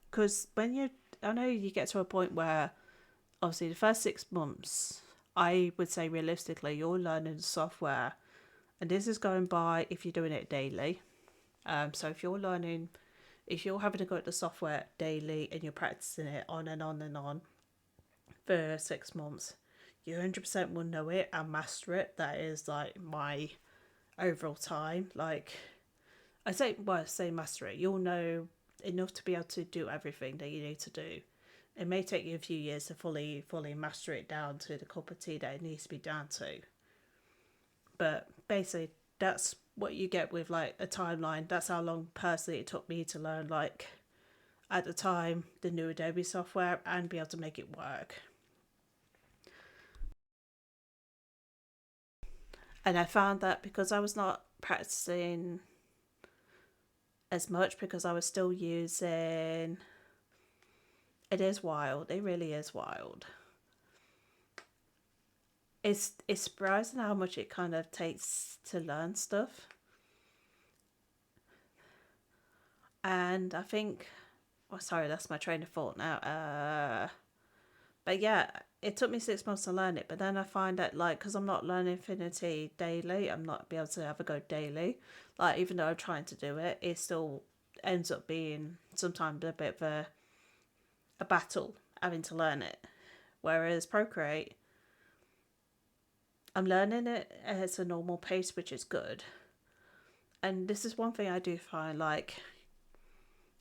Because I know you get to a point where, obviously, the first 6 months, I would say realistically, you're learning the software, and this is going by if you're doing it daily. So if you're having to go at the software daily and you're practicing it on and on and on for 6 months, you 100% will know it and master it. That is like my overall time. Like, I say master it. You'll know enough to be able to do everything that you need to do. It may take you a few years to fully master it down to the cup of tea that it needs to be down to. But basically, that's what you get with like a timeline. That's how long personally it took me to learn, like, at the time, the new Adobe software and be able to make it work. And I found that because I was not practicing as much, because I was still using, it is wild, it really is wild. It's surprising how much it kind of takes to learn stuff. And I think, oh sorry, that's my train of thought now. But yeah, it took me 6 months to learn it, but then I find that, like, because I'm not learning Affinity daily, I'm not be able to have a go daily. Like, even though I'm trying to do it, it still ends up being sometimes a bit of a battle having to learn it. Whereas Procreate, I'm learning it at a normal pace, which is good. And this is one thing I do find, like,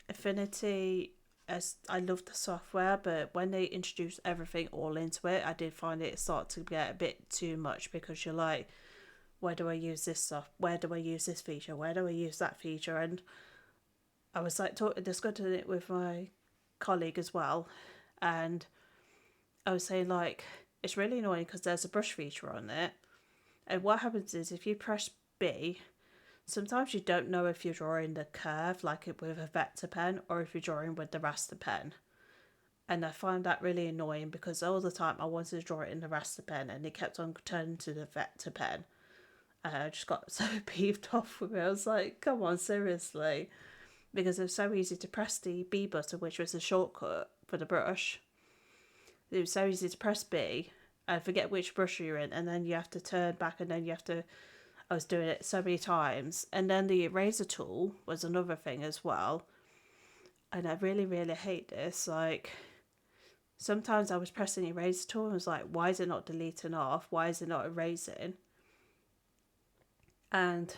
Affinity, as I love the software, but when they introduce everything all into it, I did find it start to get a bit too much, because you're like, where do I use this stuff? Where do I use this feature? Where do I use that feature? And I was like discussing it with my colleague as well, and I was saying, like, it's really annoying because there's a brush feature on it, and what happens is if you press B, sometimes you don't know if you're drawing the curve like it with a vector pen or if you're drawing with the raster pen. And I find that really annoying, because all the time I wanted to draw it in the raster pen and it kept on turning to the vector pen. And I just got so peeved off with it. I was like, come on, seriously. Because it was so easy to press the B button, which was a shortcut for the brush. It was so easy to press B and forget which brush you're in, and then you have to turn back, and then you have to, I was doing it so many times. And then the eraser tool was another thing as well. And I really, really hate this. Like, sometimes I was pressing the eraser tool and was like, why is it not deleting off? Why is it not erasing? And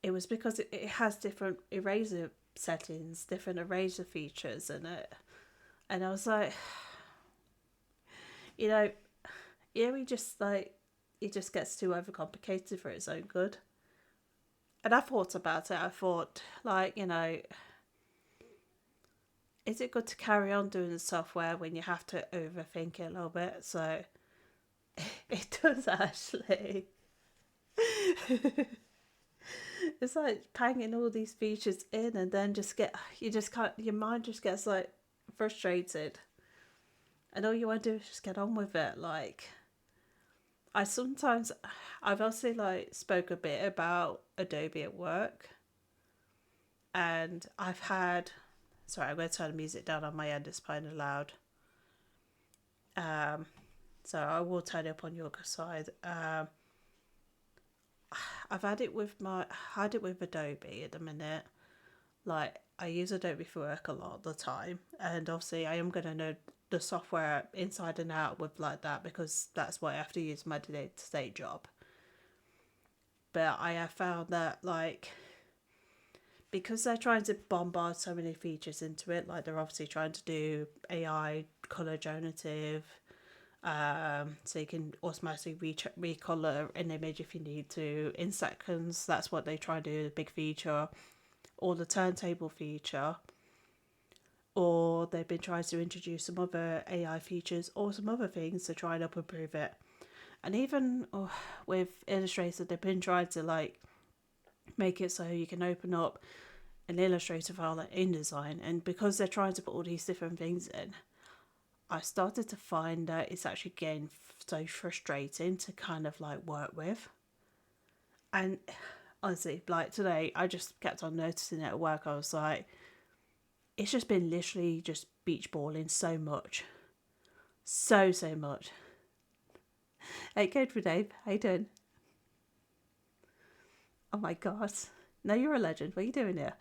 it was because it has different eraser settings, different eraser features in it. And I was like, we just like, it just gets too overcomplicated for its own good. And I thought about it. I thought, like, is it good to carry on doing the software when you have to overthink it a little bit? So it does actually. It's like banging all these features in, and then your mind just gets like frustrated. And all you want to do is just get on with it. Like, I've also like spoke a bit about Adobe at work, and I'm going to turn the music down on my end, it's kind of loud. So I will turn it up on your side. I've had it with Adobe at the minute. Like, I use Adobe for work a lot of the time, and obviously I am going to know the software inside and out with like that, because that's what I have to use my day-to-day job. But I have found that, like, because they're trying to bombard so many features into it, like they're obviously trying to do AI color generative, so you can automatically recolor an image if you need to in seconds. That's what they try to do, the big feature, or the turntable feature. Or they've been trying to introduce some other AI features or some other things to try and improve it. And even with Illustrator, they've been trying to like make it so you can open up an Illustrator file like InDesign. And because they're trying to put all these different things in, I started to find that it's actually getting so frustrating to kind of like work with. And honestly, like today, I just kept on noticing it at work. I was like, it's just been literally just beach balling so much. So much. Hey, good for Dave. How you doing? Oh my god. No, you're a legend. What are you doing here?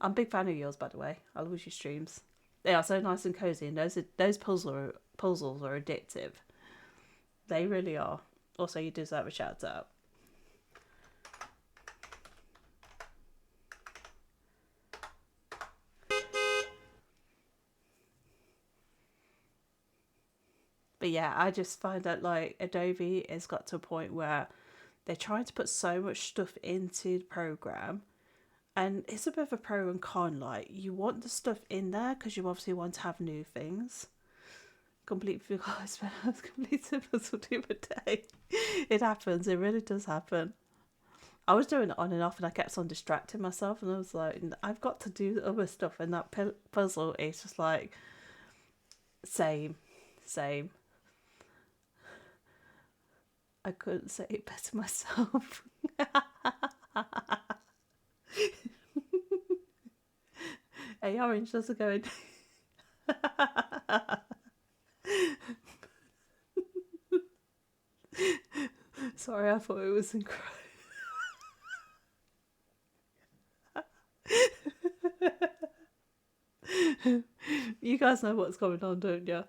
I'm a big fan of yours, by the way. I love your streams. They are so nice and cozy, and those puzzles are addictive. They really are. Also, you deserve a shout out. But yeah, I just find that like Adobe has got to a point where they're trying to put so much stuff into the program, and it's a bit of a pro and con. Like, you want the stuff in there because you obviously want to have new things. Completely forgot I spent a complete puzzle the other day. It happens. It really does happen. I was doing it on and off, and I kept on distracting myself, and I was like, I've got to do other stuff, and that puzzle is just like same. I couldn't say it better myself. Hey, Orange, does it going? Sorry, I thought it was incredible. You guys know what's going on, don't you?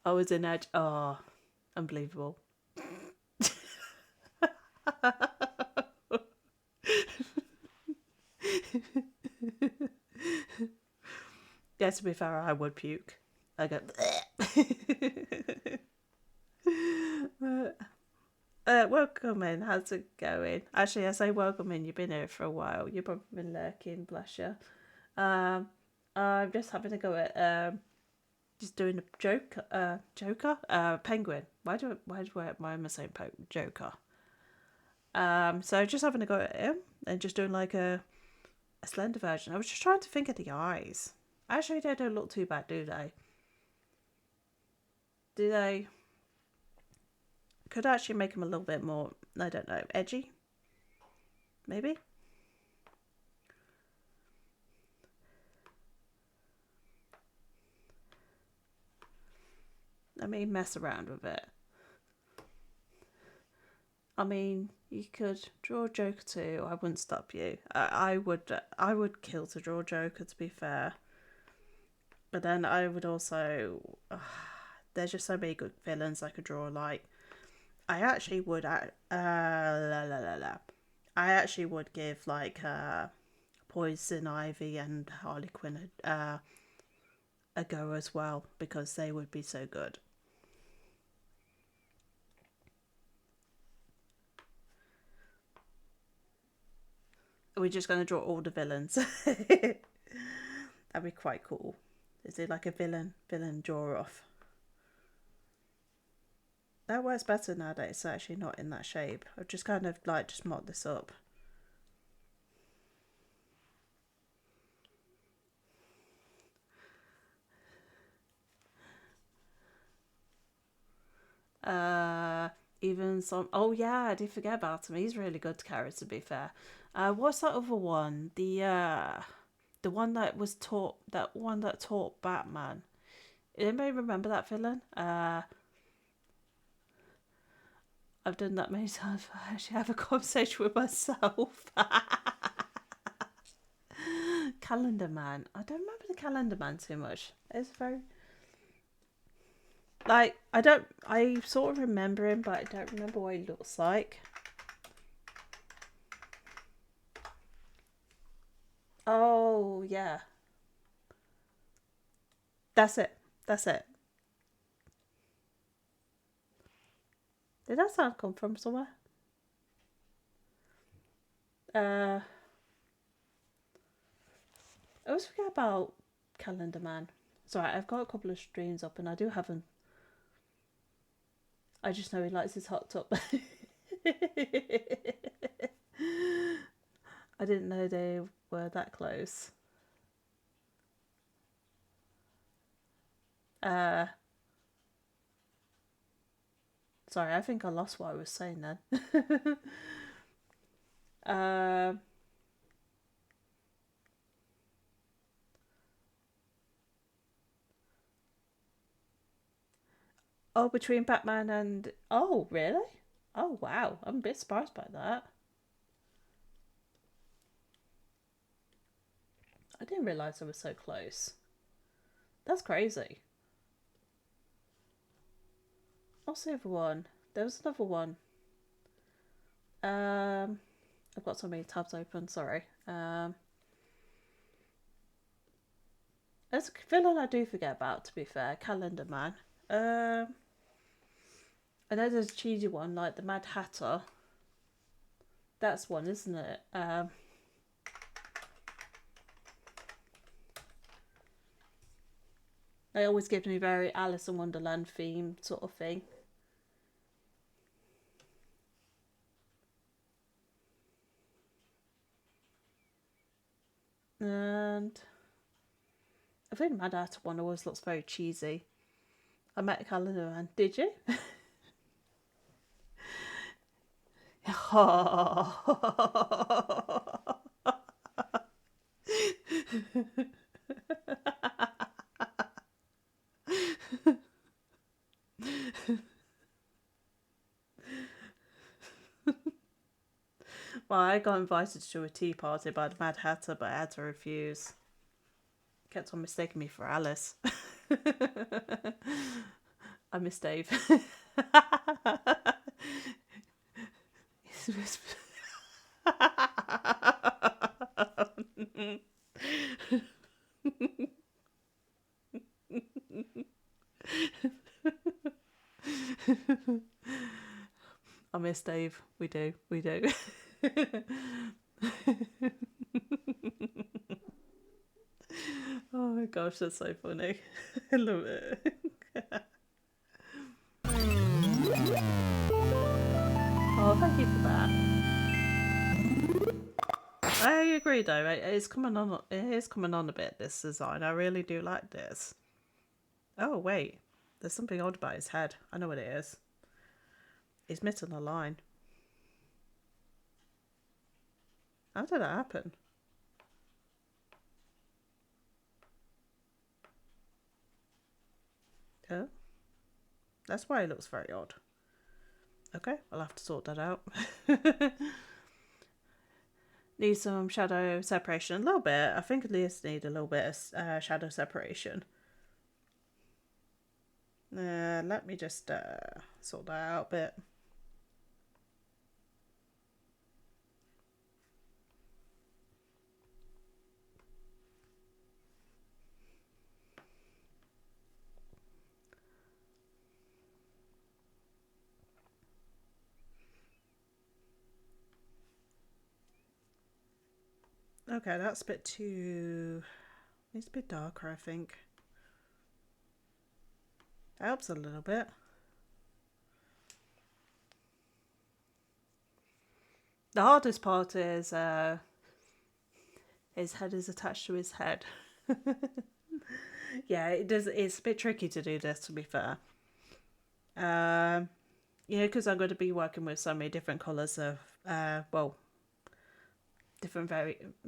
I was in Edge. Oh, unbelievable. Yeah, to be fair, I would puke. I go. Welcome in. How's it going? Actually, I say welcome in. You've been here for a while. You've probably been lurking, bless you. I'm just having a go at just doing a Joker, Penguin. Why am I saying Joker? So just having a go at him and just doing like a slender version. I was just trying to think of the eyes. Actually, they don't look too bad, do they? Do they? Could actually make them a little bit more, I don't know, edgy? Maybe? I mean, mess around with it. I mean, you could draw Joker too. I wouldn't stop you. I would kill to draw Joker, to be fair. But then I would also... there's just so many good villains I could draw. Like, I actually would... I actually would give, like, Poison Ivy and Harley Quinn a go as well, because they would be so good. We're just going to draw all the villains. That'd be quite cool. Is it like a villain draw off? That works better now that it's actually not in that shape. I've just kind of like just mocked this up. Even some... Oh yeah, I did forget about him. He's really good character, to be fair. What's that other one? The one that was taught... That one that taught Batman. Anybody remember that villain? I've done that many times. I actually have a conversation with myself. Calendar Man. I don't remember the Calendar Man too much. It's very... Like, I sort of remember him, but I don't remember what he looks like. Oh, yeah. That's it. Did that sound come from somewhere? I always forget about Calendar Man. It's alright, I've got a couple of streams up and I do have them. I just know he likes his hot tub. I didn't know they were that close. Sorry, I think I lost what I was saying then. Oh, between Batman and... Oh, really? Oh, wow. I'm a bit surprised by that. I didn't realise I was so close. That's crazy. What's the other one? There was another one. I've got so many tabs open, sorry. There's a villain I do forget about, to be fair. Calendar Man. I know there's a cheesy one, like the Mad Hatter. That's one, isn't it? They always give me very Alice in Wonderland theme sort of thing. And I think the Mad Hatter one always looks very cheesy. I met a Calendar Man. Did you? Well, I got invited to a tea party by the Mad Hatter, but I had to refuse. Kept on mistaking me for Alice. I miss Dave. I miss Dave. We do. We do. Oh my gosh, that's so funny. I love it. Oh, thank you for that. I agree though, it is coming on a bit, this design. I really do like this. Oh wait, there's something odd about his head. I know what it is. He's missing a line. How did that happen? Oh, that's why it looks very odd. Okay, I'll have to sort that out. Need some shadow separation. A little bit. I think Elias need a little bit of shadow separation. Let me just sort that out a bit. Okay, that's a bit too... Needs a bit darker, I think. That helps a little bit. The hardest part is his head is attached to his head. Yeah, it does. It's a bit tricky to do this, to be fair. Yeah, because I'm going to be working with so many different colours of, well, different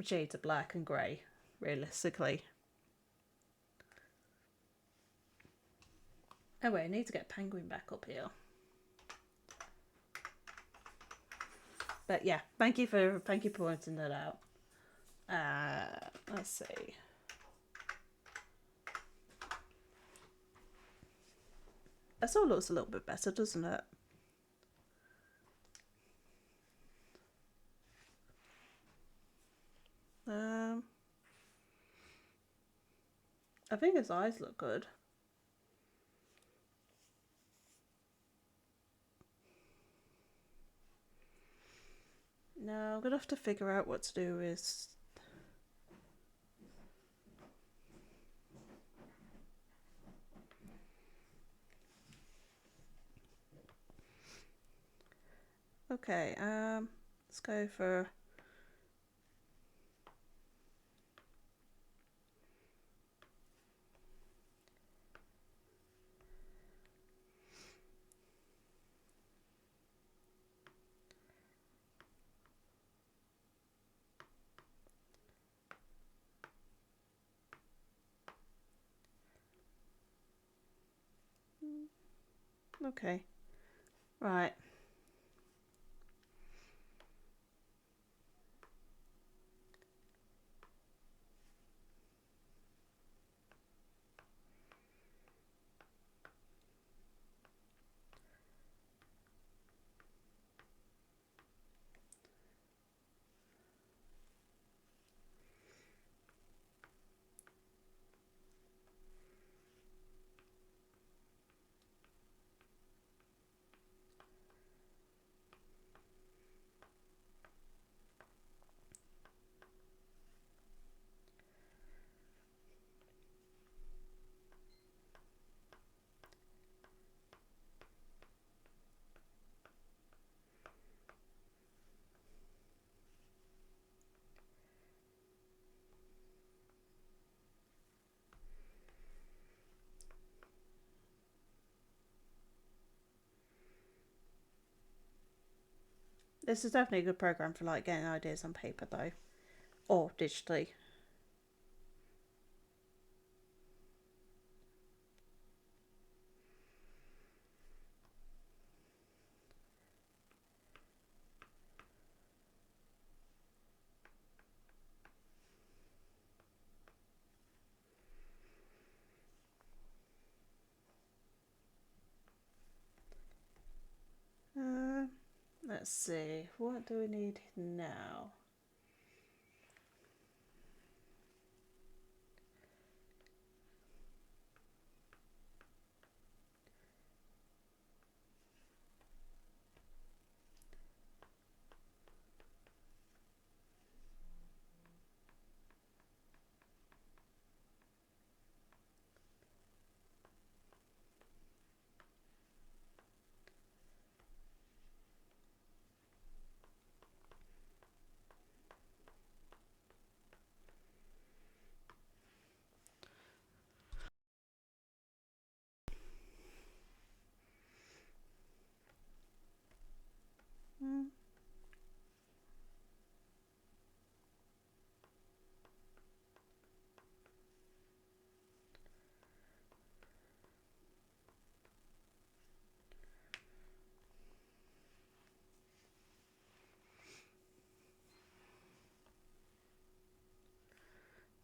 shades of black and grey, realistically. Oh wait, I need to get Penguin back up here. But yeah, thank you for pointing that out. Let's see. That all looks a little bit better, doesn't it? I think his eyes look good. No, I'm gonna have to figure out what to do with... Okay, let's go for... Okay, right. This is definitely a good program for like getting ideas on paper though, or digitally. Let's see, what do we need now?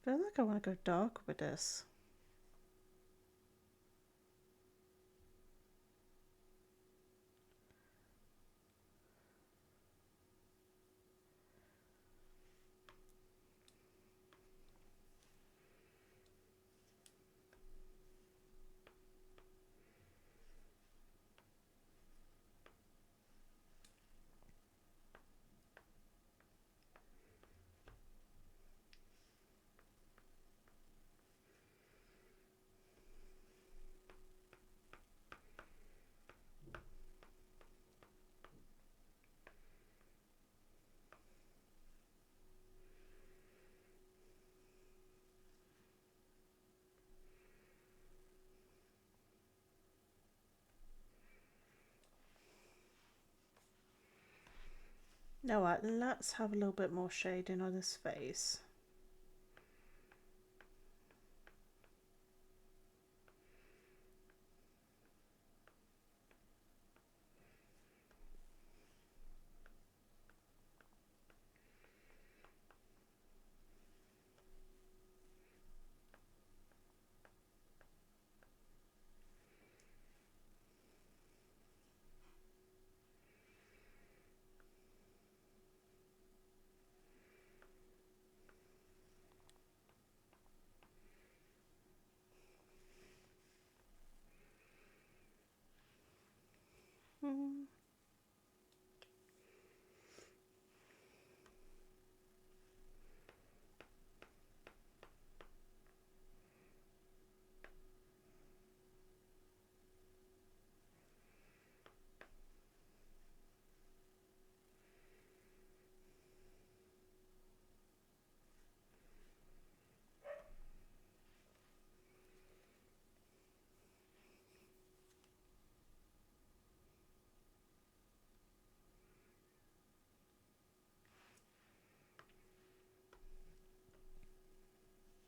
I feel like I want to go dark with this. Now what, let's have a little bit more shading on his face.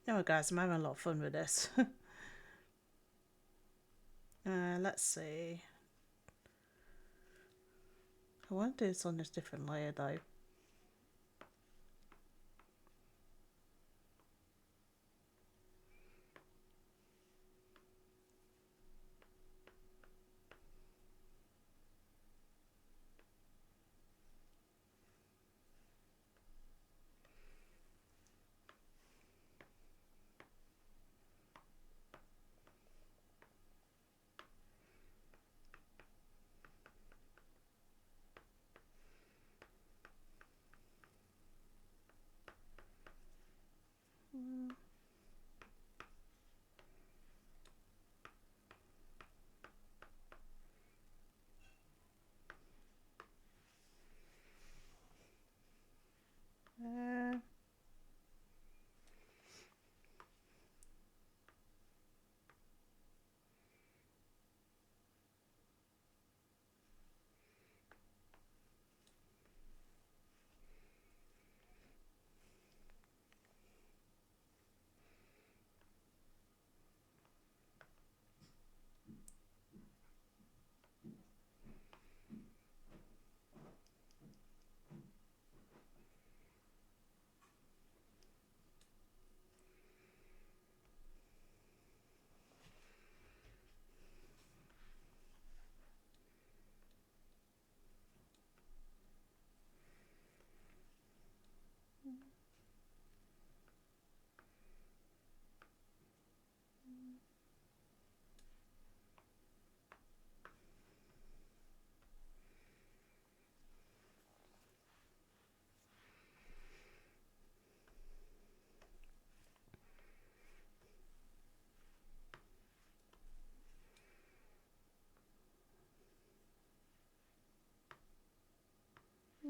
Oh guys, I'm having a lot of fun with this. Let's see. I want to do this on this different layer though.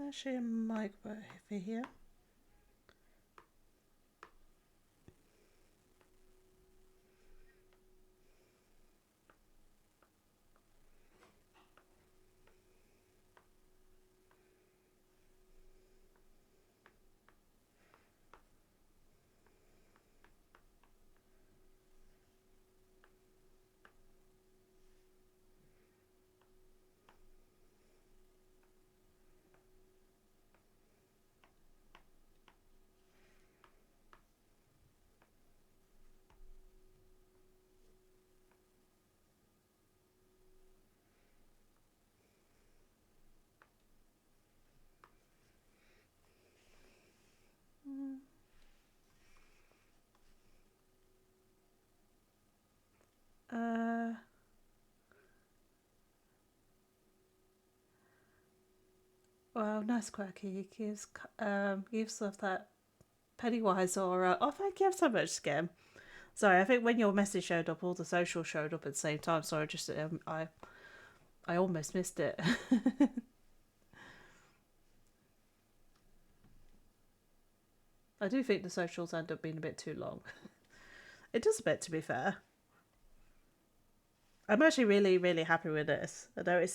Actually, I might put it over here. Well, nice quirky. Gives off that Pennywise aura. Oh, thank you so much, Skim. Sorry, I think when your message showed up, all the socials showed up at the same time. Sorry, just I almost missed it. I do think the socials end up being a bit too long. It does a bit, to be fair. I'm actually really, really happy with this. Although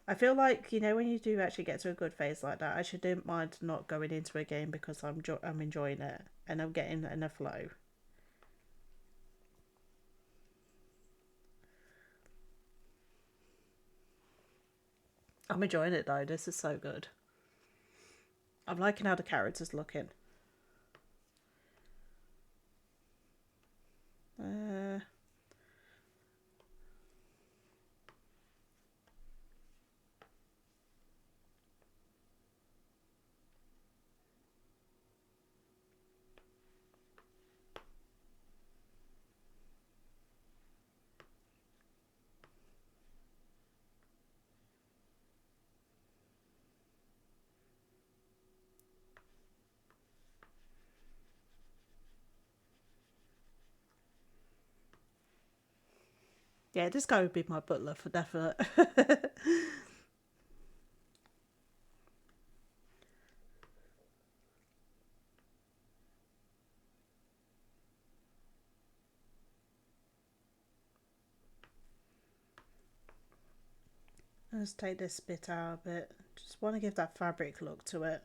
I feel like, you know, when you do actually get to a good phase like that, I actually don't mind not going into a game because I'm enjoying it and I'm getting in a flow. I'm enjoying it though. This is so good. I'm liking how the character's looking. Yeah, this guy would be my butler for definite. Let's take this bit out a bit. Just want to give that fabric look to it.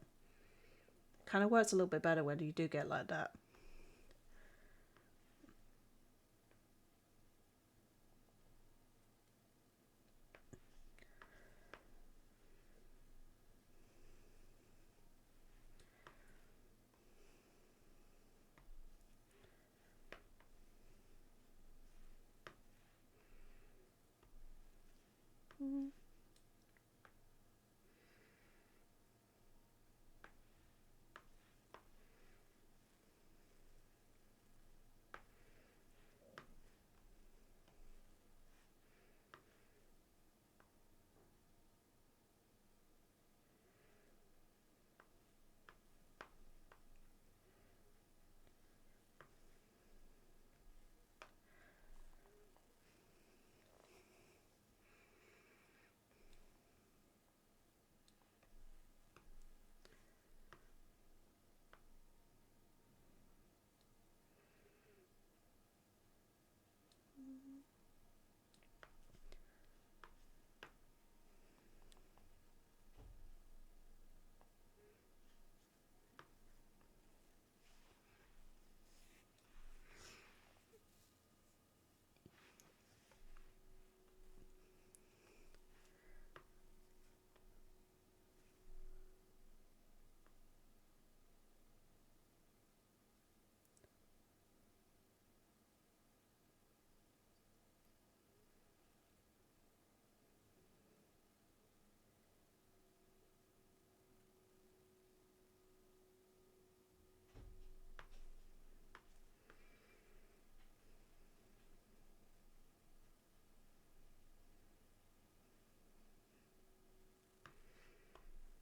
Kind of works a little bit better when you do get like that.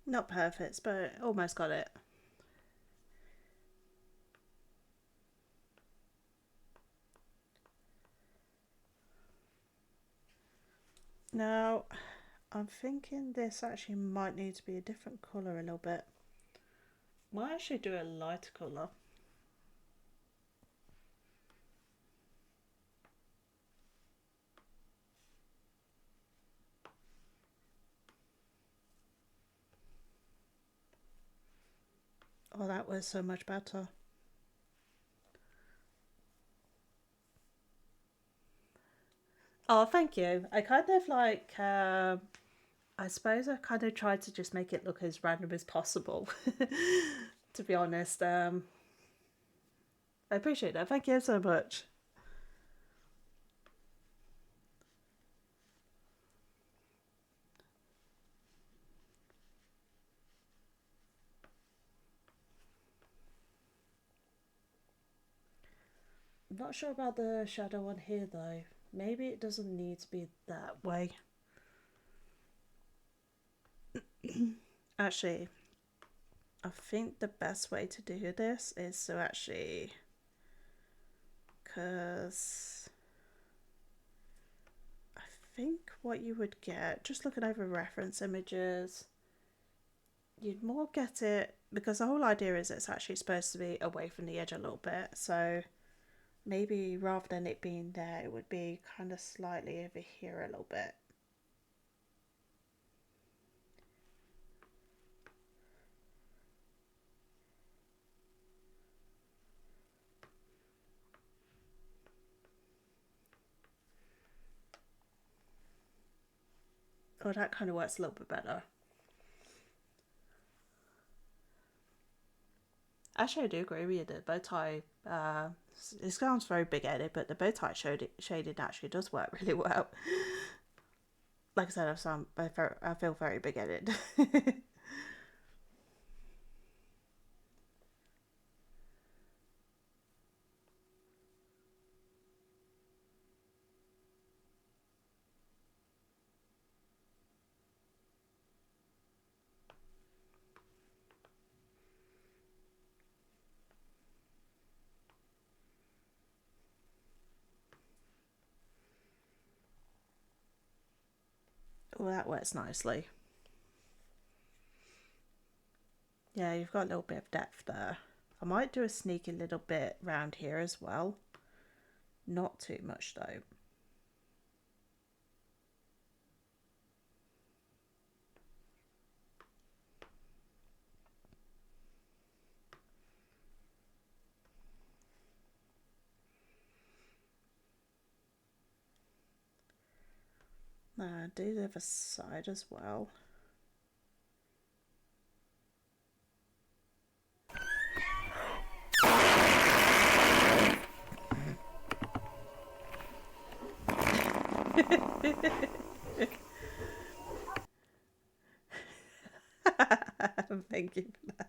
Not perfect, but almost got it. Now, I'm thinking this actually might need to be a different colour a little bit. Might actually do a lighter colour. Oh, that was so much better. Oh, thank you. I kind of like, I suppose I kind of tried to just make it look as random as possible, to be honest. I appreciate that. Thank you so much. I'm not sure about the shadow on here though. Maybe it doesn't need to be that way. Actually, I think the best way to do this is to actually, because I think what you would get, just looking over reference images, you'd more get it, because the whole idea is it's actually supposed to be away from the edge a little bit, so maybe rather than it being there, it would be kind of slightly over here a little bit. Oh, that kind of works a little bit better. Actually, I do agree with you. The bow tie, it sounds very big-headed, but the bow tie shaded actually does work really well. Like I said, I feel very big-headed. Oh, that works nicely. Yeah, you've got a little bit of depth there. I might do a sneaky little bit round here as well. Not too much though. Do the other side as well. Thank you for that.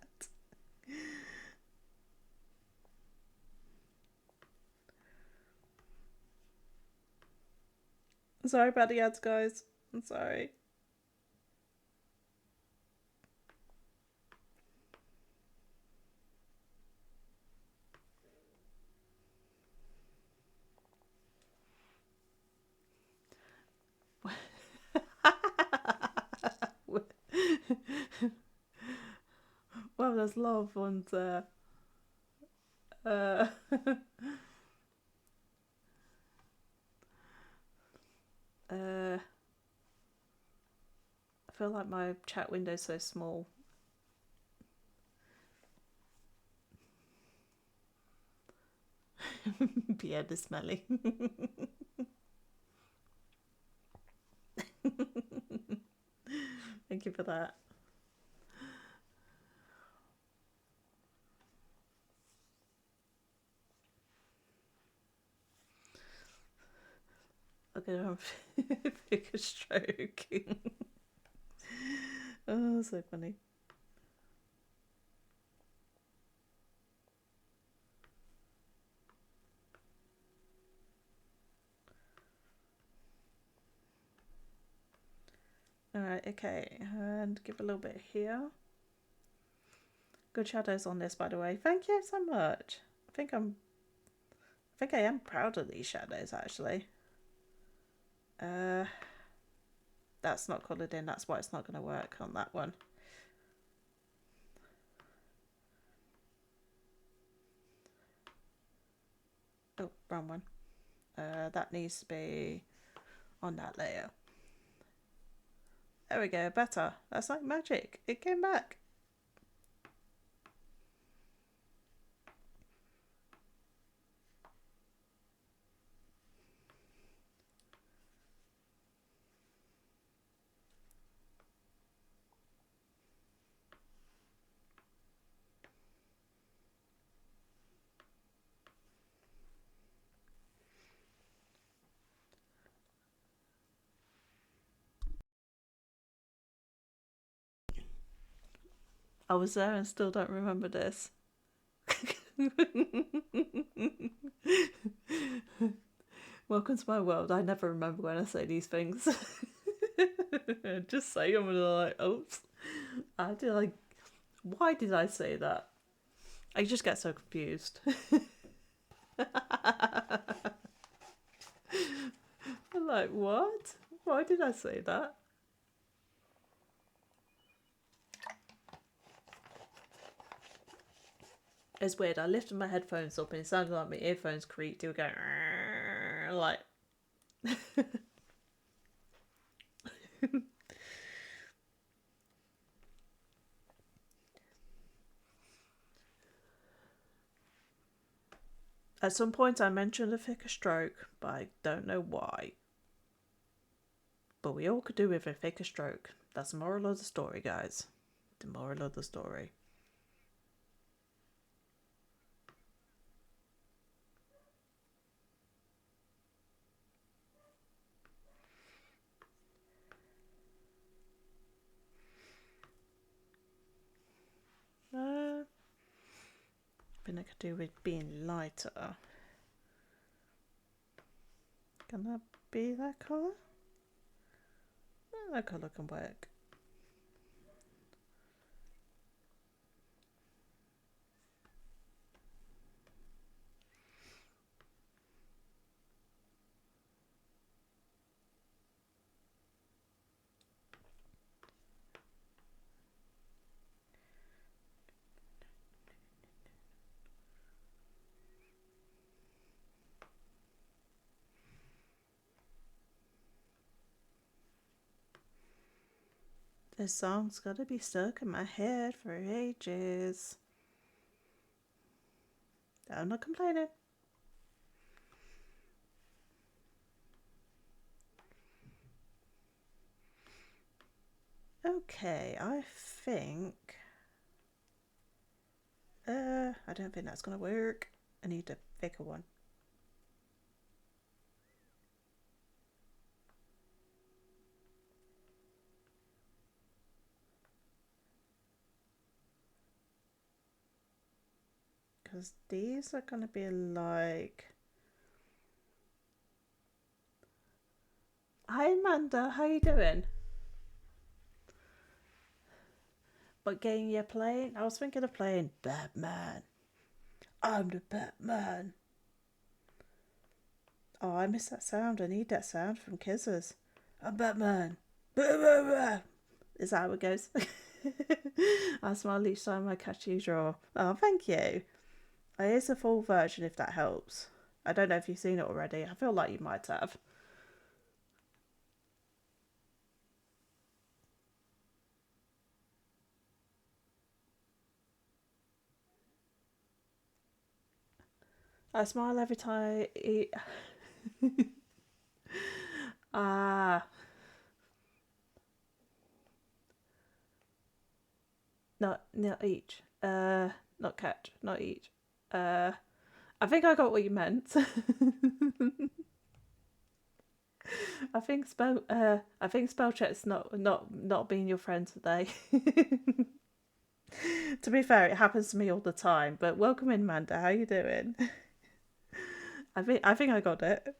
Sorry about the ads, guys. I'm sorry. Well, there's a lot of ones there. I feel like my chat window's so small. Pierre the smelly. Thank you for that. Okay, I'm figure stroking. Oh, so funny. Alright, okay, and give a little bit here. Good shadows on this, by the way. Thank you so much. I think I am proud of these shadows actually. that's not coloured in. That's why it's not going to work on that one. Oh, wrong one. That needs to be on that layer. There we go, better. That's like magic. It came back. I was there and still don't remember this. Welcome to my world. I never remember when I say these things. Just say them and I'm like, oops. Why did I say that? I just get so confused. I'm like, what? Why did I say that? It's weird. I lifted my headphones up and it sounded like my earphones creaked. They were going like. At some point I mentioned a thicker stroke, but I don't know why. But we all could do with a thicker stroke. That's the moral of the story, guys. The moral of the story. I think I could do with being lighter. Can that be that colour? That colour can work. This song's gotta be stuck in my head for ages. I'm not complaining. Okay, I think... I don't think that's gonna work. I need a thicker one. Because these are gonna be like... Hi Amanda, how you doing? What game you playing? I was thinking of playing Batman. I'm the Batman. Oh, I miss that sound. I need that sound from Kizzers. I'm Batman. Is that how it goes? I smile each time I catch you draw. Oh, thank you. Here's a full version if that helps. I don't know if you've seen it already. I feel like you might have. I smile every time. Ah. Not each. Not catch. Not each. I think I got what you meant. I think spell check's not being your friend today. To be fair, it happens to me all the time. But welcome in, Manda. How you doing? I think I got it.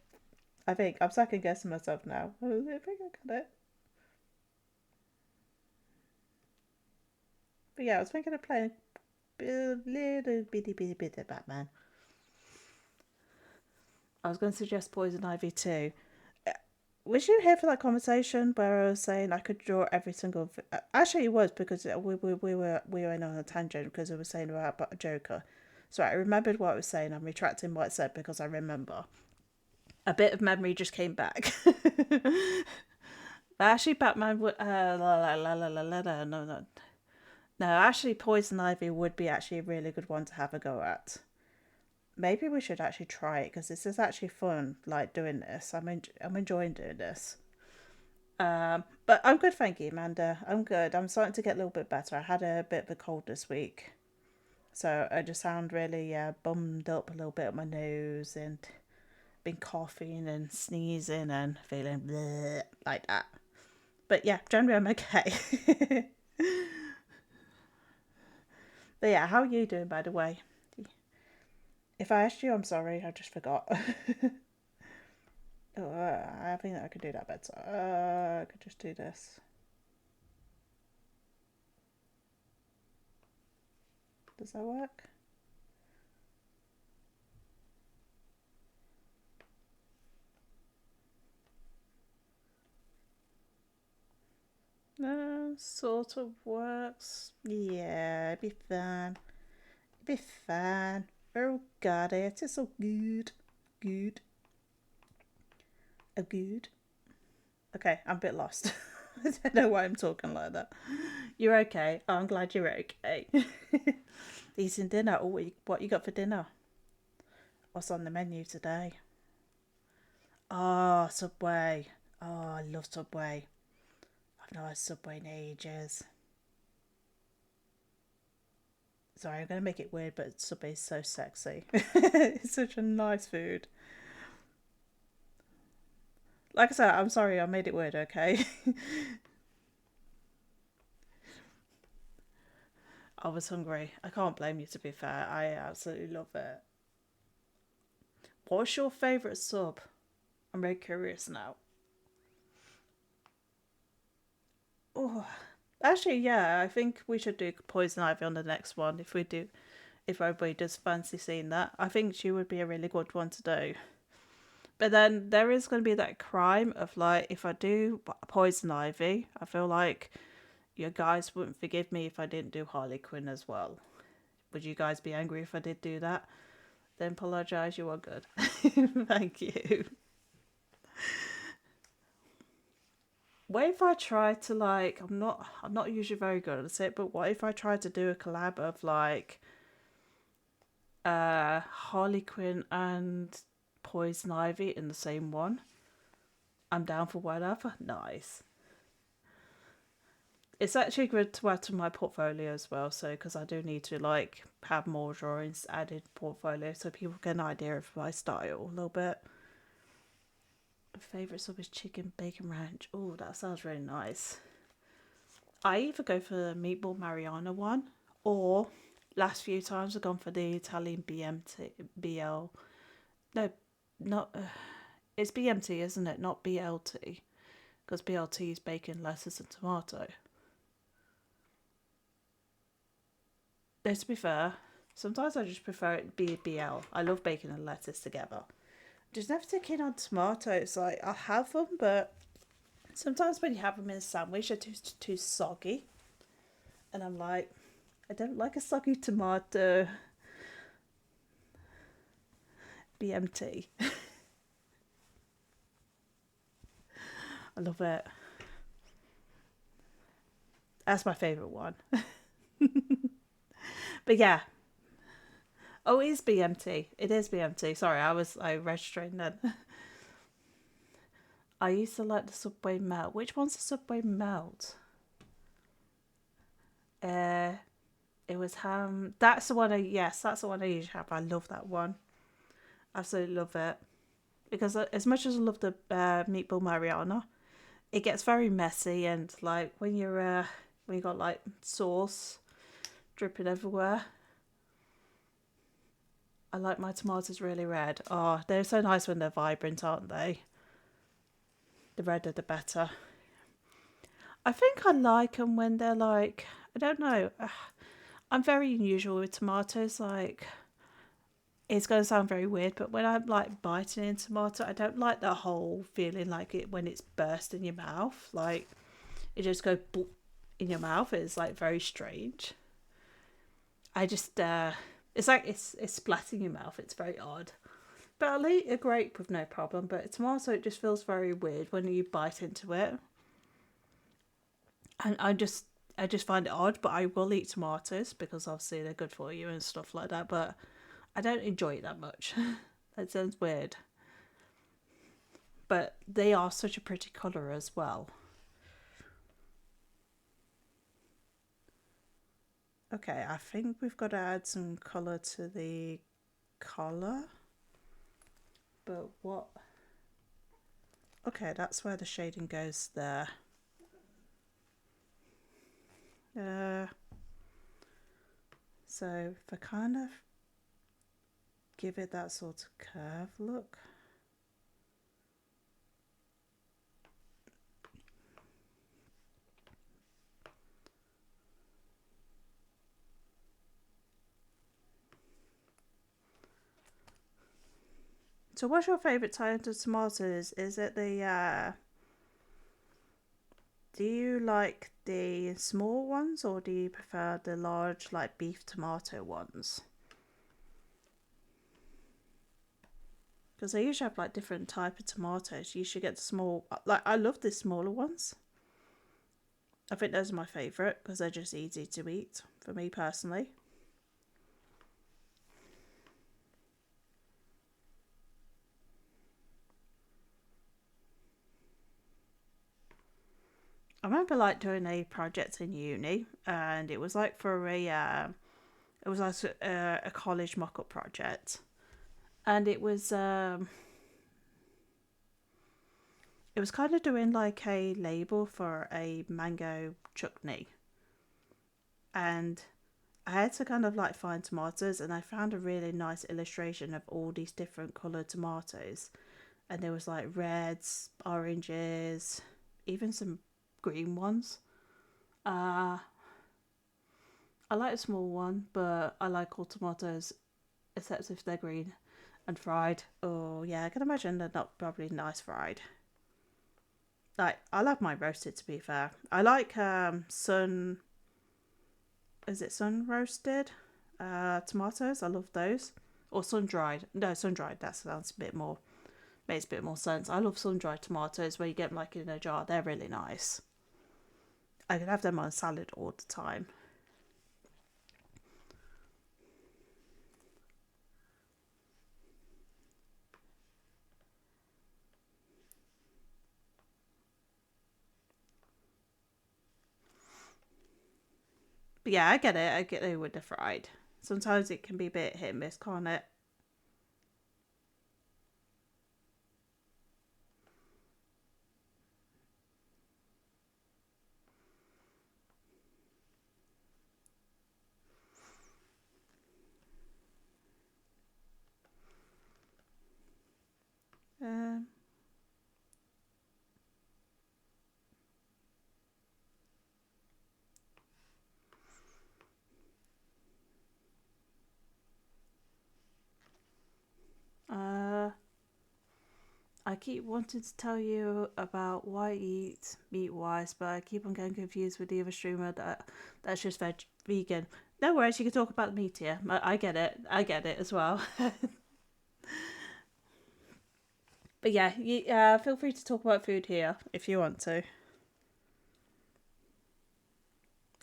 I think I'm second guessing myself now. I think I got it. But yeah, I was thinking of playing a little bitty bit of Batman. I was going to suggest Poison Ivy too. Was you here for that conversation where I was saying I could draw every single? Actually, it was because we were in on a tangent because I was saying about a Joker. So I remembered what I was saying. I'm retracting what I said because I remember. A bit of memory just came back. Actually, Batman would. No. No, actually, Poison Ivy would be actually a really good one to have a go at. Maybe we should actually try it because this is actually fun. Like doing this, I'm enjoying doing this. But I'm good, thank you, Amanda. I'm good. I'm starting to get a little bit better. I had a bit of a cold this week, so I just sound really bummed up a little bit at my nose and been coughing and sneezing and feeling bleh, like that. But yeah, generally I'm okay. But yeah, how are you doing, by the way? If I asked you, I'm sorry, I just forgot. Oh, I think I could do that better. I could just do this. Does that work? Sort of works. Yeah, it'd be fine. It'd be fine. Oh, got it. It's so good. Good. A good. Okay, I'm a bit lost. I don't know why I'm talking like that. You're okay. Oh, I'm glad you're okay. Eating dinner. Oh, what you got for dinner? What's on the menu today? Oh, Subway. Oh, I love Subway. I've not had Subway in ages. Sorry, I'm going to make it weird, but Subway's so sexy. It's such a nice food. Like I said, I'm sorry I made it weird, okay? I was hungry. I can't blame you, to be fair. I absolutely love it. What's your favourite sub? I'm very curious now. Oh, actually, yeah, I think we should do Poison Ivy on the next one if everybody does fancy seeing that. I think she would be a really good one to do. But then there is going to be that crime of like, if I do Poison Ivy, I feel like you guys wouldn't forgive me if I didn't do Harley Quinn as well. Would you guys be angry if I did do that? Then apologise, you are good. Thank you. What if I try to like I'm not usually very good at it, but what if I try to do a collab of like Harley Quinn and Poison Ivy in the same one? I'm down for whatever. Nice. It's actually good to add to my portfolio as well, so because I do need to like have more drawings added portfolio so people get an idea of my style a little bit. Favorite sub is chicken bacon ranch. Oh, that sounds really nice. I either go for the meatball Mariana one, or last few times I've gone for the Italian BMT BL. No, not. It's BMT, isn't it? Not BLT, because BLT is bacon, lettuce, and tomato. Though, to be fair, sometimes I just prefer it be BL. I love bacon and lettuce together. Just never too keen on tomatoes. Like I'll have them, but sometimes when you have them in a sandwich, they're too soggy, and I'm like, I don't like a soggy tomato. BMT. I love it. That's my favourite one. But yeah. Oh, it is BMT. It is BMT. Sorry, I registering then. I used to like the Subway Melt. Which one's the Subway Melt? It was ham. That's the one that's the one I usually have. I love that one. Absolutely love it. Because as much as I love the meatball Mariana, it gets very messy and like when you got like sauce dripping everywhere. I like my tomatoes really red. Oh, they're so nice when they're vibrant, aren't they? The redder the better. I think I like them when they're like, I don't know. I'm very unusual with tomatoes. Like, it's going to sound very weird, but when I'm like biting into tomato, I don't like the whole feeling like it when it's burst in your mouth. Like it just goes boop in your mouth. It's like very strange. I just it's like it's splatting your mouth. It's very odd. But I'll eat a grape with no problem. But a tomato, it just feels very weird when you bite into it. And I just find it odd. But I will eat tomatoes because obviously they're good for you and stuff like that. But I don't enjoy it that much. That sounds weird. But they are such a pretty colour as well. Okay, I think we've got to add some colour to the collar. But what? Okay, that's where the shading goes there. So if I kind of give it that sort of curve look. So what's your favourite type of tomatoes? Is it the, do you like the small ones or do you prefer the large like beef tomato ones? Because they usually have like different type of tomatoes. You should get the small, like I love the smaller ones. I think those are my favourite because they're just easy to eat for me personally. I remember like doing a project in uni, and it was like for it was like a college mock-up project, and it was kind of doing like a label for a mango chutney, and I had to kind of like find tomatoes, and I found a really nice illustration of all these different coloured tomatoes, and there was like reds, oranges, even some green ones. I like a small one, but I like all tomatoes, except if they're green and fried. Oh yeah, I can imagine they're not probably nice fried. Like I love my roasted. To be fair, I like sun. Is it sun roasted? Tomatoes. I love those. Or sun dried. No, sun dried. That sounds a bit more. Makes a bit more sense. I love sun dried tomatoes where you get them like in a jar. They're really nice. I could have them on salad all the time. But yeah, I get it. I get it with the fried. Sometimes it can be a bit hit and miss, can't it? Um, uh, I keep wanting to tell you about why I eat meat wise, but I keep on getting confused with the other streamer that's just vegan. No worries, you can talk about the meat here. I get it. I get it as well. But yeah, feel free to talk about food here if you want to.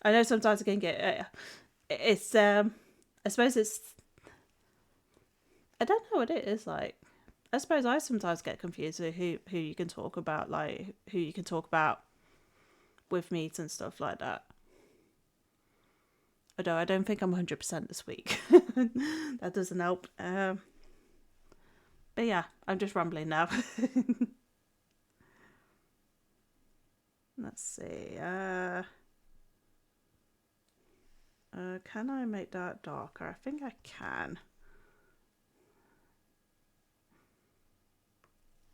I know sometimes I can get it's I suppose it's I don't know what it is like. I suppose I sometimes get confused with who you can talk about, like who you can talk about with meat and stuff like that. Although I don't think I'm 100% this week. That doesn't help. But yeah, I'm just rambling now. Let's see. Can I make that darker? I think I can.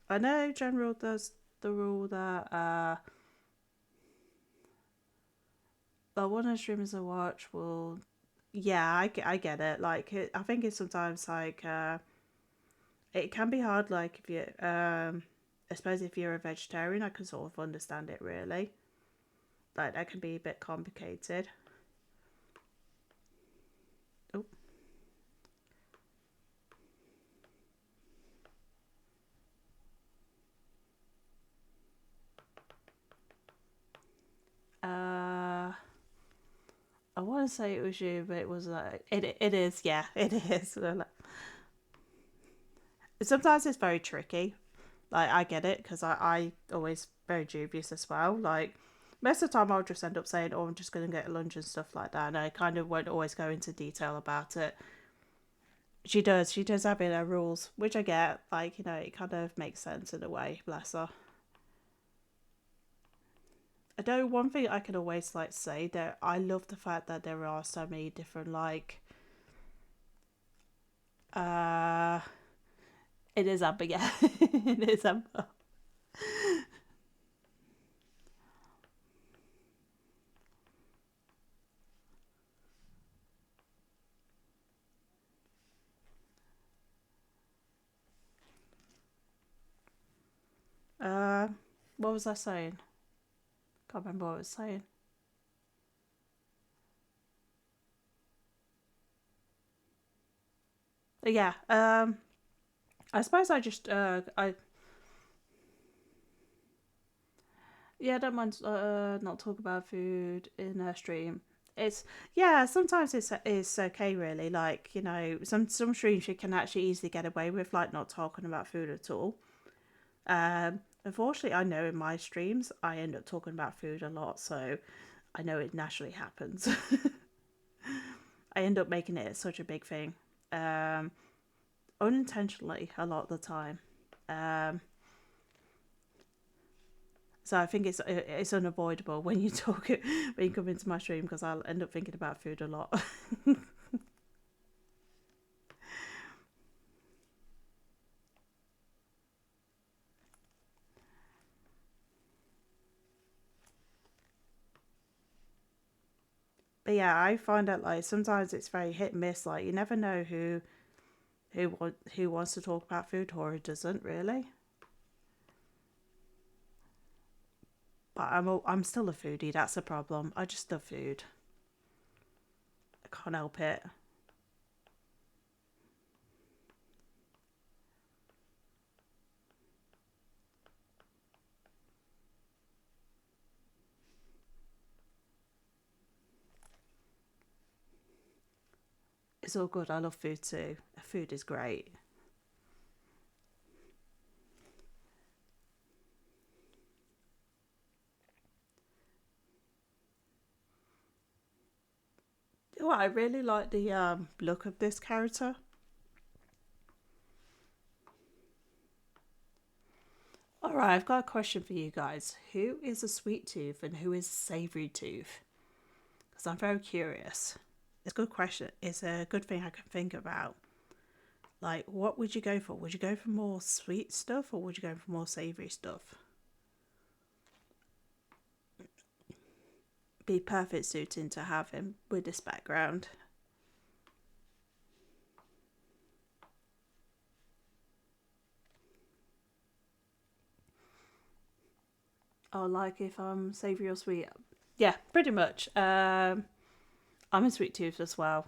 I know General does the rule that one of the streamers I watch will Yeah, I get it. Like, I think it's sometimes like it can be hard. Like, if you I suppose if you're a vegetarian, I can sort of understand it really. Like, that can be a bit complicated. Oh, I want to say it was you, but it was like it is. Yeah, it is. Sometimes it's very tricky. Like, I get it because I always very dubious as well. Like, most of the time I'll just end up saying, "Oh, I'm just gonna get lunch" and stuff like that, and I kind of won't always go into detail about it. She does have in her rules, which I get. Like, it kind of makes sense in a way. Bless her. I know one thing I can always like say that I love the fact that there are so many different like uh it is Amber, yeah. It is Amber. Uh what was I saying? Can't remember what I was saying. But yeah, I suppose I just I yeah, I don't mind not talk about food in a stream. It's yeah, sometimes it's okay really. Like, some streams you can actually easily get away with like not talking about food at all. Unfortunately, I know in my streams I end up talking about food a lot, so I know it naturally happens. I end up making it such a big thing, um, unintentionally a lot of the time. Um, so I think it's unavoidable when you talk when you come into my stream because I'll end up thinking about food a lot. But yeah, I find out like sometimes it's very hit and miss. Like, you never know who wants to talk about food or who doesn't really. But I'm still a foodie. That's a problem. I just love food. I can't help it. It's all good. I love food too. Food is great. Oh, I really like the look of this character. All right, I've got a question for you guys. Who is a sweet tooth and who is a savory tooth? Because I'm very curious. It's a good question. It's a good thing I can think about. Like, what would you go for? Would you go for more sweet stuff or would you go for more savory stuff? Be perfect suiting to have him with this background. Oh, like if I'm savory or sweet. Yeah, pretty much. I'm a sweet tooth as well.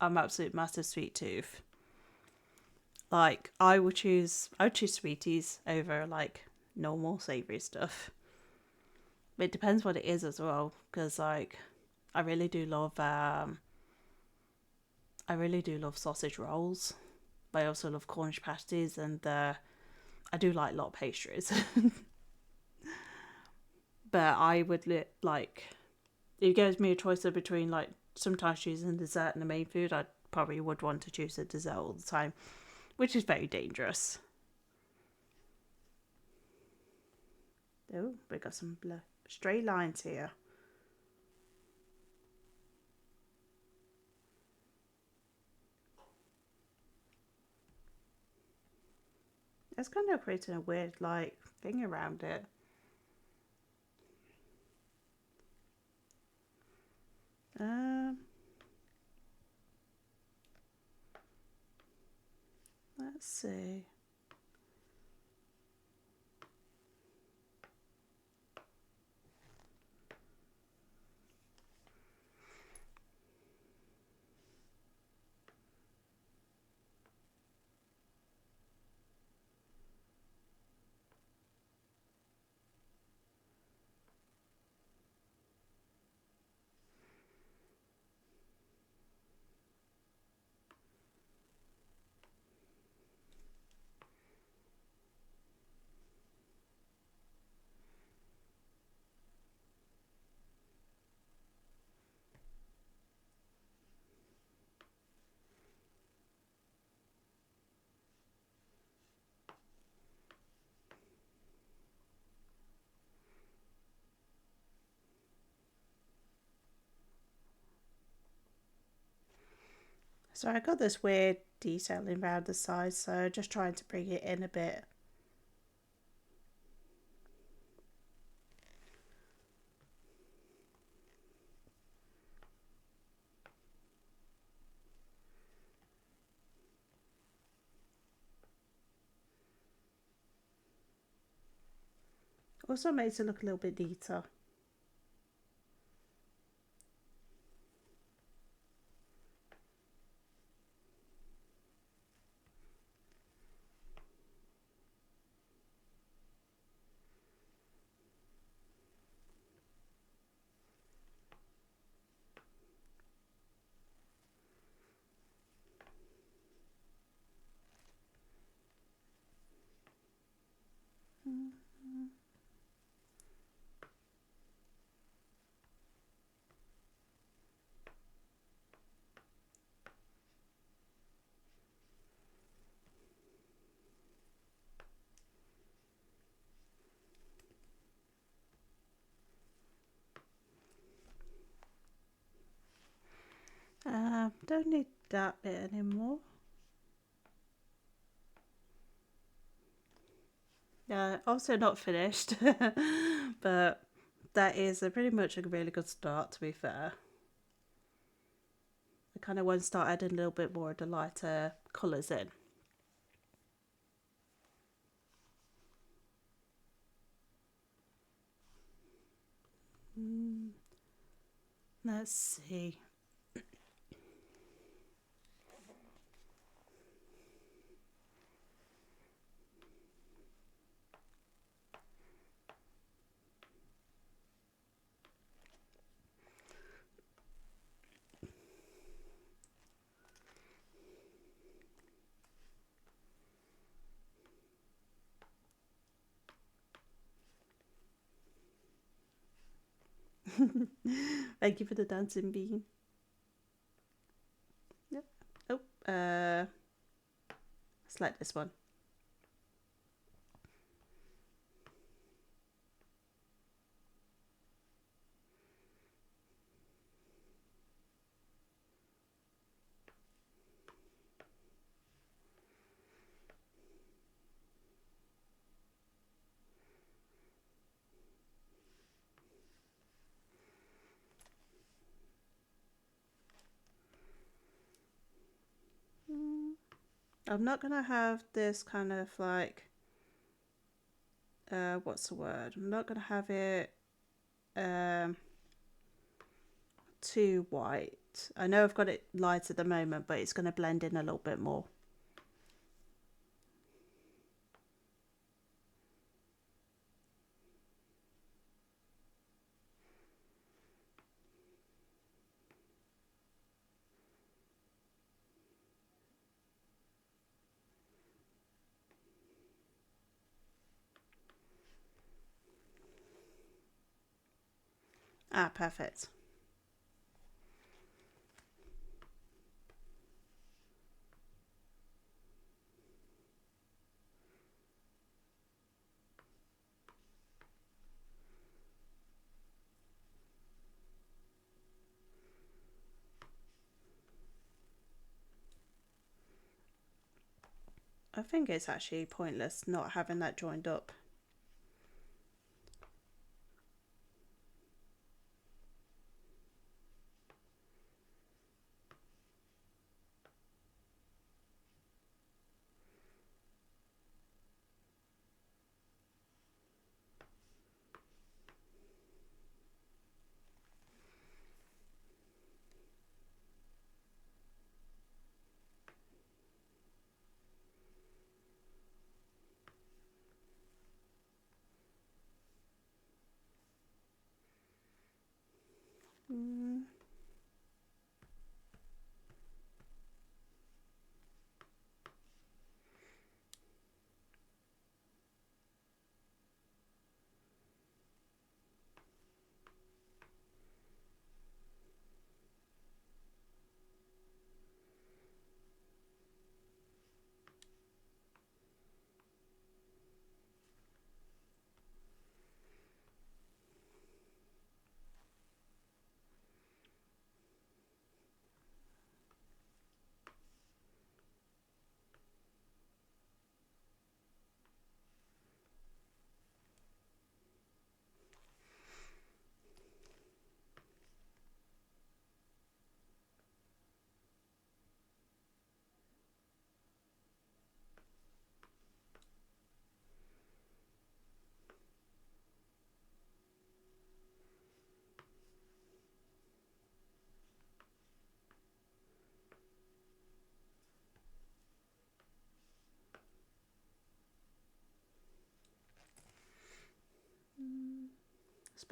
I'm absolute massive sweet tooth. Like, I would choose sweeties over like normal savory stuff. But it depends what it is as well, because like I really do love I really do love sausage rolls. But I also love Cornish pasties and I do like a lot of pastries. But I would like it gives me a choice of between like sometimes choosing dessert and the main food. I probably would want to choose a dessert all the time, which is very dangerous. Oh, we got some straight lines here. It's kind of creating a weird like thing around it. Um, Let's see. So I got this weird detailing around the sides, so just trying to bring it in a bit. Also makes it look a little bit neater. Don't need that bit anymore. Also not finished, but that is pretty much a really good start, to be fair. I kind of want to start adding a little bit more of the lighter colours in. Let's see. Thank you for the dancing bean. Yep. Oh, select this one. I'm not gonna have this kind of like what's the word? I'm not gonna have it too white. I know I've got it light at the moment, but it's gonna blend in a little bit more. Ah, perfect. I think it's actually pointless not having that joined up.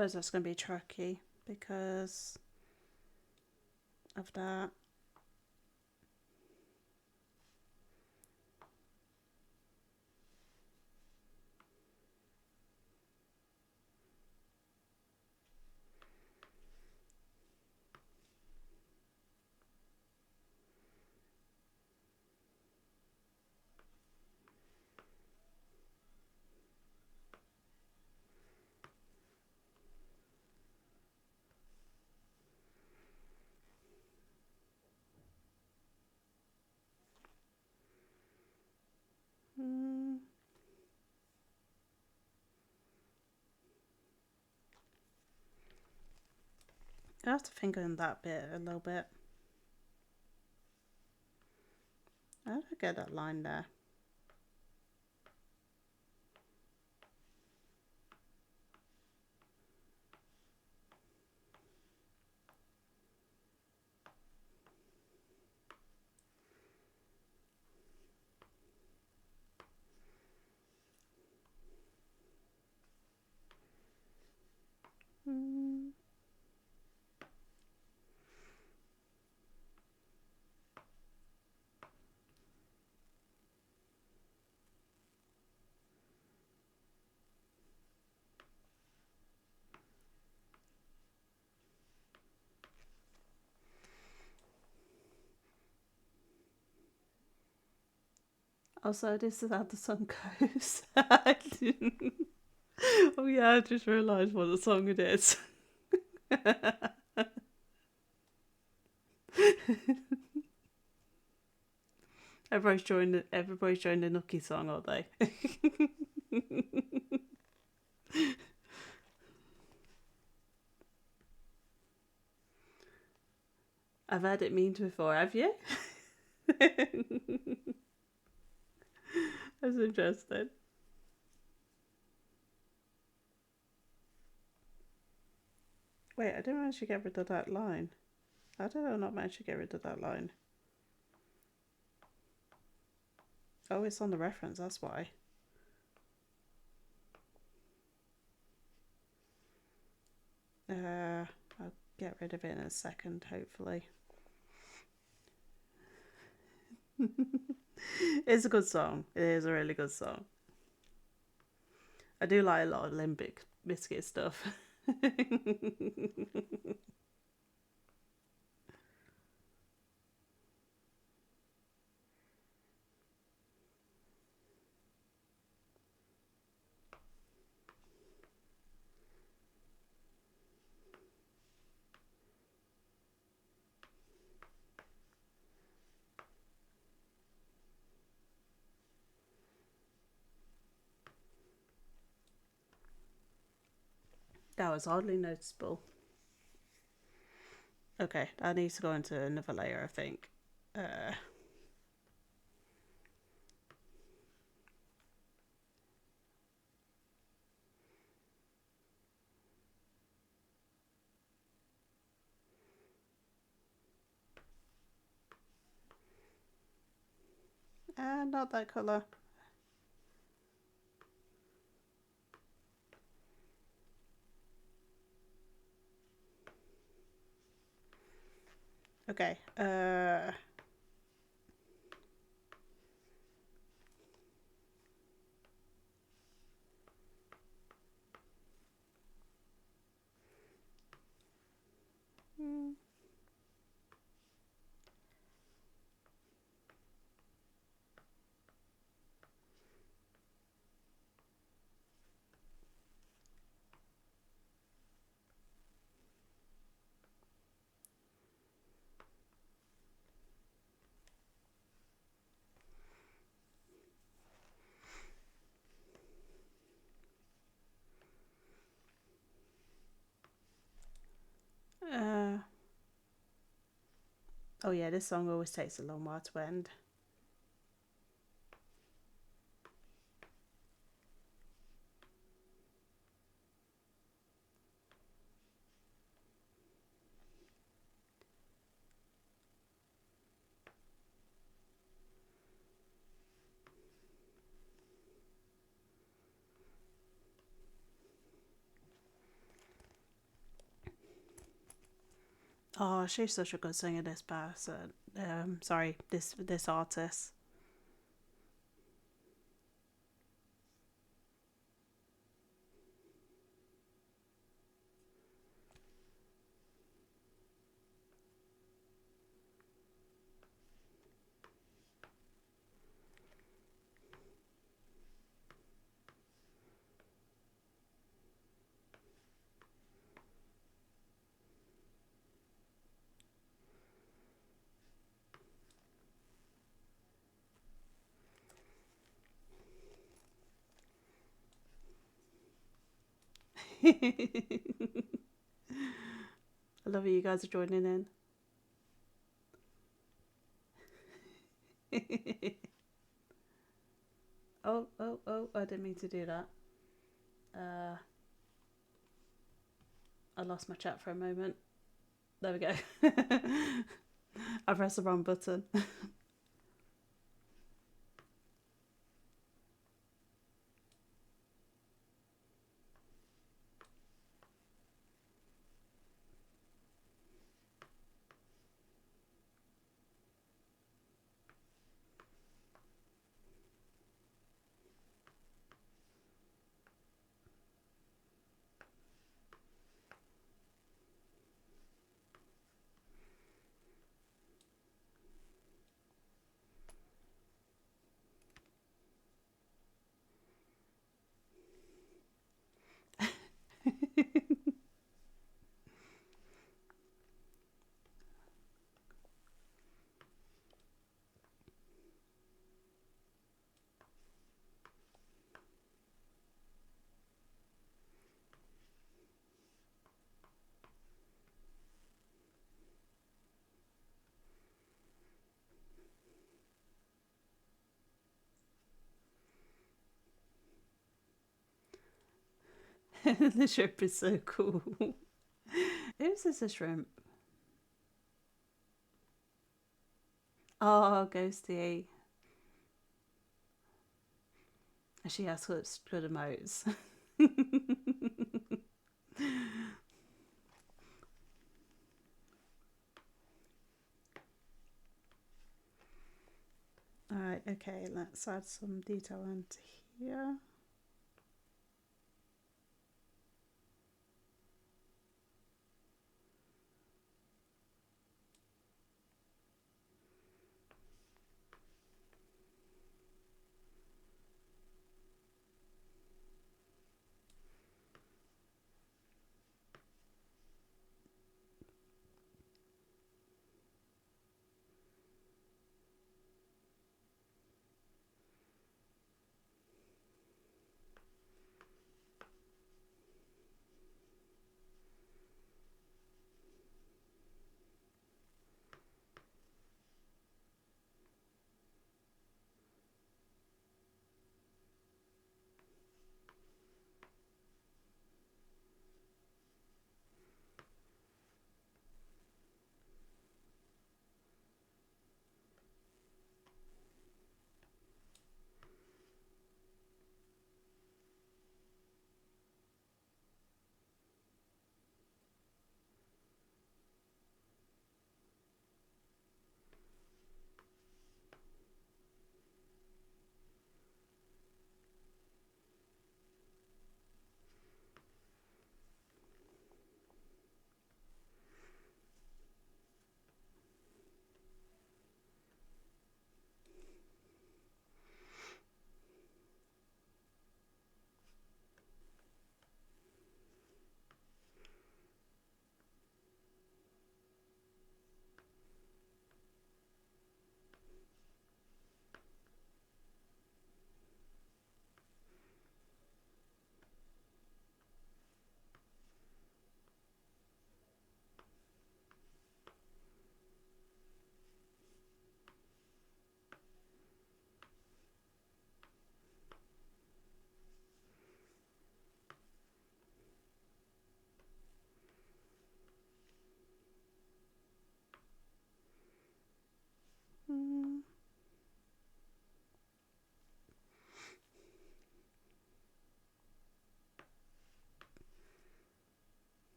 suppose that's going to be tricky because of that. I have to think on that bit a little bit. How did I get that line there? Also, this is how the song goes. Oh yeah, I just realised what the song it is. Everybody's joined the Nookie song, aren't they? I've had it memed before, have you? That's interesting. Wait, I didn't manage to get rid of that line. How did I not manage to get rid of that line? Oh, it's on the reference, that's why. I'll get rid of it in a second, hopefully. It's a good song. It is a really good song. I do like a lot of Limp Bizkit stuff. That was hardly noticeable. Okay, that needs to go into another layer, I think. Not that colour. Okay. Oh yeah, this song always takes a long while to end. Oh, she's such a good singer, this person. Sorry, this artist. I love it, you guys are joining in. Oh, oh, oh, I didn't mean to do that. I lost my chat for a moment. There we go. I pressed the wrong button. The shrimp is so cool. Who's this a shrimp? Oh, Ghosty. She has such good emotes. Alright, okay, let's add some detail into here.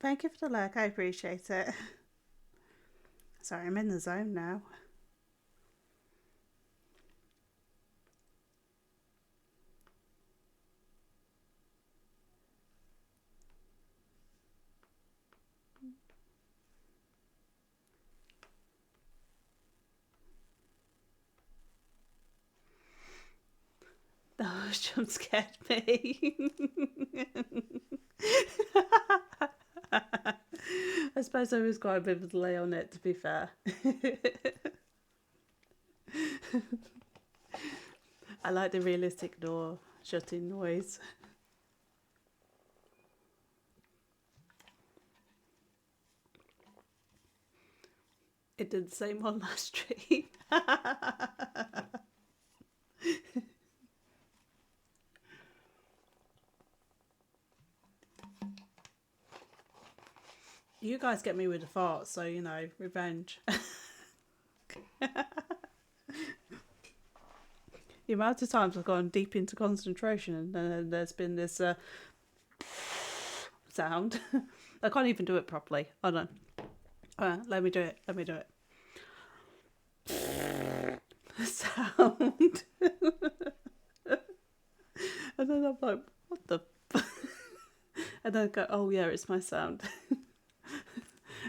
Thank you for the like. I appreciate it. Sorry, I'm in the zone now. Oh, jump scared me. I suppose there was quite a bit of a delay on it, to be fair. I like the realistic door shutting noise. It did the same on last stream. You guys get me with the farts, so you know, revenge. The amount of times I've gone deep into concentration and then there's been this sound. I can't even do it properly. Hold on. Let me do it. Let me do it. Sound. And then I'm like, what the? And then I go, oh yeah, it's my sound.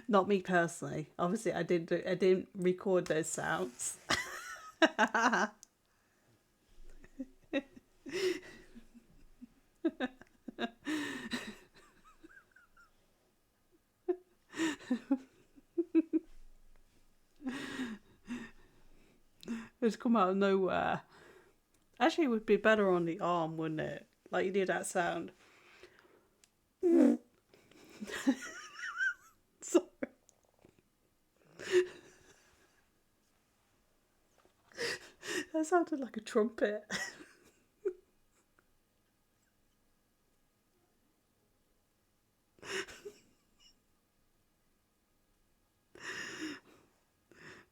Not me personally. Obviously, I didn't record those sounds. It's come out of nowhere. Actually, it would be better on the arm, wouldn't it? Like you do that sound. Sorry. That sounded like a trumpet.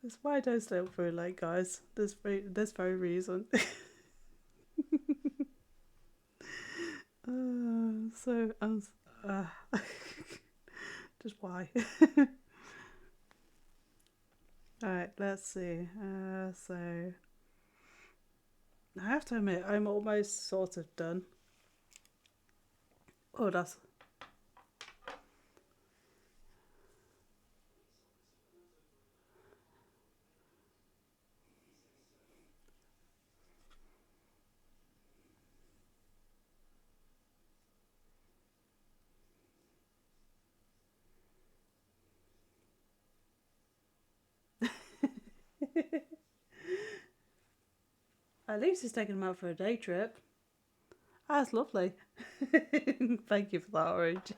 That's why I don't stay up very late, guys. This very reason. So just why? All right, let's see. So I have to admit, I'm almost sort of done. Oh, that's. At least he's taking him out for a day trip. That's lovely. Thank you for that, Orange.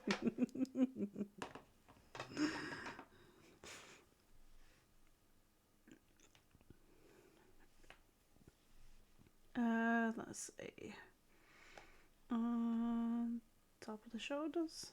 Let's see. Top of the shoulders.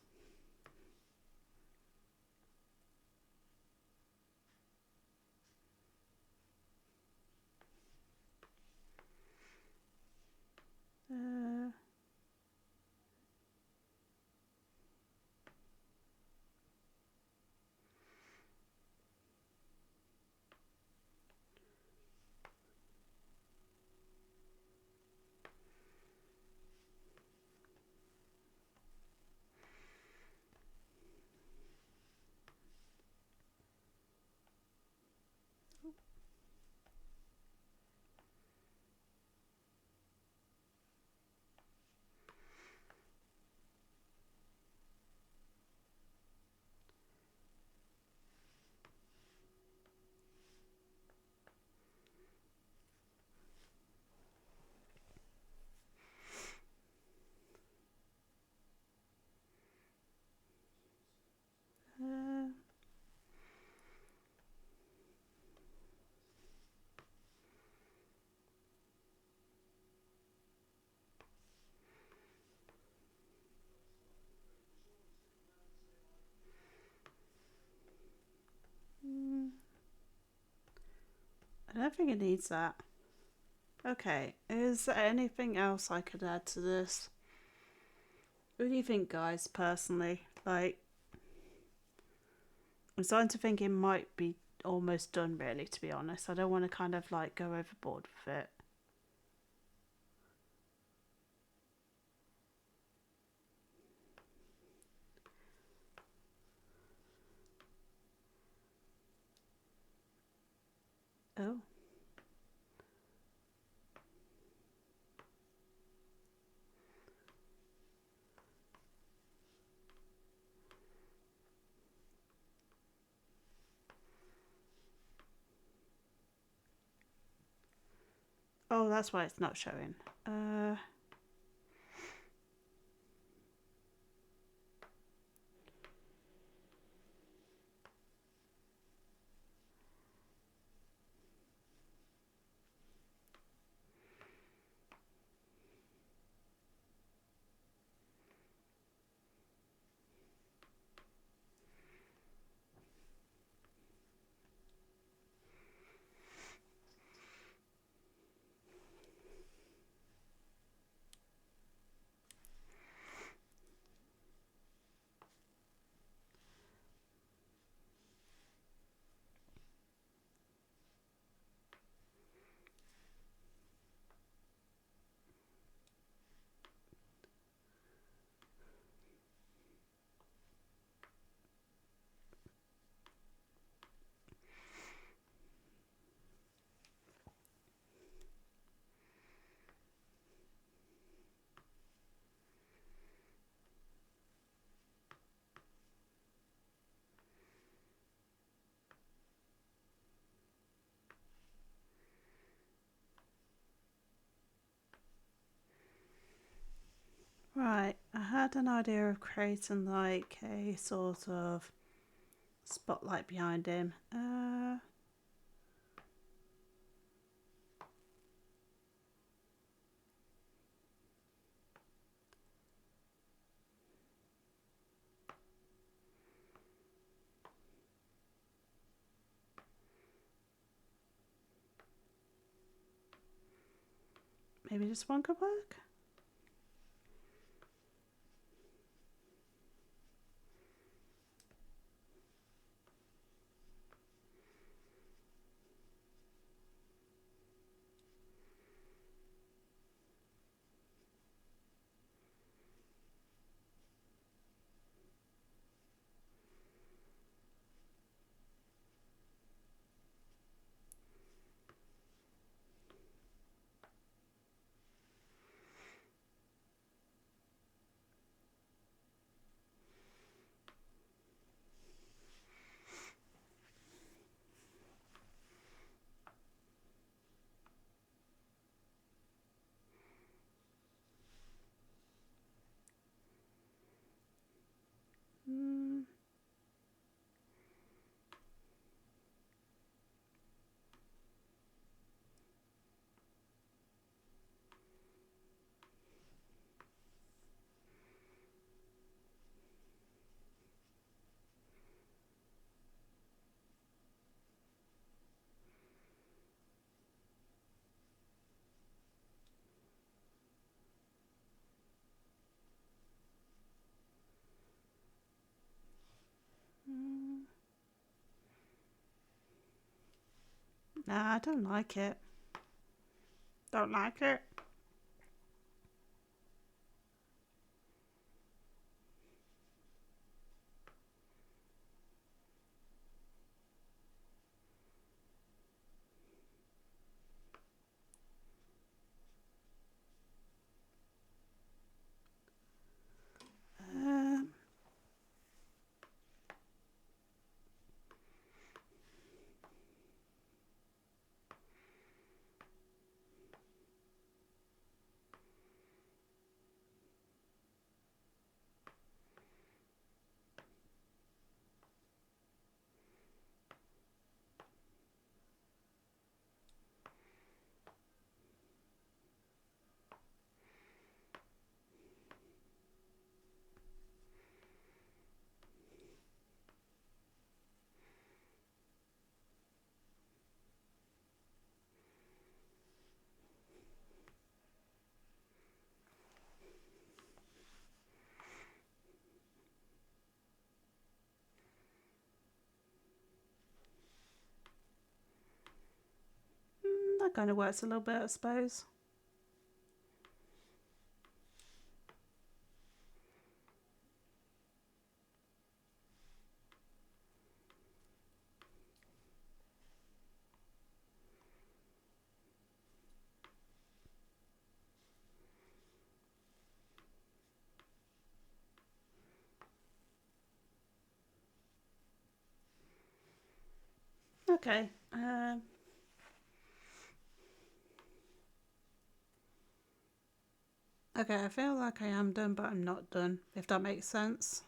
I don't think it needs that. Okay, is there anything else I could add to this? What do you think, guys, personally? Like, I'm starting to think it might be almost done, really, to be honest. I don't want to kind of like go overboard with it. Oh. Oh, that's why it's not showing. Right, I had an idea of creating like a sort of spotlight behind him. Maybe just one could work. Mm. Mm. Nah, I don't like it. Don't like it. Um, That kind of works a little bit, I suppose. Okay. Okay, I feel like I am done, but I'm not done, if that makes sense.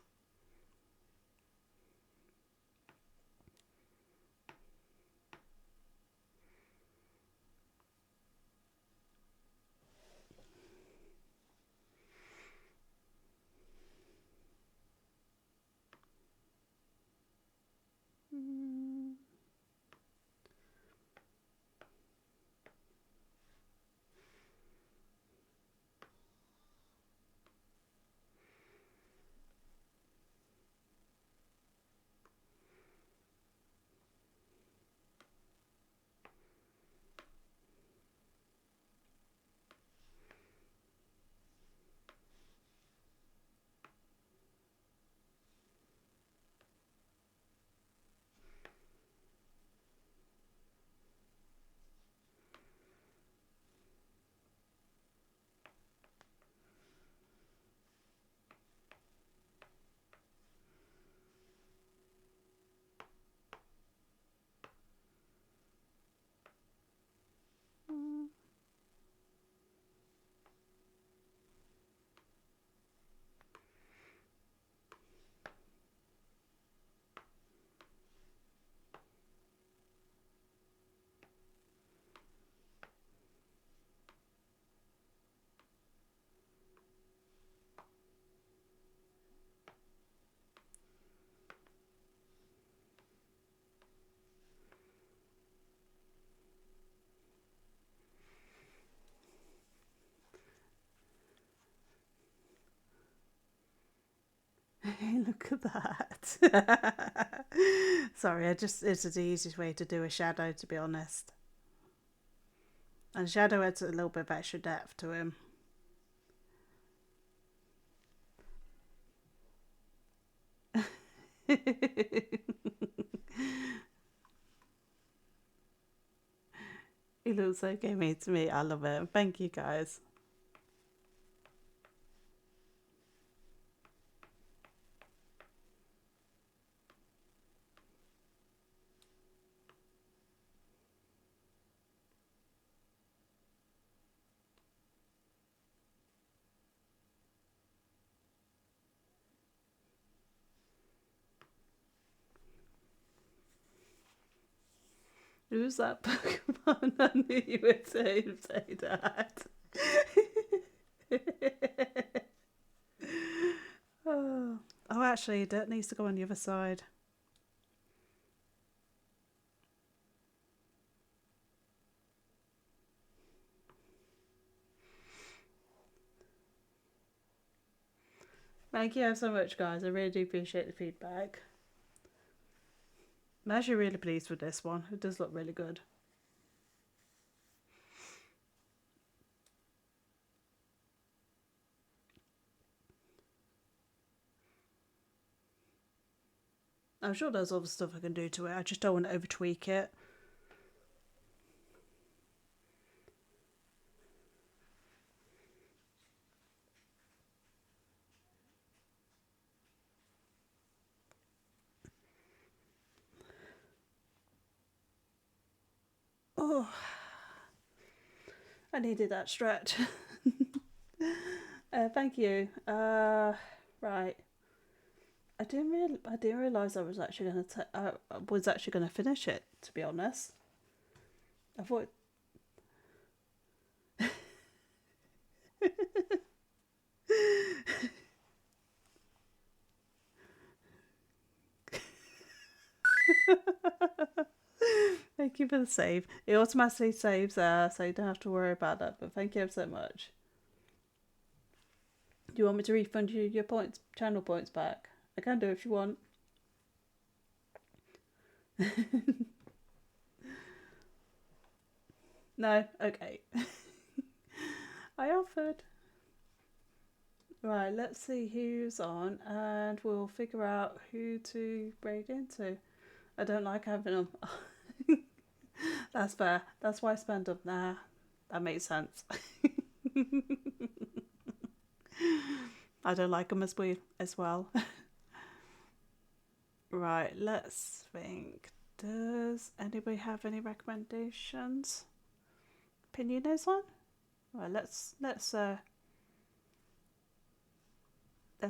Look at that. Sorry, it's the easiest way to do a shadow, to be honest. And shadow adds a little bit of extra depth to him. He looks so gamey to me. I love it. Thank you, guys. Who's that Pokemon? I knew you would say that. Oh, actually, Dirt needs to go on the other side. Thank you so much, guys. I really do appreciate the feedback. I'm actually really pleased with this one. It does look really good. I'm sure there's other stuff I can do to it. I just don't want to over tweak it. Oh, I needed that stretch. Thank you. Right. I didn't realize I was actually gonna finish it. To be honest, I thought. Thank you for the save. It automatically saves there, so you don't have to worry about that. But thank you ever so much. Do you want me to refund you your points, channel points back? I can do if you want. No? Okay. I offered. Right, let's see who's on and we'll figure out who to raid into. I don't like having them. That's fair. That's why I spend up there. That makes sense. I don't like them as well. Right, let's think. Does anybody have any recommendations? Pinion is on? Right, let's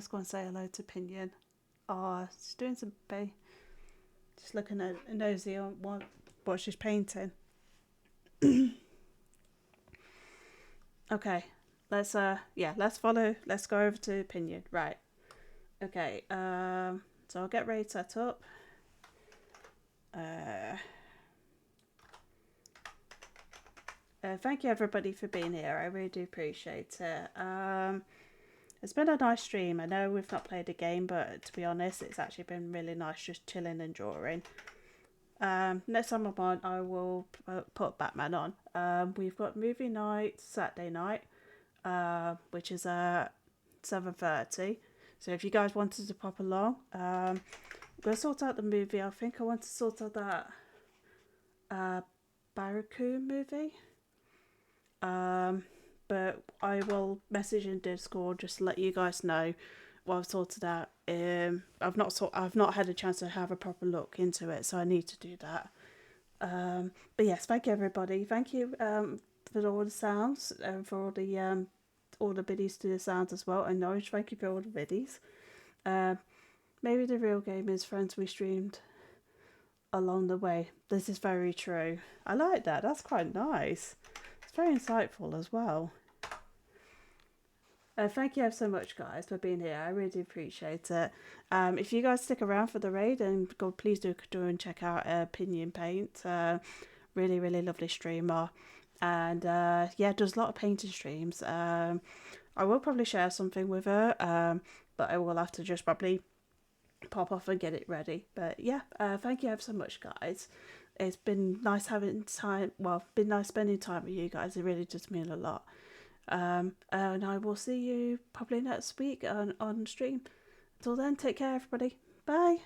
go and say hello to Pinion. Oh, she's doing some just looking at nosy on what she's painting. Okay, let's follow. Let's go over to Pinion. Right. Okay. So I'll get raid set up. Thank you everybody for being here. I really do appreciate it. It's been a nice stream. I know we've not played a game, but to be honest, it's actually been really nice just chilling and drawing. Next time I'm on, I will put Batman on. We've got movie night Saturday night, which is at 7:30. So if you guys wanted to pop along, we'll sort out the movie. I think I want to sort out that Barracoon movie. But I will message in Discord just to let you guys know what I've sorted out. I've not had a chance to have a proper look into it, so I need to do that. But yes, thank you everybody. Thank you for all the sounds and for all the biddies to the sounds as well. And Norwich, thank you for all the biddies. Maybe the real game is friends we streamed along the way. This is very true. I like that. That's quite nice. It's very insightful as well. Thank you so much, guys, for being here. I really appreciate it. If you guys stick around for the raid, and please do and check out Pinion Paint. Really, really lovely streamer. And does a lot of painting streams. I will probably share something with her, but I will have to just probably pop off and get it ready. But yeah, thank you ever so much, guys. It's been nice having time. Well, been nice spending time with you guys. It really does mean a lot. And I will see you probably next week on stream. Until then, take care, everybody. Bye.